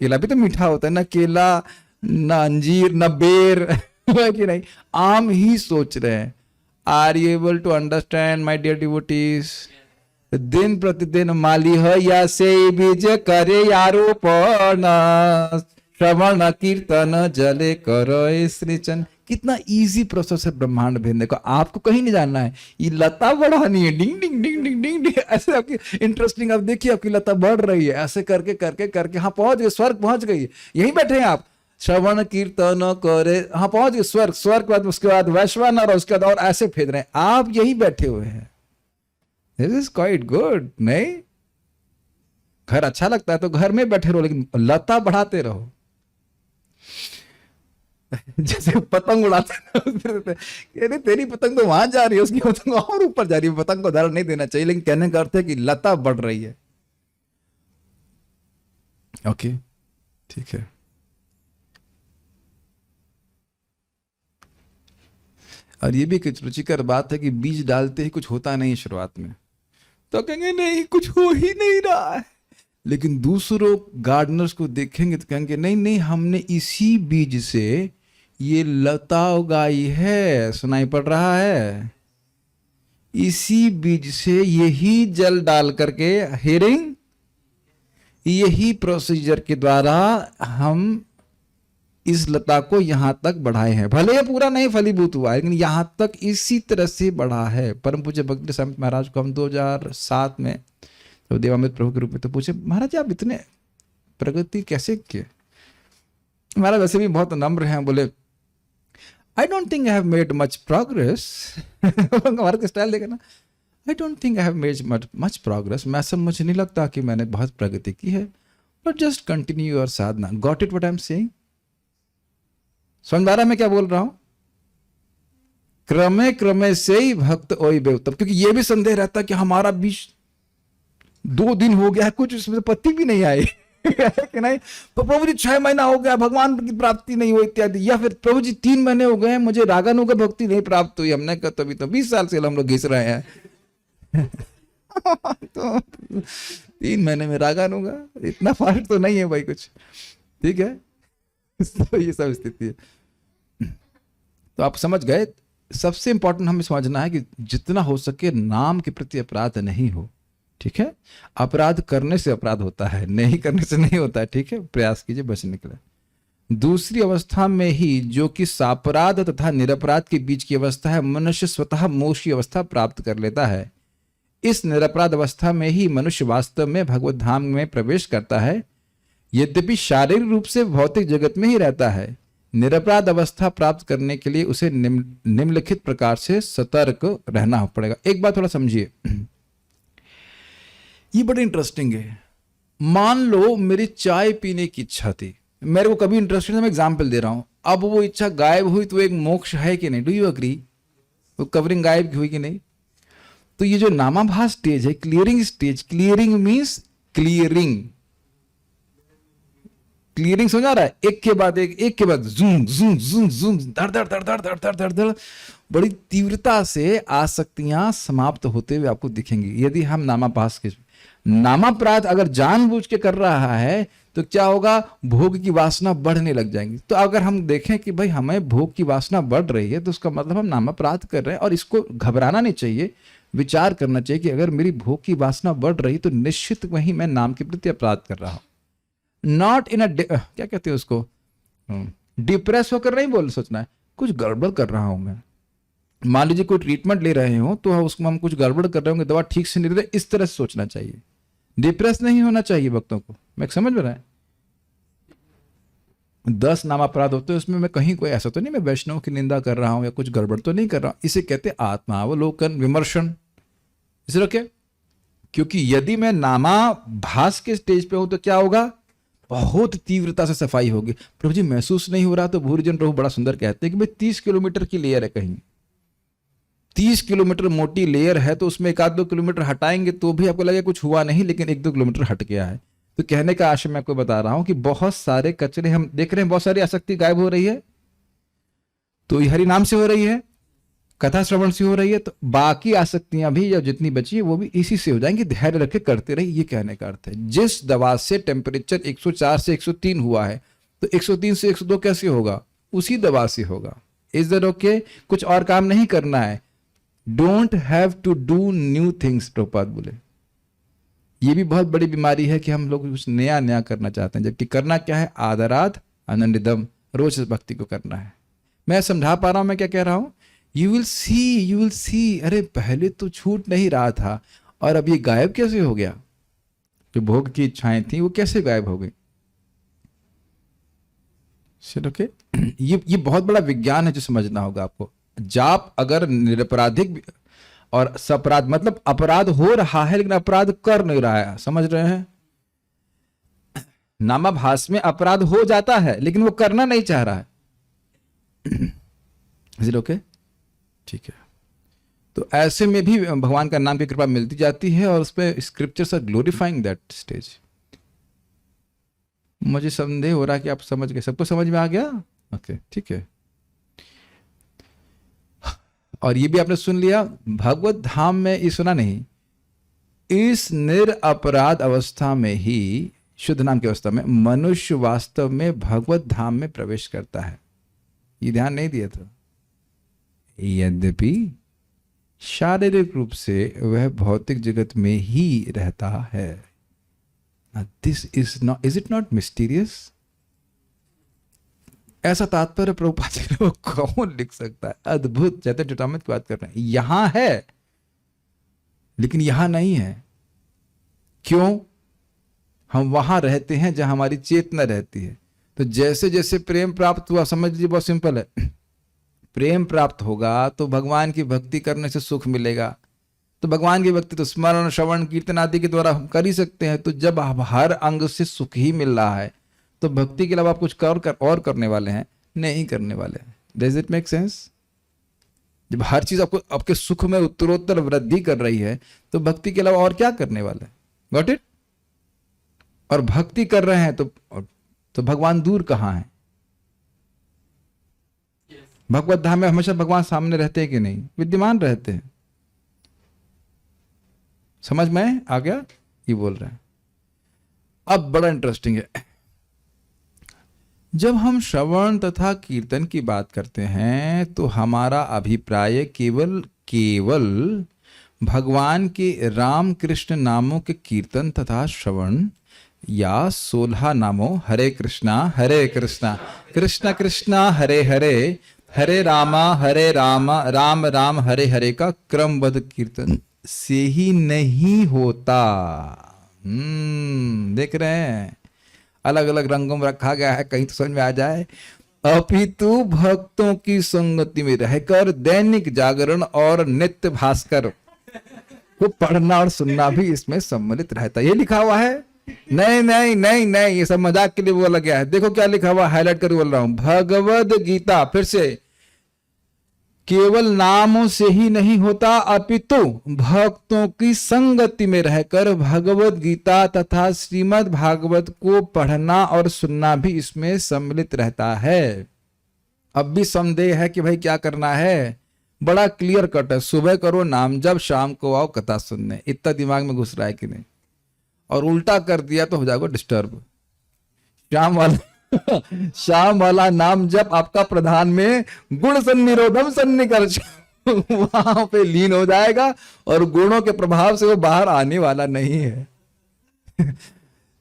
केला भी तो मीठा होता है ना, केला ना अंजीर ना बेर है कि नहीं, आम ही सोच रहे हैं। Are you able to understand my dear devotees? दिन प्रतिदिन माली है या से बीज करे आरोपण, श्रवण कीर्तन जले करो सृजन। कितना इजी प्रोसेस है ब्रह्मांड भेदने का, आपको कहीं नहीं जानना है। ये लता बढ़ानी है, डिंग डिंग डिंग डिंग डिंग डिंग, ऐसे आपकी इंटरेस्टिंग, आप देखिए आपकी लता बढ़ रही है, ऐसे करके करके करके हाँ पहुंच गए, स्वर्ग पहुंच गई। यहीं बैठे हैं आप, श्रवण कीर्तन करे, हाँ पहुंच गए स्वर्ग, स्वर्ग के बाद उसके बाद वैश्वानर, और उसके बाद और ऐसे फेर रहे हैं, आप यही बैठे हुए हैं। This is quite good. नहीं, घर अच्छा लगता है तो घर में बैठे रहो, लेकिन लता बढ़ाते रहो। जैसे पतंग उड़ाते हैं, तेरी पतंग तो वहां जा रही है, उसकी पतंग और ऊपर जा रही है। पतंग को उदाहरण नहीं देना चाहिए, लेकिन कहने का अर्थ है कि लता बढ़ रही है। ओके, ठीक है। और ये भी कुछ रुचिकर बात है कि बीज डालते ही कुछ होता नहीं शुरुआत में, तो कहेंगे नहीं कुछ हो ही नहीं रहा है। लेकिन दूसरों गार्डनर्स को देखेंगे तो कहेंगे नहीं नहीं, हमने इसी बीज से ये लता उगाई है, सुनाई पड़ रहा है, इसी बीज से यही जल डाल करके, हेयरिंग, यही प्रोसीजर के द्वारा हम इस लता को यहां तक बढ़ाए हैं। भले ये पूरा नहीं फलीभूत हुआ, लेकिन यहां तक इसी तरह से बढ़ा है। परम पूज्य भक्ति स्वामी महाराज को हम 2007 में तो देवामृत प्रभु के रूप में तो पूछे, महाराज आप इतने प्रगति कैसे किए? महाराज वैसे भी बहुत नम्र हैं, बोले I don't think I have made much progress. हमारे का स्टाइल देखा ना, I don't think I have made much progress, मैं सब मुझे नहीं लगता कि मैंने बहुत प्रगति की है, but just continue your Sadhana. Got it what I am saying? समझ आ रहा मैं क्या बोल रहा हूं? क्रमे क्रमे से ही भक्त ओई बेउतम। क्योंकि ये भी संदेह रहता है कि हमारा बीच 2 दिन हो गया है, कुछ उसमें पत्ती भी नहीं आई कि नहीं, तो प्रभु जी 6 महीना हो गया, भगवान की प्राप्ति नहीं हुई इत्यादि, या फिर प्रभु जी 3 महीने हो गए हैं, मुझे रागानुगा भक्ति नहीं प्राप्त हुई। हमने कहा तभी तो 20 साल से हम लोग घिस रहे हैं तो 3 महीने में रागानुगा, इतना फास्ट तो नहीं है भाई कुछ, ठीक है। तो ये सब स्थिति है। तो आप समझ गए, सबसे इंपॉर्टेंट हमें समझना है कि जितना हो सके नाम के प्रति अपराध नहीं हो, ठीक है। अपराध करने से अपराध होता है, नहीं करने से नहीं होता है, ठीक है। प्रयास कीजिए बचने के लिए। दूसरी अवस्था में ही, जो कि सापराध तथा निरपराध के बीच की अवस्था है, मनुष्य स्वतः मोक्ष की अवस्था प्राप्त कर लेता है। इस निरपराध अवस्था में ही मनुष्य वास्तव में भगवत धाम में प्रवेश करता है, यद्यपि शारीरिक रूप से भौतिक जगत में ही रहता है। निरपराध अवस्था प्राप्त करने के लिए उसे निम्नलिखित प्रकार से सतर्क रहना पड़ेगा। एक बात थोड़ा समझिए, ये बड़ी इंटरेस्टिंग है। मान लो मेरी चाय पीने की इच्छा थी, मेरे को कभी इंटरेस्ट नहीं, मैं एग्जाम्पल दे रहा हूं। अब वो इच्छा गायब हुई तो एक मोक्ष है कि नहीं? Do you agree? वो कवरिंग गायब हुई कि नहीं? तो ये जो नामाभास स्टेज है, clearing stage, clearing means clearing, clearing समझ आ रहा है? एक के बाद एक के बाद जूम जूम जूम जूम, धड़ धड़ धड़ धड़ धड़ धड़ धड़ धड़, बड़ी तीव्रता से आसक्तियां समाप्त होते हुए आपको दिखेंगी। यदि हम नामाभास के, नामापराध अगर जानबूझ के कर रहा है तो क्या होगा? भोग की वासना बढ़ने लग जाएंगी। तो अगर हम देखें कि भाई हमें भोग की वासना बढ़ रही है, तो उसका मतलब हम नामापराध कर रहे हैं। और इसको घबराना नहीं चाहिए, विचार करना चाहिए कि अगर मेरी भोग की वासना बढ़ रही तो निश्चित वही मैं नाम के प्रति अपराध कर रहा हूं। नॉट इन अ क्या कहते हैं उसको, डिप्रेस होकर नहीं बोल सोचना है, कुछ गड़बड़ कर रहा हूं मैं। मान लीजिए कोई ट्रीटमेंट ले रहे हो तो उसको हम कुछ गड़बड़ कर रहे होंगे, दवा ठीक से नहीं ले रहे, इस तरह से सोचना चाहिए। डिप्रेस नहीं होना चाहिए भक्तों को, मैं समझ में रहा है। 10 नामापराध होते हैं, उसमें मैं कहीं कोई ऐसा तो नहीं मैं वैष्णव की निंदा कर रहा हूं या कुछ गड़बड़ तो नहीं कर रहा हूं। इसे कहते आत्मावलोकन विमर्शन, इसे रखे। क्योंकि यदि मैं नामाभास के स्टेज पे हूं तो क्या होगा? बहुत तीव्रता से सफाई होगी। प्रभु जी महसूस नहीं हो रहा, तो भूरिजन प्रभु बड़ा सुंदर कहते हैं कि भाई 30 किलोमीटर की लेयर है, कहीं 30 किलोमीटर मोटी लेयर है, तो उसमें 1-2 किलोमीटर हटाएंगे तो भी आपको लगे कुछ हुआ नहीं, लेकिन 1-2 किलोमीटर हट गया है। तो कहने का आशय मैं आपको बता रहा हूं कि बहुत सारे कचरे हम देख रहे हैं, बहुत सारी आसक्ति गायब हो रही है, तो ये हरि नाम से हो रही है, कथा श्रवण से हो रही है, तो बाकी आसक्तियां भी या जितनी बची है वो भी इसी से हो जाएंगी। धैर्य रखे करते रहिए, ये कहने का अर्थ है। जिस दवा से टेम्परेचर 104 से 103 हुआ है, तो 103 से 102 कैसे होगा? उसी दवा से होगा। Is that okay? कुछ और काम नहीं करना है। Don't have to do new things, Prabhupada बोले। ये भी बहुत बड़ी बीमारी है कि हम लोग कुछ नया नया करना चाहते हैं, जबकि करना क्या है? आदराध आनंद रिदम, रोज इस भक्ति को करना है। मैं समझा पा रहा हूं मैं क्या कह रहा हूं? यू विल सी, अरे पहले तो छूट नहीं रहा था और अब ये गायब कैसे हो गया? जो भोग की इच्छाएं थी वो कैसे गायब हो गई? ओके, ये बहुत बड़ा विज्ञान है जो समझना होगा आपको। जाप अगर निरपराधिक और सपराध, मतलब अपराध हो रहा है लेकिन अपराध कर नहीं रहा है, समझ रहे हैं? नामाभास में अपराध हो जाता है लेकिन वो करना नहीं चाह रहा है। Is it okay? ठीक है। तो ऐसे में भी भगवान का नाम की कृपा मिलती जाती है और उस पर scriptures are glorifying that stage. मुझे संदेह हो रहा है कि आप समझ गए, सबको समझ में आ गया? ओके, ठीक है। और ये भी आपने सुन लिया, भगवत धाम में ये सुना नहीं, इस निरअपराध अवस्था में ही, शुद्ध नाम की अवस्था में, मनुष्य वास्तव में भगवत धाम में प्रवेश करता है। ये ध्यान नहीं दिया था। यद्यपि शारीरिक रूप से वह भौतिक जगत में ही रहता है। This is not, is it not mysterious? ऐसा तात्पर्य प्रभुपाद जी को कौन लिख सकता है? अद्भुत। चैतन्य चेतामृत की बात कर रहे हैं, यहां है लेकिन यहां नहीं है। क्यों? हम वहां रहते हैं जहां हमारी चेतना रहती है। तो जैसे जैसे प्रेम प्राप्त हुआ, समझ लीजिए बहुत सिंपल है, प्रेम प्राप्त होगा तो भगवान की भक्ति करने से सुख मिलेगा। तो भगवान की भक्ति तो स्मरण, श्रवण, कीर्तन आदि के द्वारा हम कर ही सकते हैं। तो जब हर अंग से सुख ही मिल रहा है तो भक्ति के अलावा आप कुछ और करने वाले हैं? नहीं करने वाले हैं। Does it make sense? जब हर चीज आपको आपके सुख में उत्तरोत्तर वृद्धि कर रही है तो भक्ति के अलावा और क्या करने वाले हैं? Got it? और भक्ति कर रहे हैं तो भगवान दूर कहां है? भगवत धाम में हमेशा भगवान सामने रहते हैं कि नहीं? विद्यमान रहते हैं। समझ में आ गया? ये बोल रहे हैं। अब बड़ा इंटरेस्टिंग है, जब हम श्रवण तथा कीर्तन की बात करते हैं तो हमारा अभिप्राय केवल भगवान के राम कृष्ण नामों के कीर्तन तथा श्रवण या 16 नामों हरे कृष्णा कृष्ण कृष्णा हरे हरे हरे राम राम राम हरे हरे का क्रमबद्ध कीर्तन से ही नहीं होता। देख रहे हैं, अलग अलग रंगों में रखा गया है, कहीं तो समझ में आ जाए। अपितु भक्तों की संगति में रहकर दैनिक जागरण और नित्य भास्कर को पढ़ना और सुनना भी इसमें सम्मिलित रहता है। ये लिखा हुआ है? नहीं नहीं नहीं नहीं, ये सब मजाक के लिए बोला गया है। देखो क्या लिखा हुआ, हाईलाइट कर बोल रहा हूं। भगवद गीता, फिर से, केवल नामों से ही नहीं होता अपितु भक्तों की संगति में रहकर भगवद गीता तथा श्रीमद् भागवत को पढ़ना और सुनना भी इसमें सम्मिलित रहता है। अब भी संदेह है कि भाई क्या करना है? बड़ा क्लियर कट है, सुबह करो नाम जब, शाम को आओ कथा सुनने। इतना दिमाग में घुस रहा है कि नहीं? और उल्टा कर दिया तो हो जाएगा डिस्टर्ब। शाम वाला नाम जब आपका प्रधान में गुण सन्निरोधम सन्निकर्ष वहां पे लीन हो जाएगा और गुणों के प्रभाव से वो बाहर आने वाला नहीं है।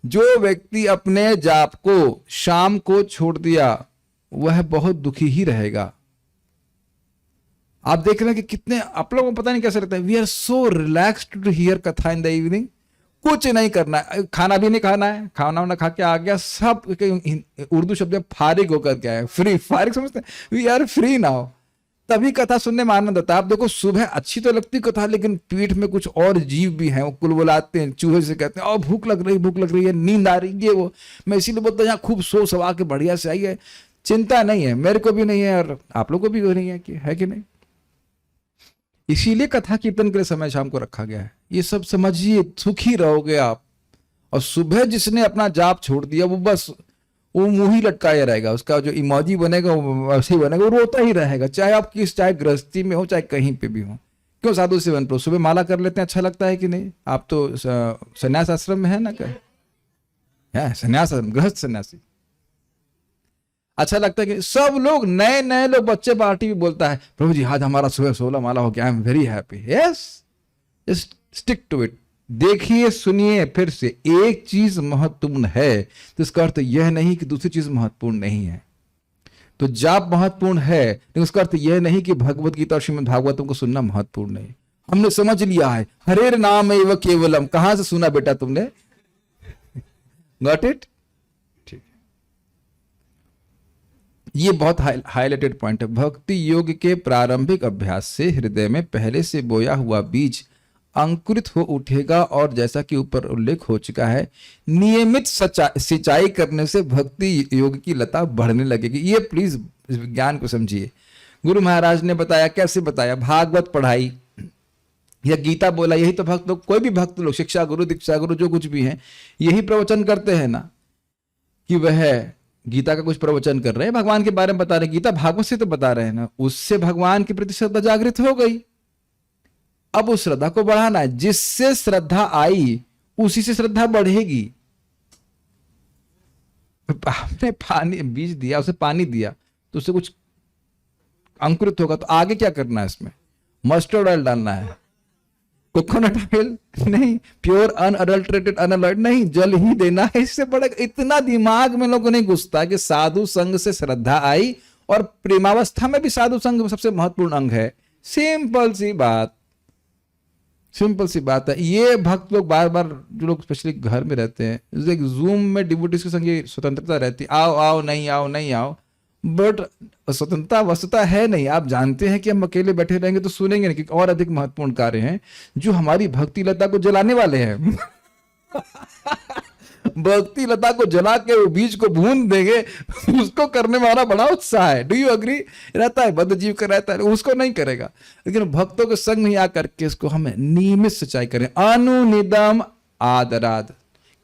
जो व्यक्ति अपने जाप को शाम को छोड़ दिया वह बहुत दुखी ही रहेगा। आप देख रहे हैं कि कितने आप लोगों को पता नहीं कैसे लगता है, we are so relaxed to hear katha in the evening. कुछ नहीं करना है, खाना भी नहीं खाना है, खाना वाना खा के आ गया, सब उर्दू शब्द फारिग होकर के आए, फ्री, फारिग समझते हैं, वी आर फ्री नाउ। तभी कथा सुनने में आनंद आता है। आप देखो सुबह अच्छी तो लगती कथा, लेकिन पीठ में कुछ और जीव भी हैं, वो कुलबुलाते हैं, चूहे से कहते हैं भूख लग रही है, नींद आ रही है। वो मैं इसीलिए बोलता हूँ यहाँ खूब सो सवा के बढ़िया से आइए, चिंता नहीं है, मेरे को भी नहीं है और आप लोग को भी नहीं है कि नहीं। इसीलिए कथा कीर्तन के लिए समय शाम को रखा गया है। ये सब समझिए, सुखी रहोगे आप। और सुबह जिसने अपना जाप छोड़ दिया वो बस वो मुंह ही लटकाया रहेगा, उसका जो इमोजी बनेगा वो ऐसे ही बनेगा, वो रोता ही रहेगा, चाहे गृहस्थी में हो चाहे कहीं पे भी हो। क्यों साधु से बन, सुबह माला कर लेते हैं, अच्छा लगता है कि नहीं? आप तो संन्यास आश्रम में है ना, क्या संन्यास आश्रम, गृहस्थ सन्यासी, अच्छा लगता है कि सब लोग नए लोग, बच्चे पार्टी भी बोलता है प्रभु जी आज हमारा सुबह 16 माला हो गया, I am very happy. Yes, just stick to it, देखिए सुनिए फिर से, एक चीज महत्वपूर्ण है तो इसका अर्थ यह नहीं कि दूसरी चीज महत्वपूर्ण नहीं है। तो जाप महत्वपूर्ण है लेकिन उसका अर्थ यह नहीं कि भगवत गीता और श्रीमद् भागवतम को सुनना महत्वपूर्ण नहीं। हमने समझ लिया है हरेर नाम एव केवलम, कहां से सुना बेटा तुमने? Got it? ठीक, ये बहुत हाईलाइटेड पॉइंट है। भक्ति योग के प्रारंभिक अभ्यास से हृदय में पहले से बोया हुआ बीज अंकुरित हो उठेगा और जैसा कि ऊपर उल्लेख हो चुका है, नियमित सिंचाई करने से भक्ति योग की लता बढ़ने लगेगी। ये प्लीज इस विज्ञान को समझिए। गुरु महाराज ने बताया, कैसे बताया? भागवत पढ़ाई या गीता बोला, यही तो भक्त लोग, कोई भी भक्त लोग, शिक्षा गुरु, दीक्षा गुरु, जो कुछ भी हैं, यही प्रवचन करते हैं ना, कि वह गीता का कुछ प्रवचन कर रहे हैं, भगवान के बारे में बता रहे हैं, गीता भागवत से तो बता रहे हैं ना, उससे भगवान के प्रति श्रद्धा जागृत हो गई। अब उस श्रद्धा को बढ़ाना है, जिससे श्रद्धा आई उसी से श्रद्धा बढ़ेगी। आपने पानी बीज दिया, उसे पानी दिया तो उससे कुछ अंकुरित होगा, तो आगे क्या करना है? इसमें मस्टर्ड ऑयल डालना है, कोकोनट ऑयल नहीं, प्योर अनअडल्टरेटेड अनअलॉयड नहीं, जल ही देना है। इससे बड़ा इतना दिमाग में लोगों ने घुसता कि साधु संघ से श्रद्धा आई और प्रेमावस्था में भी साधु संघ सबसे महत्वपूर्ण अंग है। सिंपल सी बात, सिंपल सी बात है। ये भक्त लोग बार बार, जो लोग स्पेशली घर में रहते हैं, जूम में डिवोटीज के संग ये स्वतंत्रता रहती, आओ आओ, नहीं आओ नहीं आओ, बट स्वतंत्रता वस्तुता है नहीं। आप जानते हैं कि हम अकेले बैठे रहेंगे तो सुनेंगे नहीं, क्योंकि और अधिक महत्वपूर्ण कार्य हैं जो हमारी भक्ति लता को जलाने वाले हैं। भक्ति लता को जला के वो बीज को भून देंगे, उसको करने में हमारा बड़ा उत्साह है। Do you agree? रहता है, बद्ध जीव का रहता है, उसको नहीं करेगा। लेकिन भक्तों के संग नहीं आकर के इसको हमें नियमित सिंचाई करें, अनुनिदम आदराद।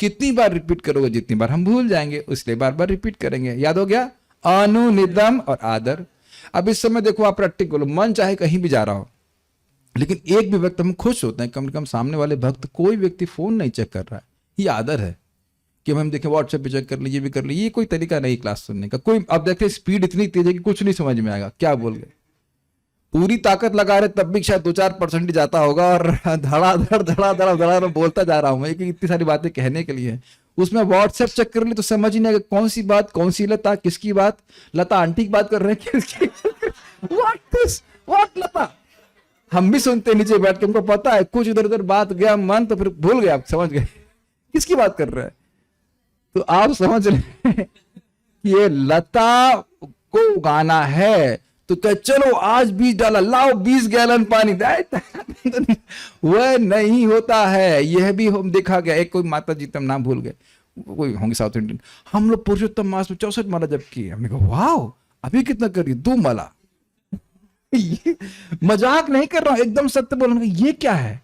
कितनी बार रिपीट करोगे? जितनी बार हम भूल जाएंगे, इसलिए बार बार रिपीट करेंगे। याद हो गया? अनुनिदम और आदर। अब इस समय देखो, आप प्रैक्टिस करो, मन चाहे कहीं भी जा रहा हो, लेकिन एक भी व्यक्ति, हम खुश होते हैं कम से कम सामने वाले भक्त, कोई व्यक्ति फोन नहीं चेक कर रहा है, ये आदर है कि हम देखें व्हाट्सएप पे चेक कर लीजिए, भी कर लीजिए। ये कोई तरीका नहीं क्लास सुनने का। कोई, अब देखते स्पीड इतनी तेज है कि कुछ नहीं समझ में आएगा क्या बोल गए, पूरी ताकत लगा रहे तब भी शायद 2-4% ही जाता होगा, और धड़ाधड़ बोलता जा रहा हूं मैं, इतनी सारी बातें कहने के लिए। उसमें व्हाट्सएप चेक कर ली तो समझ ही नहीं आएगा कौन सी बात, कौन सी लता, किसकी बात। लता आंटी की बात कर रहे हैं, किसकी? व्हाट लता? हम भी सुनते नीचे बैठ के, हमको पता है कुछ इधर उधर बात गया मन, तो फिर भूल गए, आप समझ गए किसकी बात कर रहे हैं। तो आप समझ रहे हैं ये लता को उगाना है, तो क्या चलो आज बीज डाला, लाओ 20 गैलन पानी, वह नहीं होता है। यह भी हम देखा गया, एक कोई माता जी, तम नाम भूल गए, कोई होंगे साउथ इंडियन, हम लोग पुरुषोत्तम मास में 64 माला जब किए। हमने कहा वाह, अभी कितना करिए? 2 माला। मजाक नहीं कर रहा हूं, एकदम सत्य बोल रहा हूं। ये क्या है?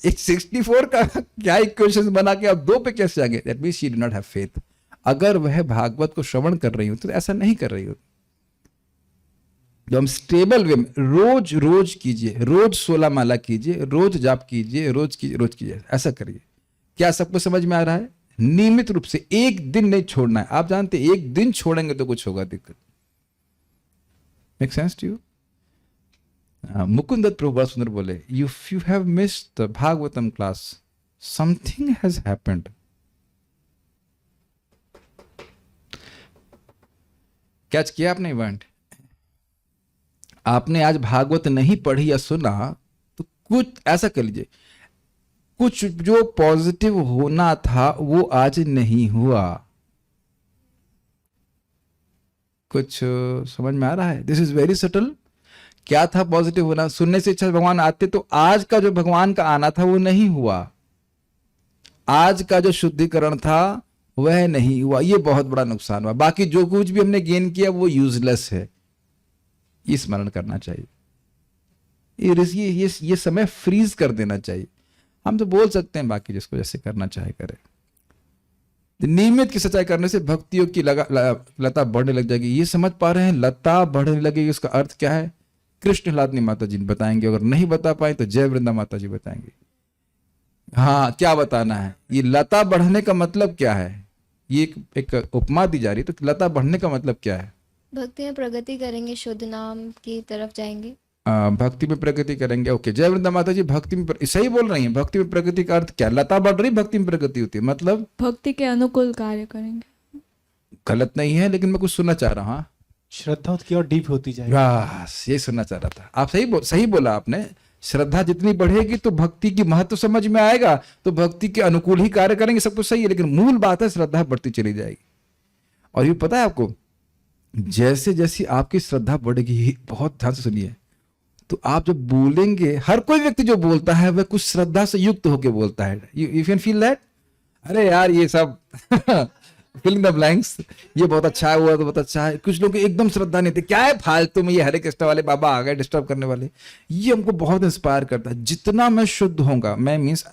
एक 64 का क्या इक्वेशन बना के आप 2 पे कैसे आ गए? That means she do not have faith. अगर वह भागवत को श्रवण कर रही हो तो ऐसा नहीं कर रही हो। जो हम स्टेबल वे में रोज रोज कीजिए, रोज 16 माला कीजिए, रोज जाप कीजिए, रोज कीजिए, ऐसा करिए। क्या सबको समझ में आ रहा है? नियमित रूप से, एक दिन नहीं छोड़ना है। आप जानते हैं एक दिन छोड़ेंगे तो कुछ होगा दिक्कत। Make sense to you? Mukunda Datta Prabhu बड़ा सुंदर बोले, if you have missed the Bhagavatam class, something has happened. Catch किया आपने इवेंट? आपने आज भागवत नहीं पढ़ी या सुना तो कुछ ऐसा कर लीजिए, कुछ जो पॉजिटिव होना था वो आज नहीं हुआ। कुछ समझ में आ रहा है? This is very subtle. क्या था पॉजिटिव होना? सुनने से इच्छा भगवान आते, तो आज का जो भगवान का आना था वो नहीं हुआ। आज का जो शुद्धिकरण था वह नहीं हुआ। ये बहुत बड़ा नुकसान हुआ। बाकी जो कुछ भी हमने गेन किया वो यूजलेस है। ये स्मरण करना चाहिए। ये समय फ्रीज कर देना चाहिए। हम तो बोल सकते हैं, बाकी जिसको जैसे करना चाहे करे। नियमित की सच्चाई करने से भक्तियों की लता बढ़ने लग जाएगी। ये समझ पा रहे हैं? लता बढ़ने लगेगी, उसका अर्थ क्या है? कृष्ण लादनी माता जी बताएंगे। अगर नहीं बता पाए तो जय वृंदा माता जी बताएंगे। हाँ, क्या बताना है? ये लता बढ़ने का मतलब क्या है? ये एक उपमा दी जा रही है। तो लता बढ़ने का मतलब क्या है? भक्ति में प्रगति करेंगे, शुद्ध नाम की तरफ जाएंगे। भक्ति में प्रगति करेंगे। ओके, जय वृंदा माता जी। भक्ति में सही बोल रही हैं। भक्ति में प्रगति का अर्थ क्या? लता बढ़ रही, भक्ति में प्रगति होती है, मतलब भक्ति के अनुकूल कार्य करेंगे। गलत नहीं है, लेकिन मैं कुछ सुनना चाह रहा हूँ। हाँ, श्रद्धा की और डीप होती जाएगी। बस ये सुनना चाह रहा था। आप सही बोला आपने। श्रद्धा जितनी बढ़ेगी तो भक्ति की महत्व समझ में आएगा, तो भक्ति के अनुकूल ही कार्य करेंगे, सब कुछ सही है, लेकिन मूल बात है श्रद्धा बढ़ती चली जाएगी। और ये पता है आपको, जैसे जैसे आपकी श्रद्धा बढ़ेगी, बहुत ध्यान से सुनिए, तो आप जब बोलेंगे, हर कोई व्यक्ति जो बोलता है वह कुछ श्रद्धा से युक्त होकर बोलता है। You can feel that. अरे यार ये सब फिलिंग द ब्लैंक्स, ये बहुत अच्छा है, वो तो बहुत अच्छा है। कुछ लोग एकदम श्रद्धा नहीं थे, क्या है फालतू में, ये हरे कृष्ण वाले बाबा आ गए डिस्टर्ब करने वाले। ये हमको बहुत इंस्पायर करता है। जितना मैं शुद्ध होऊंगा, मैं मीन्स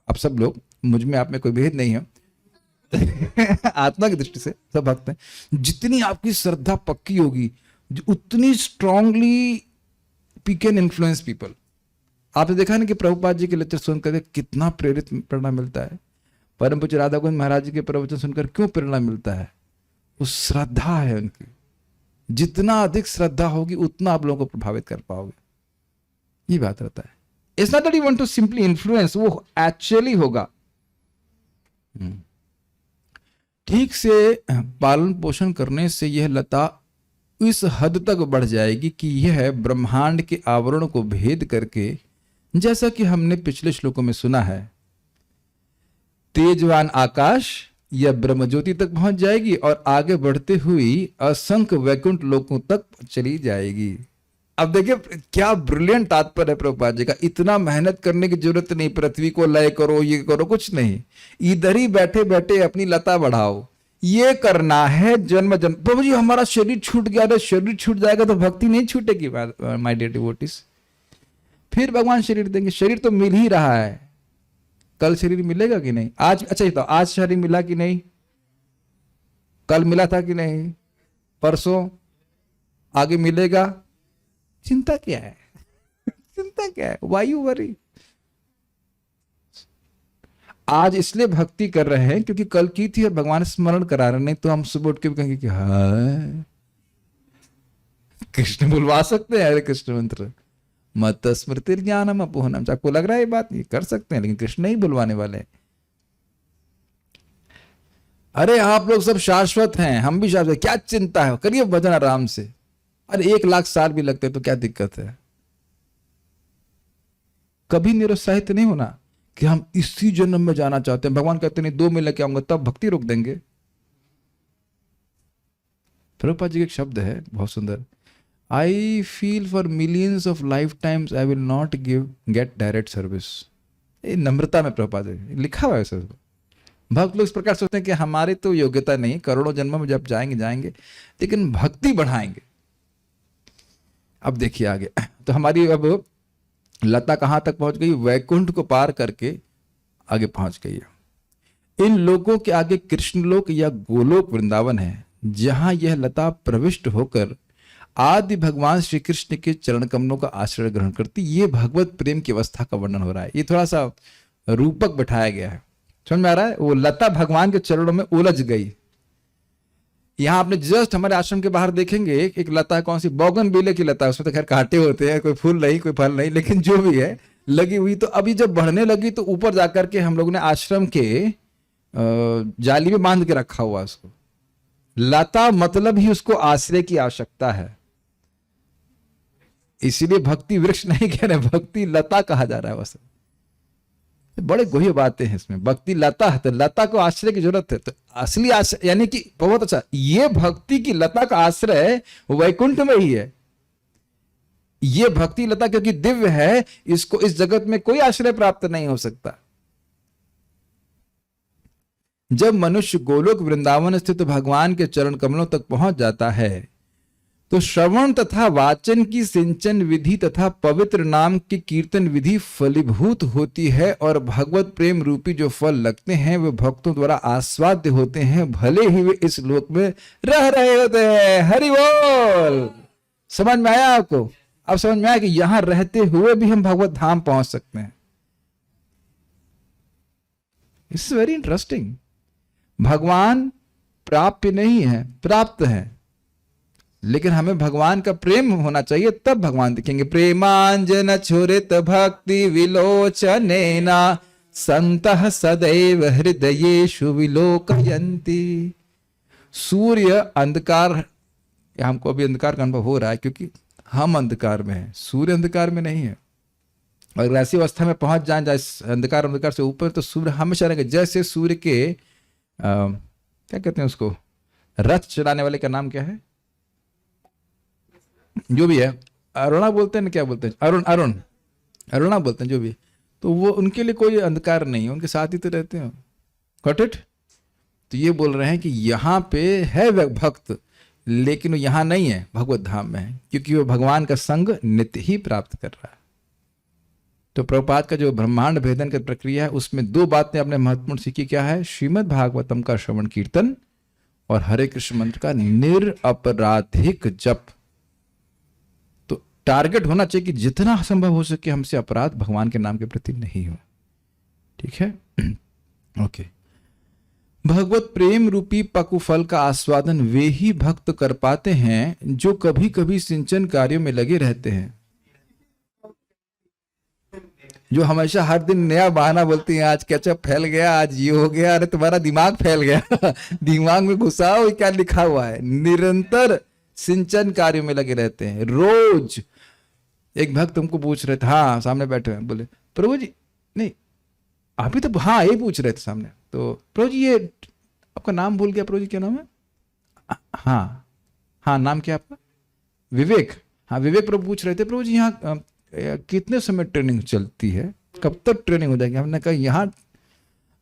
आप सब लोग, मुझ में आप में कोई भेद नहीं है आत्मा की दृष्टि से सब भक्त हैं। जितनी आपकी श्रद्धा पक्की होगी, उतनी strongly we can influence people. आपने देखा ना कि प्रभुपाद जी के लेक्चर सुनकर कितना प्रेरित प्रेरणा मिलता है। परम पूज्य राधा गोविंद महाराज जी के प्रवचन सुनकर क्यों प्रेरणा मिलता है? वो श्रद्धा है उनकी। जितना अधिक श्रद्धा होगी उतना आप लोगों को प्रभावित कर पाओगे, ये बात रहता है। It's not that you want to simply influence, वो एक्चुअली होगा। ठीक से पालन पोषण करने से यह लता इस हद तक बढ़ जाएगी कि यह ब्रह्मांड के आवरण को भेद करके, जैसा कि हमने पिछले श्लोकों में सुना है, तेजवान आकाश या ब्रह्मज्योति तक पहुंच जाएगी और आगे बढ़ते हुई असंख्य वैकुंठ लोकों तक चली जाएगी। अब देखिए क्या ब्रिलियंट तात्पर्य है प्रभुपाद जी का। इतना मेहनत करने की जरूरत नहीं, पृथ्वी को लय करो, ये करो, कुछ नहीं। इधर ही बैठे बैठे अपनी लता बढ़ाओ, ये करना है जन्म जन्म। प्रभु जी हमारा शरीर छूट गया, अरे शरीर छूट जाएगा तो भक्ति नहीं छूटेगी माय डियर डिवोटीज। फिर भगवान शरीर देंगे। शरीर तो मिल ही रहा है, कल शरीर मिलेगा कि नहीं? आज, अच्छा तो आज शरीर मिला कि नहीं? कल मिला था कि नहीं? परसों? आगे मिलेगा? चिंता क्या है चिंता क्या है? Why you worry? आज इसलिए भक्ति कर रहे हैं क्योंकि कल की थी और भगवान स्मरण करा रहे। नहीं तो हम सुबह उठ के भी कहेंगे कि हाँ कृष्ण बुलवा सकते हैं, हरे कृष्ण मंत्र, मत स्मृति ज्ञानम अपोहनम। आपको लग रहा है ये बात? ये कर सकते हैं, लेकिन कृष्ण नहीं बुलवाने वाले। अरे आप लोग सब शाश्वत हैं, हम भी शाश्वत, क्या चिंता है, करिए भजन आराम से। अरे 1,00,000 साल भी लगते तो क्या दिक्कत है? कभी निरुत्साहित नहीं होना कि हम इसी जन्म में जाना चाहते हैं। भगवान कहते नहीं 2 में लेके आऊंगा, तब भक्ति रोक देंगे। प्रभुपाद जी के एक शब्द है बहुत सुंदर, I feel for millions of life times I will not get direct service. ये नम्रता में प्रभुपाद जी लिखा हुआ है सर। भक्त लोग इस प्रकार सोचते हैं कि हमारी तो योग्यता नहीं, करोड़ों जन्मों में जब जाएंगे, लेकिन भक्ति बढ़ाएंगे। अब देखिए आगे, तो हमारी अब लता कहां तक पहुंच गई? वैकुंठ को पार करके आगे पहुंच गई है। इन लोगों के आगे कृष्णलोक या गोलोक वृंदावन है, जहां यह लता प्रविष्ट होकर आदि भगवान श्री कृष्ण के चरण कमलों का आश्रय ग्रहण करती। ये भगवत प्रेम की अवस्था का वर्णन हो रहा है। ये थोड़ा सा रूपक बैठाया गया है, समझ में आ रहा है? वो लता भगवान के चरणों में उलझ गई। यहां आपने जस्ट हमारे आश्रम के बाहर देखेंगे एक लता है, कौन सी? बोगनविले की लता है। उसमें तो खैर कांटे होते हैं, कोई फूल नहीं, कोई फल नहीं, लेकिन जो भी है लगी हुई। तो अभी जब बढ़ने लगी तो ऊपर जाकर के हम लोगों ने आश्रम के जाली में बांध के रखा हुआ उसको। लता मतलब ही उसको आश्रय की आवश्यकता है, इसीलिए भक्ति वृक्ष नहीं कह रहे, भक्ति लता कहा जा रहा है। वैसे बड़े गोह्य बातें हैं इसमें। भक्ति लता है तो लता को आश्रय की जरूरत है, तो असली आश्रय यानी कि बहुत अच्छा, ये भक्ति की लता का आश्रय वैकुंठ में ही है। ये भक्ति लता क्योंकि दिव्य है, इसको इस जगत में कोई आश्रय प्राप्त नहीं हो सकता। जब मनुष्य गोलोक वृंदावन स्थित भगवान के चरण कमलों तक पहुंच जाता है तो श्रवण तथा वाचन की सिंचन विधि तथा पवित्र नाम की कीर्तन विधि फलीभूत होती है और भगवत प्रेम रूपी जो फल लगते हैं वे भक्तों द्वारा आस्वाद्य होते हैं, भले ही वे इस लोक में रह रहे होते हैं। हरि बोल। समझ में आया आपको? अब समझ में आया कि यहां रहते हुए भी हम भगवत धाम पहुंच सकते हैं। It's very interesting. भगवान प्राप्य नहीं है, प्राप्त है। लेकिन हमें भगवान का प्रेम होना चाहिए, तब भगवान दिखेंगे। प्रेमांजन छुरित भक्ति विलोचनेना संतः सदैव हृदयेषु विलोकयन्ति। सूर्य अंधकार, हमको अभी अंधकार का अनुभव हो रहा है क्योंकि हम अंधकार में हैं, सूर्य अंधकार में नहीं है। अगर ऐसी अवस्था में पहुंच जाए अंधकार से ऊपर, तो सूर्य हमेशा रहेंगे। जैसे सूर्य के क्या कहते हैं उसको, रथ चलाने वाले का नाम क्या है, जो भी है, अरुणा बोलते हैं ना, क्या बोलते हैं, अरुणा बोलते हैं, जो भी। तो वो उनके लिए कोई अंधकार नहीं है, उनके साथ ही तो रहते हैं। Got it? तो ये बोल रहे हैं कि यहाँ पे है भक्त, लेकिन वो यहाँ नहीं है, भगवत धाम में है, क्योंकि वो भगवान का संग नित्य ही प्राप्त कर रहा है। तो प्रभुपाद का जो ब्रह्मांड भेदन की प्रक्रिया है, उसमें दो बातें आपने महत्वपूर्ण सीखी। क्या है? श्रीमद् भागवतम का श्रवण कीर्तन और हरे कृष्ण मंत्र का निरअपराधिक जप। तो टारगेट होना चाहिए कि जितना संभव हो सके हमसे अपराध भगवान के नाम के प्रति नहीं हो। ठीक है? ओके। भगवत प्रेम रूपी पकुफल का आस्वादन वे ही भक्त कर पाते हैं जो कभी कभी सिंचन कार्यों में लगे रहते हैं, जो हमेशा हर दिन नया बहाना बोलती हैं, आज केचप फैल गया, आज ये हो गया। अरे तुम्हारा दिमाग फैल गया दिमाग में घुसाओ क्या लिखा हुआ है। निरंतर सिंचन कार्यों में लगे रहते हैं। रोज एक भक्त तुमको पूछ रहे थे, हाँ सामने बैठे हैं, बोले प्रभु जी, नहीं अभी तो हाँ ये पूछ रहे थे सामने, तो प्रभु जी ये आपका नाम भूल गया, प्रभु जी क्या नाम है? हाँ नाम क्या आपका? विवेक। हाँ विवेक प्रभु पूछ रहे थे, प्रभु जी यहाँ कितने समय ट्रेनिंग चलती है, कब तक ट्रेनिंग हो जाएगी? हमने कहा यहाँ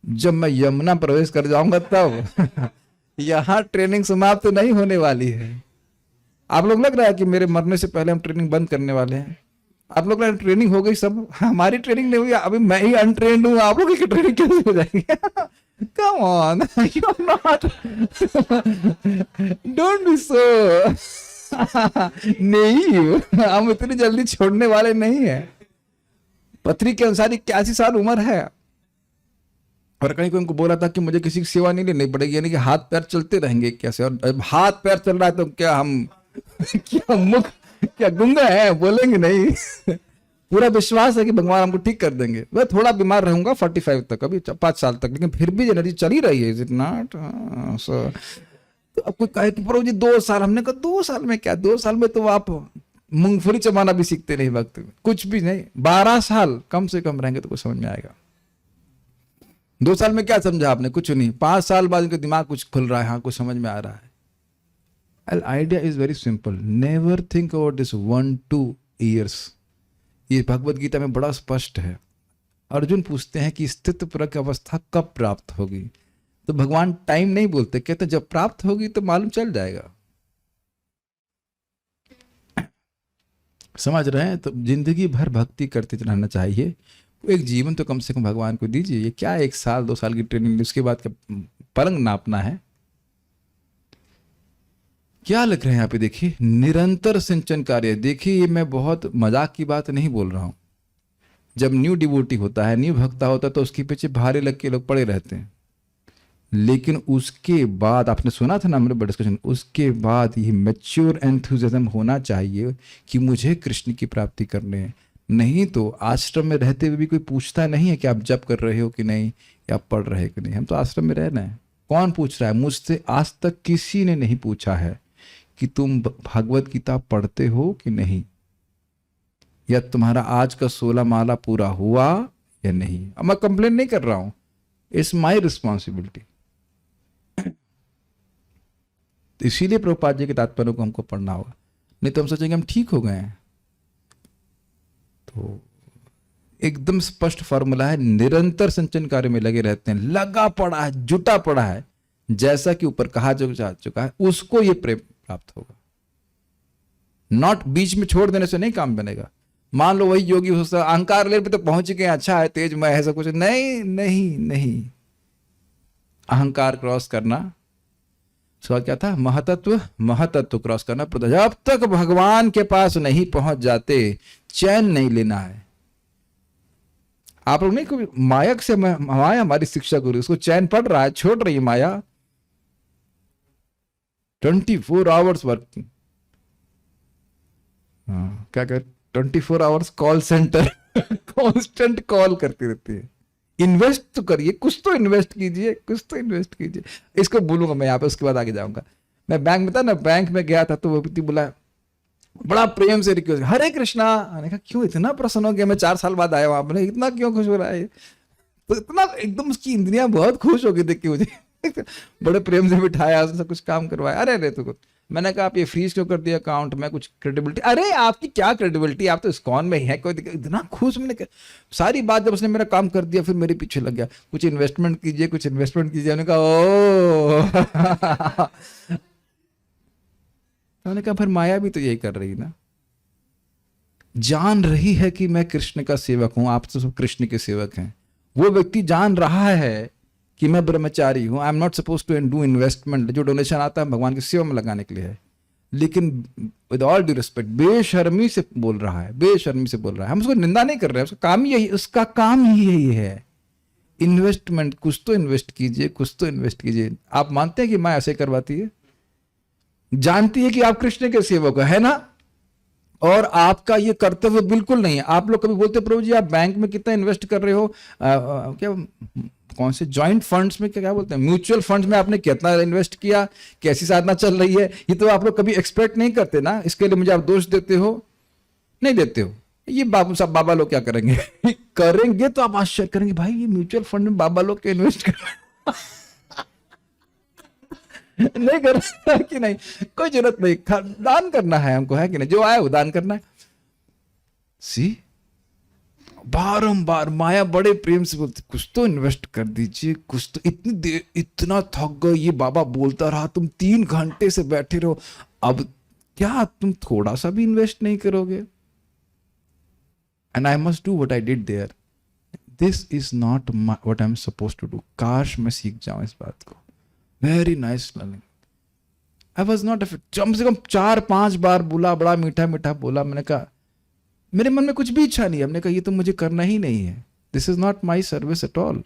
जब मैं यमुना प्रवेश कर जाऊंगा तब यहाँ ट्रेनिंग समाप्त तो नहीं होने वाली है। आप लोग लग रहा है कि मेरे मरने से पहले हम ट्रेनिंग बंद करने वाले हैं। आप लोग ट्रेनिंग हो गई सब, हमारी ट्रेनिंग नहीं हुई, अभी मैं ही अनट्रेंड हूँ, आप लोगों की ट्रेनिंग कैसे हो जाएगी? Come on, you are not, don't be so नहीं, हम इतनी जल्दी छोड़ने वाले नहीं है। पत्री के अनुसार 81 साल उम्र है, और कहीं कोई उनको बोला था कि मुझे किसी की सेवा नहीं लेनी पड़ेगी, यानी कि हाथ पैर चलते रहेंगे कैसे? और जब हाथ पैर चल रहा है तो क्या हम क्या मुख क्या गुंगा है, बोलेंगे नहीं? पूरा विश्वास है कि भगवान हमको ठीक कर देंगे। मैं थोड़ा बीमार रहूंगा 45 तक, अभी 5 साल तक, लेकिन फिर भी एनर्जी चली रही है। Is it not? तो अब कोई कहे कि प्रभु जी 2 साल, हमने कहा 2 साल में क्या, 2 साल में तो आप मूंगफली चबाना भी सीखते नहीं, वक्त कुछ भी नहीं। 12 साल कम से कम रहेंगे तो कुछ समझ में आएगा। 2 साल में क्या समझा आपने? कुछ नहीं। 5 साल बाद उनका दिमाग कुछ खुल रहा है, हाँ कुछ समझ में आ रहा है। Idea is very simple, never think about this 1-2 years। ये भगवत गीता में बड़ा स्पष्ट है। अर्जुन पूछते हैं कि स्थित परक अवस्था कब प्राप्त होगी, तो भगवान टाइम नहीं बोलते, कहते जब प्राप्त होगी तो मालूम चल जाएगा। समझ रहे हैं? तो जिंदगी भर भक्ति करते रहना चाहिए। एक जीवन तो कम से कम भगवान को दीजिए। ये क्या 1 साल 2 साल की ट्रेनिंग, उसके बाद क्या पलंग नापना है? क्या लिख रहे हैं यहाँ पे देखिए, निरंतर सिंचन कार्य। देखिए ये मैं बहुत मजाक की बात नहीं बोल रहा हूं। जब न्यू डिवोटी होता है, न्यू भक्ता होता है, तो उसके पीछे भारे लग के लोग पड़े रहते हैं, लेकिन उसके बाद आपने सुना था ना हमारे डिस्कशन, उसके बाद ये मैच्योर एंथुसियाज्म होना चाहिए कि मुझे कृष्ण की प्राप्ति करने है। नहीं तो आश्रम में रहते हुए भी कोई पूछता नहीं है कि आप जप कर रहे हो कि नहीं, या पढ़ रहे हो कि नहीं। हम तो आश्रम में रहना है। कौन पूछ रहा है? मुझसे आज तक किसी ने नहीं पूछा है कि तुम भगवत गीता पढ़ते हो कि नहीं, या तुम्हारा आज का 16 माला पूरा हुआ या नहीं। अब मैं कंप्लेन नहीं कर रहा हूं, इट्स माई रिस्पॉन्सिबिलिटी। तो इसीलिए प्रभुपाद जी के तात्पर्य को हमको पढ़ना होगा, नहीं तो हम सोचेंगे हम ठीक हो गए हैं। तो एकदम स्पष्ट फॉर्मूला है, निरंतर संचन कार्य में लगे रहते हैं, लगा पड़ा है, जुटा पड़ा है, जैसा कि ऊपर कहा जो जा चुका है, उसको ये प्रेम प्राप्त होगा। नॉट बीच में छोड़ देने से नहीं काम बनेगा। मान लो वही योगी हो सकता अहंकार लेवल पे तो पहुंच गए, अच्छा है तेज मैं ऐसा कुछ नहीं, नहीं नहीं, अहंकार क्रॉस करना। सवाल क्या था? महतत्व क्रॉस करना। जब तक भगवान के पास नहीं पहुंच जाते चैन नहीं लेना है। आप लोग नहीं, कोई मायक से माया हमारी शिक्षा गुरु, उसको चैन पड़ रहा है, छोड़ रही है माया। 24 hours वर्किंग, हाँ, क्या कर 24 hours call centre constant call करती रहती है। इन्वेस्ट तो करिए, कुछ तो इन्वेस्ट कीजिए, कुछ तो इन्वेस्ट कीजिए। इसको बोलूंगा मैं यहाँ पे, उसके बाद आगे जाऊंगा। मैं बैंक में था ना, बैंक में गया था तो वो व्यक्ति बोला, बड़ा प्रेम से रिक्वेस्ट, हरे कृष्णा। मैंने कहा क्यों इतना प्रसन्न हो गया, मैं 4 साल बाद आया वहां पर, इतना क्यों खुश हो रहा है? तो इतना एकदम उसकी इंद्रियां बहुत खुश हो गई देख के मुझे बड़े प्रेम से बिठाया, उसने कुछ काम करवाया। अरे अरे तो मैंने कहा आप ये फ्रीज क्यों कर दिया अकाउंट में, कुछ क्रेडिबिलिटी? अरे आपकी क्या क्रेडिबिलिटी, आप तो इस्कॉन में ही है, कोई दिक्कत। इतना खुश मैंने कहा, सारी बात जब उसने मेरा काम कर दिया फिर मेरे पीछे लग गया, कुछ इन्वेस्टमेंट कीजिए, कुछ इन्वेस्टमेंट कीजिए। मैंने कहा ओ मैंने कहा फिर माया भी तो यही कर रही ना, जान रही है कि मैं कृष्ण का सेवक हूं, आप तो सब कृष्ण के सेवक हैं। वो व्यक्ति जान रहा है कि मैं ब्रह्मचारी हूं, I am not suppose to do investment, जो डोनेशन आता है भगवान की सेवा में लगाने के लिए है, लेकिन विद ऑल ड्यू रिस्पेक्ट बेशर्मी से बोल रहा है, बेशर्मी से बोल रहा है। हम उसको निंदा नहीं कर रहे हैं, उसका काम ही यही, उसका काम ही यही है। इन्वेस्टमेंट, कुछ तो इन्वेस्ट कीजिए, कुछ तो इन्वेस्ट कीजिए। आप मानते हैं कि माँ ऐसे करवाती है? जानती है कि आप कृष्ण के सेवक है ना, और आपका ये कर्तव्य बिल्कुल नहीं है। आप लोग कभी बोलते हैं प्रभु जी आप बैंक में कितना इन्वेस्ट कर रहे हो, क्या कौन से जॉइंट फंड्स में, क्या बोलते हैं, म्यूचुअल फंड्स में आपने कितना इन्वेस्ट किया, कैसी साधना चल रही है, ये तो आप लोग कभी एक्सपेक्ट नहीं करते ना। इसके लिए मुझे आप दोष देते हो? नहीं देते हो। ये बाबू साहब बाबा लोग क्या करेंगे करेंगे तो आप आश्चर्य करेंगे, भाई ये म्यूचुअल फंड में बाबा लोग के इन्वेस्ट कर नहीं कर रहा कि नहीं, कोई जरूरत नहीं, दान करना है हमको, है कि नहीं, जो आया वो दान करना है। सी बारंबार माया बड़े प्रेम से बोलती, कुछ तो इन्वेस्ट कर दीजिए, कुछ तो। इतनी देर, इतना थक गए, ये बाबा बोलता रहा, तुम 3 घंटे से बैठे रहो, अब क्या तुम थोड़ा सा भी इन्वेस्ट नहीं करोगे? And I must do what I did there, this is not what I am suppose to do. काश मैं सीख जाऊं इस बात को। Very nice learning. I was not, कम से कम 4-5 बार बोला, बड़ा मीठा मीठा बोला। मैंने कहा मेरे मन में कुछ भी इच्छा नहीं है, हमने कहा ये तो मुझे करना ही नहीं है, this is not my service at all,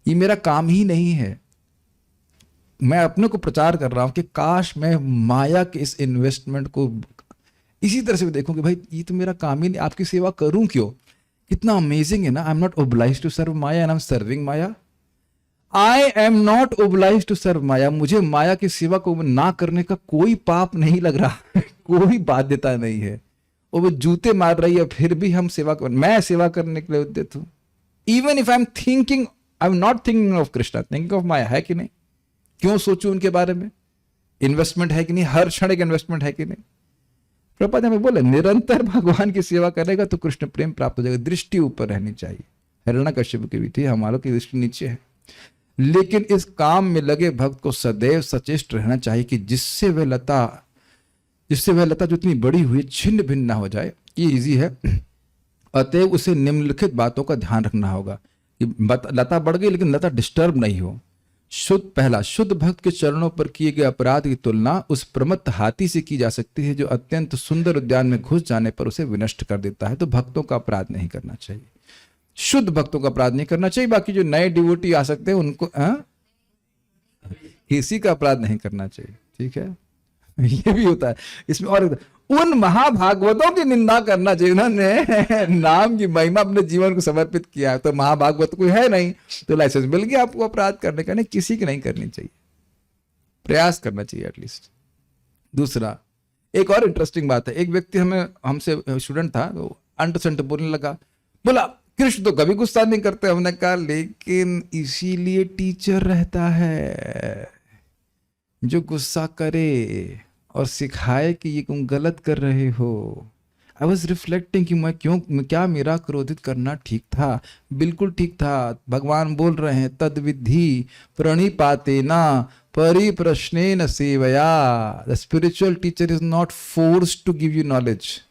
ये मेरा काम ही नहीं है। मैं अपने को प्रचार कर रहा हूं कि काश मैं माया के इस इन्वेस्टमेंट को इसी तरह से देखूं कि भाई ये तो मेरा काम ही नहीं, आपकी सेवा करूं क्यों? कितना अमेजिंग है ना। I am not obliged to serve Maya and I am serving Maya. I am not obliged to serve Maya. मुझे माया की सेवा को ना करने का कोई पाप नहीं लग रहा कोई बाध्यता नहीं है। और वो जूते मार रही है फिर भी हम सेवा कर, मैं सेवा करने के लिए उद्यत हूं। Even if I am thinking, I am not thinking of Krishna, thinking of Maya, है कि नहीं? क्यों सोचूं उनके बारे में? इन्वेस्टमेंट है कि नहीं? हर क्षण एक इन्वेस्टमेंट है कि नहीं? प्रभुपाद हमें बोले निरंतर भगवान की सेवा करेगा तो कृष्ण प्रेम प्राप्त हो जाएगा। दृष्टि ऊपर रहनी चाहिए। हिरण्यकश्यप की भी थी, हमारों की दृष्टि नीचे है। लेकिन इस काम में लगे भक्त को सदैव सचेष्ट रहना चाहिए कि जिससे वह लता जो इतनी बड़ी हुई छिन्न भिन्न ना हो जाए। ये इजी है। अतएव उसे निम्नलिखित बातों का ध्यान रखना होगा कि लता बढ़ गई लेकिन लता डिस्टर्ब नहीं हो। पहला, शुद्ध भक्त के चरणों पर किए गए अपराध की तुलना उस प्रमत्त हाथी से की जा सकती है जो अत्यंत सुंदर उद्यान में घुस जाने पर उसे विनष्ट कर देता है। तो भक्तों का अपराध नहीं करना चाहिए, शुद्ध भक्तों का अपराध नहीं करना चाहिए। बाकी जो नए डिवोटी आ सकते हैं उनको किसी का अपराध नहीं करना चाहिए। ठीक है, ये भी होता है इसमें। और उन महाभागवतों की निंदा करना चाहिए उन्होंने नाम की महिमा अपने जीवन को समर्पित किया है। तो महाभागवत कोई है नहीं तो लाइसेंस मिल गया आपको अपराध करने का। नहीं, किसी की नहीं करनी चाहिए, प्रयास करना चाहिए एटलीस्ट। दूसरा, एक और इंटरेस्टिंग बात है। एक व्यक्ति हमसे स्टूडेंट था, तो अंट संट बोलने लगा, बोला कृष्ण तो कभी गुस्सा नहीं करते। हमने कहा लेकिन इसीलिए टीचर रहता है जो गुस्सा करे और सिखाए कि ये तुम गलत कर रहे हो। आई वॉज रिफ्लेक्टिंग कि क्या मेरा क्रोधित करना ठीक था? बिल्कुल ठीक था। भगवान बोल रहे हैं तद विधि प्रणिपातेना परिप्रश्नेन सेवया। The spiritual teacher is not forced to give you knowledge.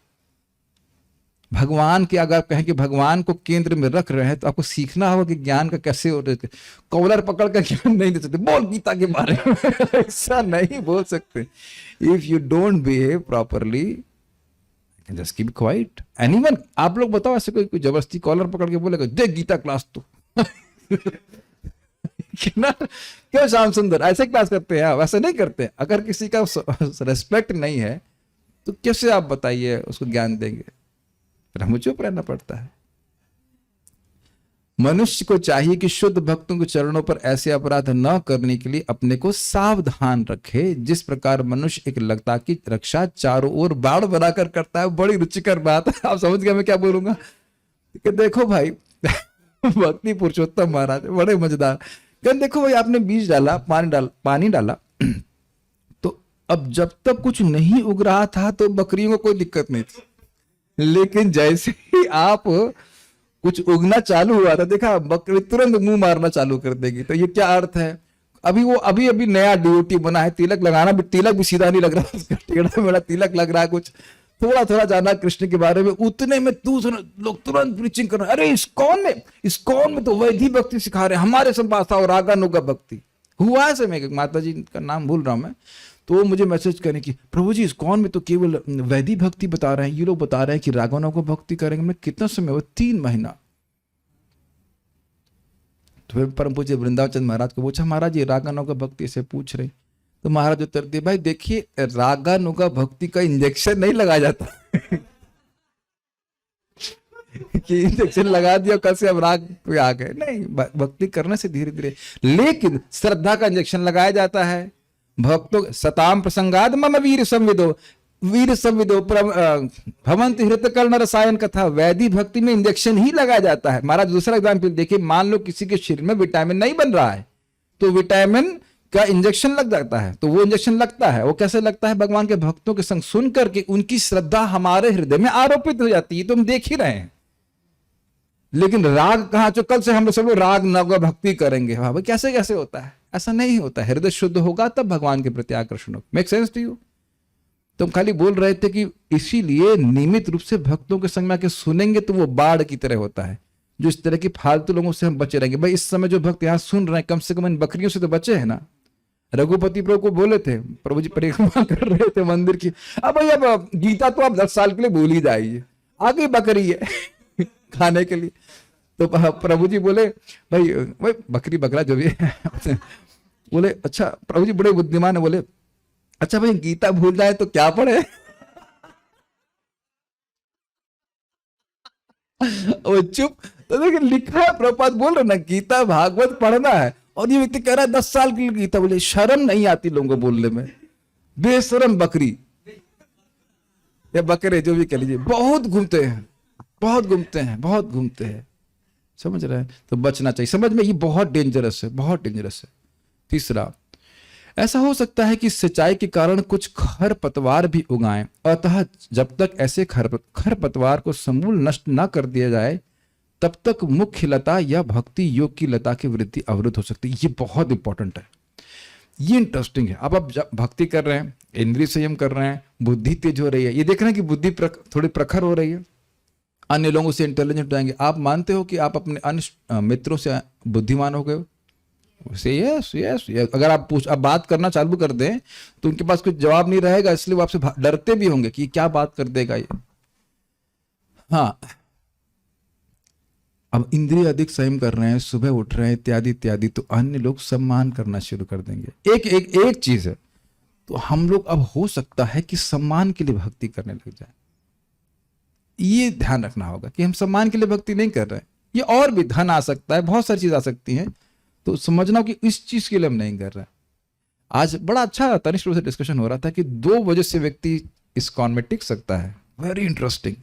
भगवान के अगर कहें कि भगवान को केंद्र में रख रहे हैं तो आपको सीखना होगा कि ज्ञान का कैसे हो रहे। कॉलर पकड़ कर ज्ञान नहीं दे सकते, बोल गीता के बारे में ऐसा नहीं बोल सकते। If you don't behave properly just keep quiet. Anyone, आप लोग बताओ ऐसे कोई जबरदस्ती कॉलर पकड़ के बोलेगा दे गीता क्लास तो क्यों श्याम सुंदर ऐसे क्लास करते हैं? वैसे नहीं करते। अगर किसी का रेस्पेक्ट नहीं है तो कैसे आप बताइए उसको ज्ञान देंगे? फिर हमें चुप रहना पड़ता है। मनुष्य को चाहिए कि शुद्ध भक्तों के चरणों पर ऐसे अपराध न करने के लिए अपने को सावधान रखे, जिस प्रकार मनुष्य एक लता की रक्षा चारों ओर बाण बनाकर करता है। बड़ी रुचिकर बात है, आप समझ गए मैं क्या बोलूंगा? कि देखो भाई भक्ति पुरुषोत्तम महाराज बड़े मजेदार। कहते देखो भाई, आपने बीज डाला, पानी डाला तो अब जब तक कुछ नहीं उग रहा था तो बकरियों को कोई दिक्कत नहीं थी, लेकिन जैसे ही आप कुछ उगना चालू हुआ था, देखा बकरी तुरंत मुंह मारना चालू कर देगी। तो ये क्या अर्थ है? अभी अभी नया ड्यूटी बना है, तिलक लगाना भी, तिलक भी सीधा नहीं लग रहा, उसका टेढ़ा मेढ़ा तिलक लग रहा है, कुछ थोड़ा थोड़ा जाना कृष्ण के बारे में, उतने में दूसरे लोग तुरंत प्रीचिंग कर रहे हैं, अरे इस्कॉन में तो वैधि भक्ति सिखा रहे हैं, हमारे सब पास आओ, रागानुगा भक्ति। हुआ है समय माता जी का नाम भूल रहा हूं मैं, तो मुझे मैसेज करने की, प्रभु जी इस्कॉन में तो केवल वैदिक भक्ति बता रहे हैं, ये लोग बता रहे हैं कि रागानुगा को भक्ति करेंगे। मैं कितना समय हुआ? 3 महीना। तो फिर परम पूज्य वृंदावन चंद्र महाराज को पूछा, महाराज ये रागानुगा भक्ति से पूछ रहे? तो महाराज उत्तर दिए, भाई देखिए रागानुगा भक्ति का इंजेक्शन नहीं लगाया जाता कि इंजेक्शन लगा दिया कल से अब राग पे आ गए, नहीं, भक्ति करने से धीरे धीरे, लेकिन श्रद्धा का इंजेक्शन लगाया जाता है। भक्तों सताम प्रसंगाद मम वीर संविदो भवंत हृत कर्ण रसायन कथा। वैदिक भक्ति में इंजेक्शन ही लगाया जाता है। महाराज दूसरा एग्जाम्पल देखिए, मान लो किसी के शरीर में विटामिन नहीं बन रहा है तो विटामिन का इंजेक्शन लग जाता है। तो वो इंजेक्शन लगता है, वो कैसे लगता है? भगवान के भक्तों के संग सुन करके उनकी श्रद्धा हमारे हृदय में आरोपित हो जाती है, तो हम देख ही रहे हैं। लेकिन राग कहां? जो कल से हम सब लोग राग नव भक्ति करेंगे, हाँ भाई कैसे कैसे होता है? ऐसा नहीं होता। हृदय शुद्ध होगा तब भगवान के प्रति आकर्षण होगा। Make sense to you? तो हम खाली बोल रहे थे कि इसीलिए नियमित रूप से भक्तों के संग में आके सुनेंगे तो वो बाढ़ की तरह होता है। जो इस तरह की फालतू लोगों से हम बचे रहेंगे। भाई इस समय जो भक्त यहाँ सुन रहे हैं, कम से कम इन बकरियों से तो बचे हैं ना। रघुपति प्रभु को बोले थे, प्रभु जी परिक्रमा कर रहे थे मंदिर की, अब भाई अब गीता तो आप 10 साल के लिए भूल ही जाइए, आगे बकरी है खाने के लिए। तो प्रभु जी बोले, भाई बकरी बकरा जो भी है बोले अच्छा। प्रभु जी बड़े बुद्धिमान है, बोले अच्छा भाई गीता भूल जाए तो क्या पढ़े? वो चुप। तो देखिए लिखा है, प्रभुपाद बोल रहे ना गीता भागवत पढ़ना है, और ये व्यक्ति कह रहा है 10 साल की गीता। बोले शर्म नहीं आती लोगों को बोलने में? बेशरम बकरी या बकरे जो भी कह लीजिए, बहुत घूमते हैं, बहुत घूमते हैं, बहुत घूमते हैं, समझ रहे हैं? तो बचना चाहिए, समझ में, ये बहुत डेंजरस है, बहुत डेंजरस है। तीसरा, ऐसा हो सकता है कि सिंचाई के कारण कुछ खरपतवार भी उगाएं, अतः जब तक ऐसे खरपतवार को समूल नष्ट न कर दिया जाए तब तक मुख्य लता या भक्ति योग की लता की वृद्धि अवरुद्ध हो सकती है। ये बहुत इंपॉर्टेंट है, ये इंटरेस्टिंग है। अब आप जब भक्ति कर रहे हैं, इंद्रिय संयम कर रहे हैं, बुद्धि तेज हो रही है, ये देख रहे हैं कि बुद्धि थोड़ी प्रखर हो रही है, अन्य लोगों से इंटेलिजेंट हो जाएंगे। आप मानते हो कि आप अपने अन्य मित्रों से बुद्धिमान हो गए हो? Yes yes. अगर आप बात करना चालू कर दें तो उनके पास कुछ जवाब नहीं रहेगा, इसलिए वो आपसे डरते भी होंगे कि क्या बात कर देगा ये। हाँ, अब इंद्रिय अधिक संयम कर रहे हैं, सुबह उठ रहे हैं इत्यादि इत्यादि, तो अन्य लोग सम्मान करना शुरू कर देंगे। एक चीज है, तो हम लोग अब हो सकता है कि सम्मान के लिए भक्ति करने लग जाए। ये ध्यान रखना होगा कि हम सम्मान के लिए भक्ति नहीं कर रहे हैं। ये और भी धन आ सकता है, बहुत सारी चीज आ सकती हैं, तो समझना कि इस चीज के लिए हम नहीं कर रहे हैं। आज बड़ा अच्छा तनिष्ठ रूप से डिस्कशन हो रहा था कि 2 वजह से व्यक्ति इस्कॉन में टिक सकता है। Very interesting.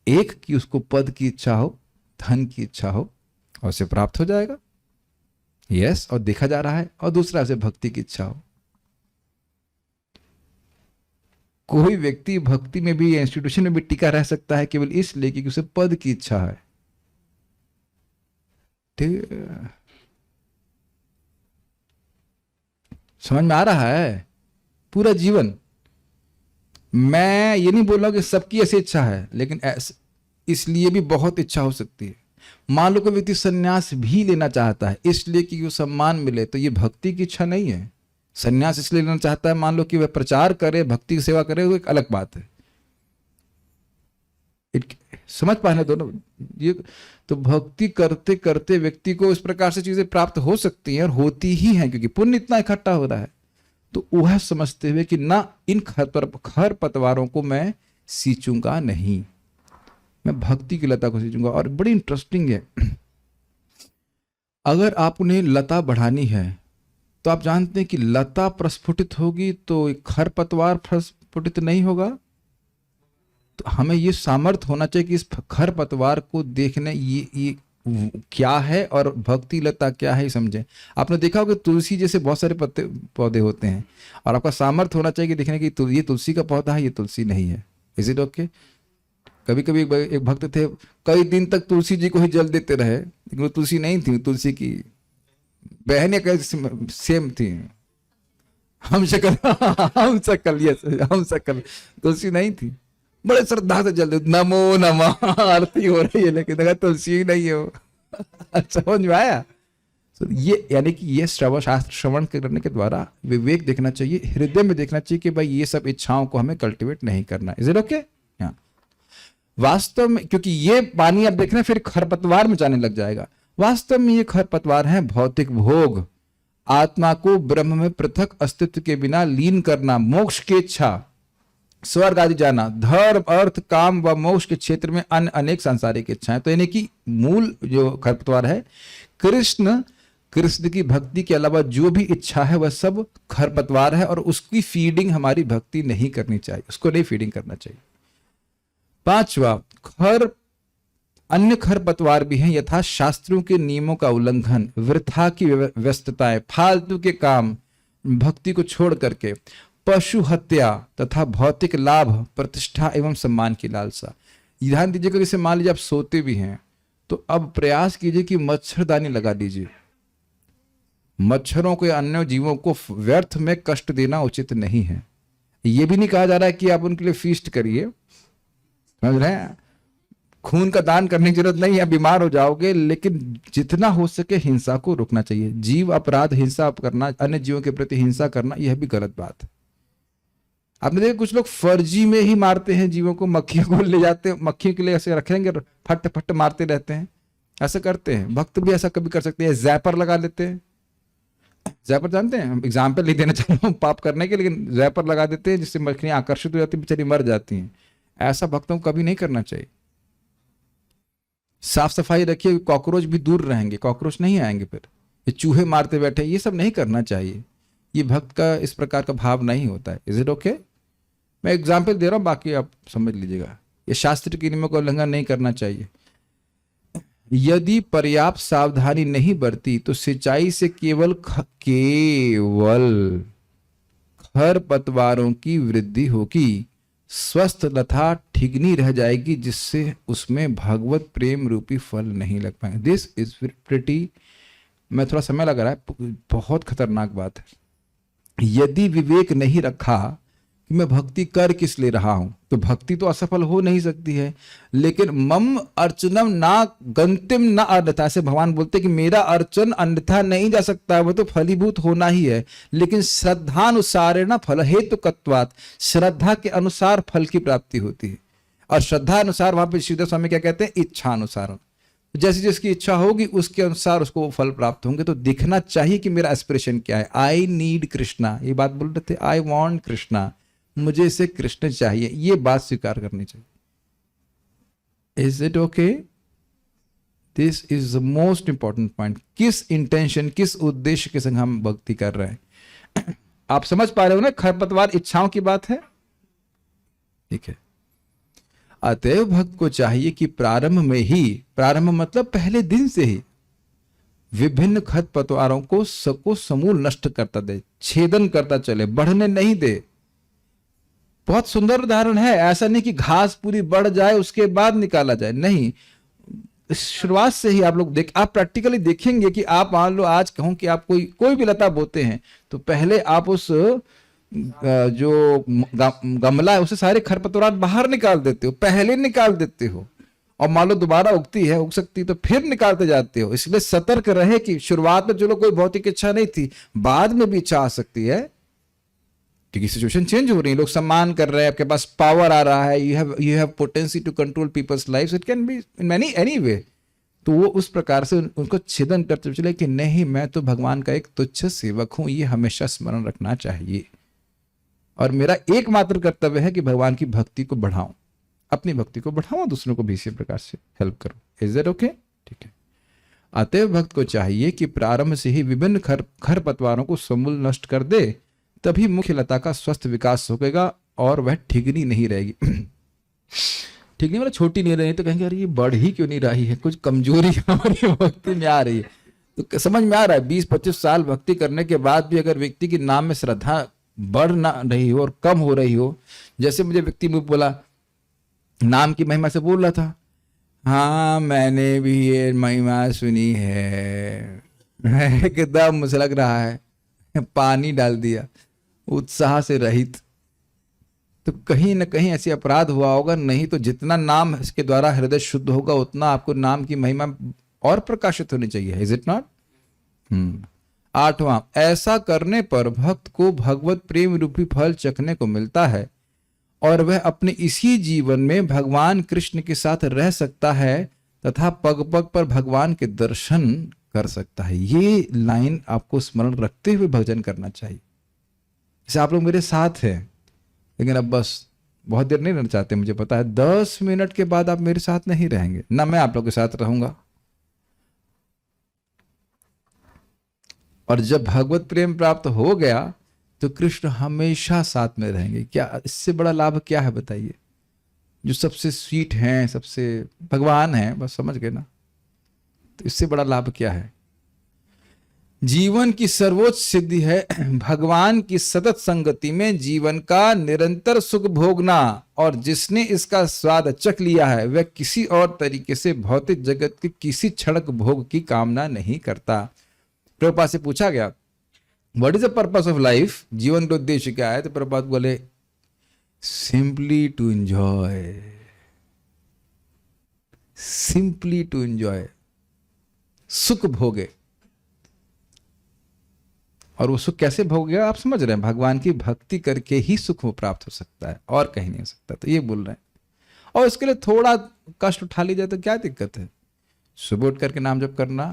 एक कि उसको पद की इच्छा हो, धन की इच्छा हो, और उसे प्राप्त हो जाएगा, यस, और देखा जा रहा है। और दूसरा उसे भक्ति की इच्छा हो। कोई व्यक्ति भक्ति में भी, इंस्टीट्यूशन में भी टिका रह सकता है केवल इसलिए कि उसे पद की इच्छा है। ठीक, समझ में आ रहा है? पूरा जीवन, मैं ये नहीं बोल रहा कि सबकी ऐसी इच्छा है, लेकिन इसलिए भी बहुत इच्छा हो सकती है। मान लो कोई व्यक्ति संन्यास भी लेना चाहता है इसलिए कि वो सम्मान मिले, तो ये भक्ति की इच्छा नहीं है। संन्यास इसलिए लेना चाहता है, मान लो कि वह प्रचार करे, भक्ति की सेवा करे, वो एक अलग बात है। समझ पाने दोनों ये। तो भक्ति करते करते व्यक्ति को इस प्रकार से चीजें प्राप्त हो सकती हैं, और होती ही हैं, क्योंकि पुण्य इतना इकट्ठा हो रहा है। तो वह समझते हुए कि ना इन खर पतवारों को मैं सींचूंगा नहीं, मैं भक्ति की लता को सींचूंगा। और बड़ी इंटरेस्टिंग है, अगर आप उन्हें लता बढ़ानी है तो आप जानते हैं कि लता प्रस्फुटित होगी तो खरपतवार प्रस्फुटित नहीं होगा। तो हमें ये सामर्थ्य होना चाहिए कि इस खरपतवार को देखने ये क्या है और भक्ति लता क्या है ये समझें। आपने देखा होगा तुलसी जैसे बहुत सारे पत्ते पौधे होते हैं और आपका सामर्थ्य होना चाहिए कि देखने की ये तुलसी का पौधा है, ये तुलसी नहीं है। Is it okay? कभी कभी एक भक्त थे, कई दिन तक तुलसी जी को ही जल देते रहे, लेकिन वो तुलसी नहीं थी, तुलसी की बहन या सेम थी, हम शक्ल तुलसी नहीं थी। बड़े श्रद्धा से जल दे, नमो नमः आरती हो रही है, लेकिन देखा तुलसी ही नहीं हो। समझ में आया? तो ये यानी कि ये शास्त्र श्रवण करने के द्वारा विवेक देखना चाहिए, हृदय में देखना चाहिए कि भाई ये सब इच्छाओं को हमें कल्टिवेट नहीं करना। Is it okay? वास्तव में क्योंकि ये पानी आप देख रहे हैं फिर खरपतवार में जाने लग जाएगा। वास्तव में ये खरपतवार है भौतिक भोग, आत्मा को ब्रह्म में पृथक अस्तित्व के बिना लीन करना, मोक्ष की इच्छा, स्वर्ग आदि जाना, धर्म अर्थ काम व मोक्ष के क्षेत्र में अन्य अनेक सांसारिक इच्छाएं। तो यानी कि मूल जो खरपतवार है कृष्ण की भक्ति के अलावा जो भी इच्छा है वह सब खरपतवार है और उसकी फीडिंग हमारी भक्ति नहीं करनी चाहिए, उसको नहीं फीडिंग करना चाहिए। पांचवा, अन्य खरपतवार भी हैं, यथा शास्त्रों के नियमों का उल्लंघन, वृथा की व्यस्तताएं, फालतू के काम, भक्ति को छोड़ करके, पशु हत्या तथा भौतिक लाभ, प्रतिष्ठा एवं सम्मान की लालसा। ध्यान दीजिएगा, जैसे मान लीजिए आप सोते भी हैं तो अब प्रयास कीजिए कि मच्छरदानी लगा दीजिए। मच्छरों को या अन्य जीवों को व्यर्थ में कष्ट देना उचित नहीं है। यह भी नहीं कहा जा रहा है कि आप उनके लिए फीस्ट करिए, समझ रहे हैं? खून का दान करने की जरूरत नहीं है, बीमार हो जाओगे, लेकिन जितना हो सके हिंसा को रोकना चाहिए। जीव अपराध, हिंसा करना, अन्य जीवों के प्रति हिंसा करना, यह भी गलत बात है। आपने देखा कुछ लोग फर्जी में ही मारते हैं जीवों को, मक्खियों को ले जाते हैं, मक्खियों के लिए ऐसे रखेंगे, फट फट मारते रहते हैं, ऐसा करते हैं। भक्त भी ऐसा कभी कर सकते हैं, जैपर लगा लेते हैं। जैपर जानते हैं, एग्जाम्पल नहीं देना चाह रहा हूँ पाप करने के, लेकिन जैपर लगा देते हैं जिससे मक्खियां आकर्षित हो जाती, बेचारी मर जाती हैं। ऐसा भक्तों को कभी नहीं करना चाहिए। साफ सफाई रखिए, कॉकरोच भी दूर रहेंगे, कॉकरोच नहीं आएंगे। फिर ये चूहे मारते बैठे, ये सब नहीं करना चाहिए। ये भक्त का इस प्रकार का भाव नहीं होता है। Is it okay? मैं एग्जाम्पल दे रहा हूं, बाकी आप समझ लीजिएगा। ये शास्त्र के नियमों का उल्लंघन नहीं करना चाहिए। यदि पर्याप्त सावधानी नहीं बरती तो सिंचाई से केवल खरपतवारों की वृद्धि होगी, स्वस्थ तथा ठिगनी रह जाएगी, जिससे उसमें भगवत प्रेम रूपी फल नहीं लग पाएंगे। दिस इज प्रिटी, मैं थोड़ा समय लग रहा है, बहुत खतरनाक बात है। यदि विवेक नहीं रखा कि मैं भक्ति कर किस ले रहा हूं, तो भक्ति तो असफल हो नहीं सकती है। लेकिन मम अर्चनम ना गंतिम ना अन्यथा, से भगवान बोलते कि मेरा अर्चन अन्यथा नहीं जा सकता, वो तो फलीभूत होना ही है। लेकिन श्रद्धानुसारेण फल हेतुकत्वात्, श्रद्धा के अनुसार फल की प्राप्ति होती है। और श्रद्धा अनुसार वहां पर श्रीधर स्वामी क्या कहते हैं? इच्छा अनुसार। जैसे जिसकी इच्छा होगी उसके अनुसार उसको फल प्राप्त होंगे। तो दिखना चाहिए कि मेरा एस्पिरेशन क्या है। आई नीड कृष्णा, ये बात बोल रहे थे, आई वॉन्ट कृष्णा, मुझे इसे कृष्ण चाहिए, ये बात स्वीकार करनी चाहिए। Is it okay? This is the most important point. किस इंटेंशन, किस उद्देश्य के संग हम भक्ति कर रहे हैं, आप समझ पा रहे हो ना? खरपतवार इच्छाओं की बात है, ठीक है। अतएव भक्त को चाहिए कि प्रारंभ में ही, प्रारंभ मतलब पहले दिन से ही, विभिन्न खरपतवारों को समूल नष्ट करता दे, छेदन करता चले, बढ़ने नहीं दे। बहुत सुंदर उदाहरण है। ऐसा नहीं कि घास पूरी बढ़ जाए उसके बाद निकाला जाए, नहीं, शुरुआत से ही आप लोग आप प्रैक्टिकली देखेंगे कि आप मान लो आज कहूं कि आप कोई भी लता बोते हैं तो पहले आप उस जो गमला है उससे सारे खरपतवार बाहर निकाल देते हो, पहले निकाल देते हो। और मान लो दोबारा उगती है, उग सकती तो फिर निकालते जाते हो। इसलिए सतर्क रहे कि शुरुआत में चलो कोई भौतिक इच्छा नहीं थी, बाद में भी इच्छा आ सकती है, क्योंकि सिचुएशन चेंज हो रही है, लोग सम्मान कर रहे हैं, आपके पास पावर आ रहा है, you have potency to control people's lives, it can be in any way. तो वो उस प्रकार से उनको छेदन करते चले कि नहीं, मैं तो भगवान का एक तुच्छ सेवक हूं, ये हमेशा स्मरण रखना चाहिए। और मेरा एकमात्र कर्तव्य है कि भगवान की भक्ति को बढ़ाऊं, अपनी भक्ति को बढ़ाऊं, दूसरों को भी इसी प्रकार से हेल्प करूं। Is that okay? ठीक है। अतएव भक्त को चाहिए कि प्रारंभ से ही विभिन्न खरपतवारों को समूल नष्ट कर दे, तभी मुख्य लता का स्वस्थ विकास होगा और वह ठिगनी नहीं रहेगी। ठिगनी मतलब छोटी नहीं रही, तो कहेंगे अरे ये बढ़ ही क्यों नहीं रही है, कुछ कमजोरी हमारी भक्ति में आ रही है। तो समझ में आ रहा है 20-25 साल भक्ति करने के बाद भी अगर व्यक्ति के नाम में श्रद्धा बढ़ ना रही हो और कम हो रही हो, जैसे मुझे व्यक्ति में बोला, नाम की महिमा से बोल रहा था, हाँ मैंने भी ये महिमा सुनी है, एकदम मुझे लग रहा है पानी डाल दिया, उत्साह से रहित। तो कहीं ना कहीं ऐसे अपराध हुआ होगा, नहीं तो जितना नाम इसके द्वारा हृदय शुद्ध होगा उतना आपको नाम की महिमा और प्रकाशित होनी चाहिए। Is it not? 8वां, ऐसा करने पर भक्त को भगवत प्रेम रूपी फल चखने को मिलता है और वह अपने इसी जीवन में भगवान कृष्ण के साथ रह सकता है तथा पग पग पर भगवान के दर्शन कर सकता है। ये लाइन आपको स्मरण रखते हुए भजन करना चाहिए। जैसे आप लोग मेरे साथ हैं, लेकिन अब बस बहुत देर नहीं रहना चाहते, मुझे पता है 10 मिनट के बाद आप मेरे साथ नहीं रहेंगे, ना मैं आप लोग के साथ रहूंगा। और जब भगवत प्रेम प्राप्त हो गया तो कृष्ण हमेशा साथ में रहेंगे। क्या इससे बड़ा लाभ क्या है बताइए? जो सबसे स्वीट हैं, सबसे भगवान हैं, बस समझ गए ना? तो इससे बड़ा लाभ क्या है? जीवन की सर्वोच्च सिद्धि है भगवान की सतत संगति में जीवन का निरंतर सुख भोगना, और जिसने इसका स्वाद चख लिया है वह किसी और तरीके से भौतिक जगत के किसी क्षणिक भोग की कामना नहीं करता। प्रभुपाद से पूछा गया what is the purpose of life, जीवन का उद्देश्य क्या है? तो प्रभुपाद बोले simply to enjoy, simply to enjoy, सुख भोगे। और वो सुख कैसे भोगेगा आप समझ रहे हैं? भगवान की भक्ति करके ही सुख वो प्राप्त हो सकता है, और कहीं नहीं हो सकता। तो ये बोल रहे हैं, और इसके लिए थोड़ा कष्ट उठा लीजिए तो क्या दिक्कत है? सुबह उठ करके नाम जप करना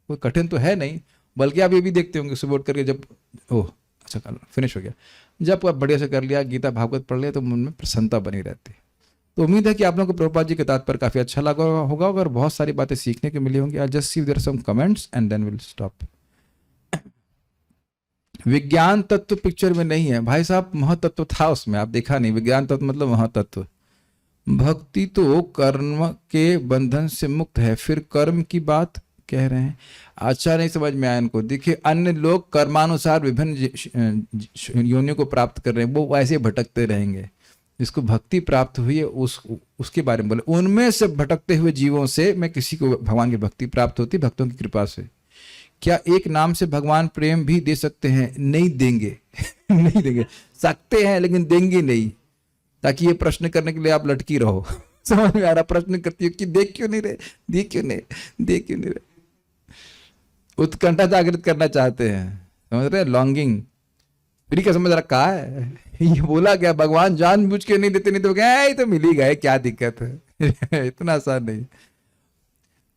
कोई कठिन तो है नहीं, बल्कि आप ये भी देखते होंगे सुबह उठ करके जब अच्छा कल फिनिश हो गया, जब आप बढ़िया से कर लिया, गीता भागवत पढ़ लिया, तो मन में प्रसन्नता बनी रहती है। तो उम्मीद है कि आप लोगों को प्रभुपाद जी के तात्पर्य काफी अच्छा लगा होगा और बहुत सारी बातें सीखने को मिली होंगी। I just see there some comments and then will stop. विज्ञान तत्व पिक्चर में नहीं है भाई साहब, महतत्व था उसमें, आप देखा नहीं। विज्ञान तत्व मतलब महतत्व। भक्ति तो कर्म के बंधन से मुक्त है, फिर कर्म की बात कह रहे हैं। अच्छा नहीं समझ में आया इनको। देखिए अन्य लोग कर्मानुसार विभिन्न योनियों को प्राप्त कर रहे हैं, वो ऐसे भटकते रहेंगे। जिसको भक्ति प्राप्त हुई है उसके बारे में बोले, उनमें से भटकते हुए जीवों से मैं किसी को भगवान की भक्ति प्राप्त होती भक्तों की कृपा से। क्या एक नाम से भगवान प्रेम भी दे सकते हैं? नहीं देंगे नहीं देंगे, सकते हैं लेकिन देंगे नहीं, ताकि ये प्रश्न करने के लिए आप लटकी रहो। समझ में आ रहा? प्रश्न करती है कि देख क्यों नहीं रहे, दे क्यों नहीं, दे क्यों नहीं रहे। उत्कंठा जागृत करना चाहते हैं, समझ रहे? लॉन्गिंग फ्री का समझ रखा है। ये बोला क्या भगवान जानबूझ के नहीं देते, नहीं तो क्या तो मिल ही गए, क्या दिक्कत है। इतना आसान नहीं।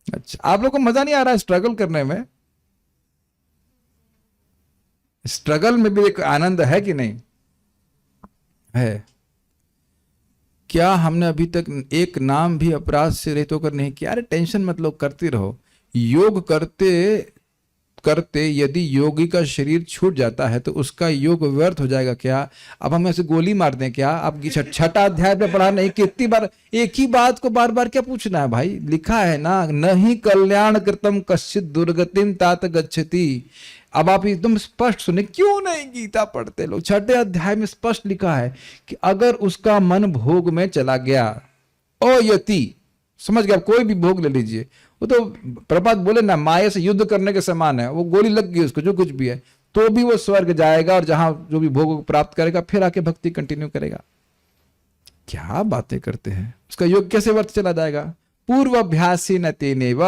अच्छा आप लोग को मजा नहीं आ रहा स्ट्रगल करने में? स्ट्रगल में भी एक आनंद है कि नहीं है? क्या हमने अभी तक एक नाम भी अपराध से रहित होकर नहीं किया? अरे टेंशन मत लो, करते रहो। योग करते करते यदि योगी का शरीर छूट जाता है तो उसका योग व्यर्थ हो जाएगा क्या? अब हम ऐसे गोली मार दें क्या? आप छठा अध्याय पे पढ़ा नहीं, कितनी बार एक ही बात को बार बार क्या पूछना है भाई? लिखा है ना, नहीं कल्याण कृतम कश्चित दुर्गतिम तात गच्छति। अब आप एकदम स्पष्ट सुने, क्यों नहीं गीता पढ़ते लोग? छठे अध्याय में स्पष्ट लिखा है कि अगर उसका मन भोग में चला गया, अयति, समझ गया? कोई भी भोग ले लीजिए, वो तो प्रभात बोले ना माया से युद्ध करने के समान है। वो गोली लग गई उसको, जो कुछ भी है, तो भी वो स्वर्ग जाएगा और जहां जो भी भोग प्राप्त करेगा फिर आके भक्ति कंटिन्यू करेगा। क्या बातें करते हैं? उसका योग कैसे व्यर्थ चला जाएगा? पूर्व अभ्यासी न तेने व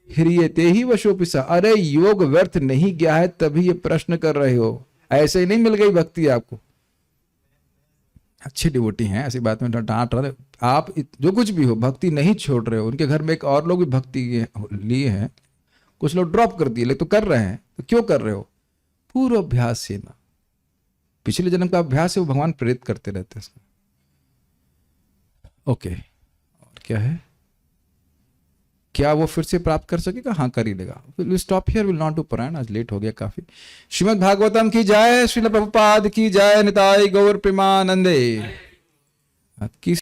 ह्रियते ही वशोपिसा। अरे योग व्यर्थ नहीं गया है तभी ये प्रश्न कर रहे हो, ऐसे ही नहीं मिल गई भक्ति आपको। अच्छे डिवोटी हैं, ऐसी बात में डांट रहे, आप जो कुछ भी हो भक्ति नहीं छोड़ रहे हो, उनके घर में एक और लोग भी भक्ति लिए हैं, कुछ लोग ड्रॉप कर दिए, लेकिन तो कर रहे हैं, तो क्यों कर रहे हो? पूर्व अभ्यास से ना, पिछले जन्म का अभ्यास है, वो भगवान प्रेरित करते रहते हैं। ओके, और क्या है? क्या वो फिर से प्राप्त कर सकेगा? हाँ, कर ही लेगा। Will stop here, will not do पारायण, आज लेट हो गया काफी। श्रीमद् भागवतम की जय, श्रील प्रभुपाद की जय, निताई गौर प्रेमानंदे। किस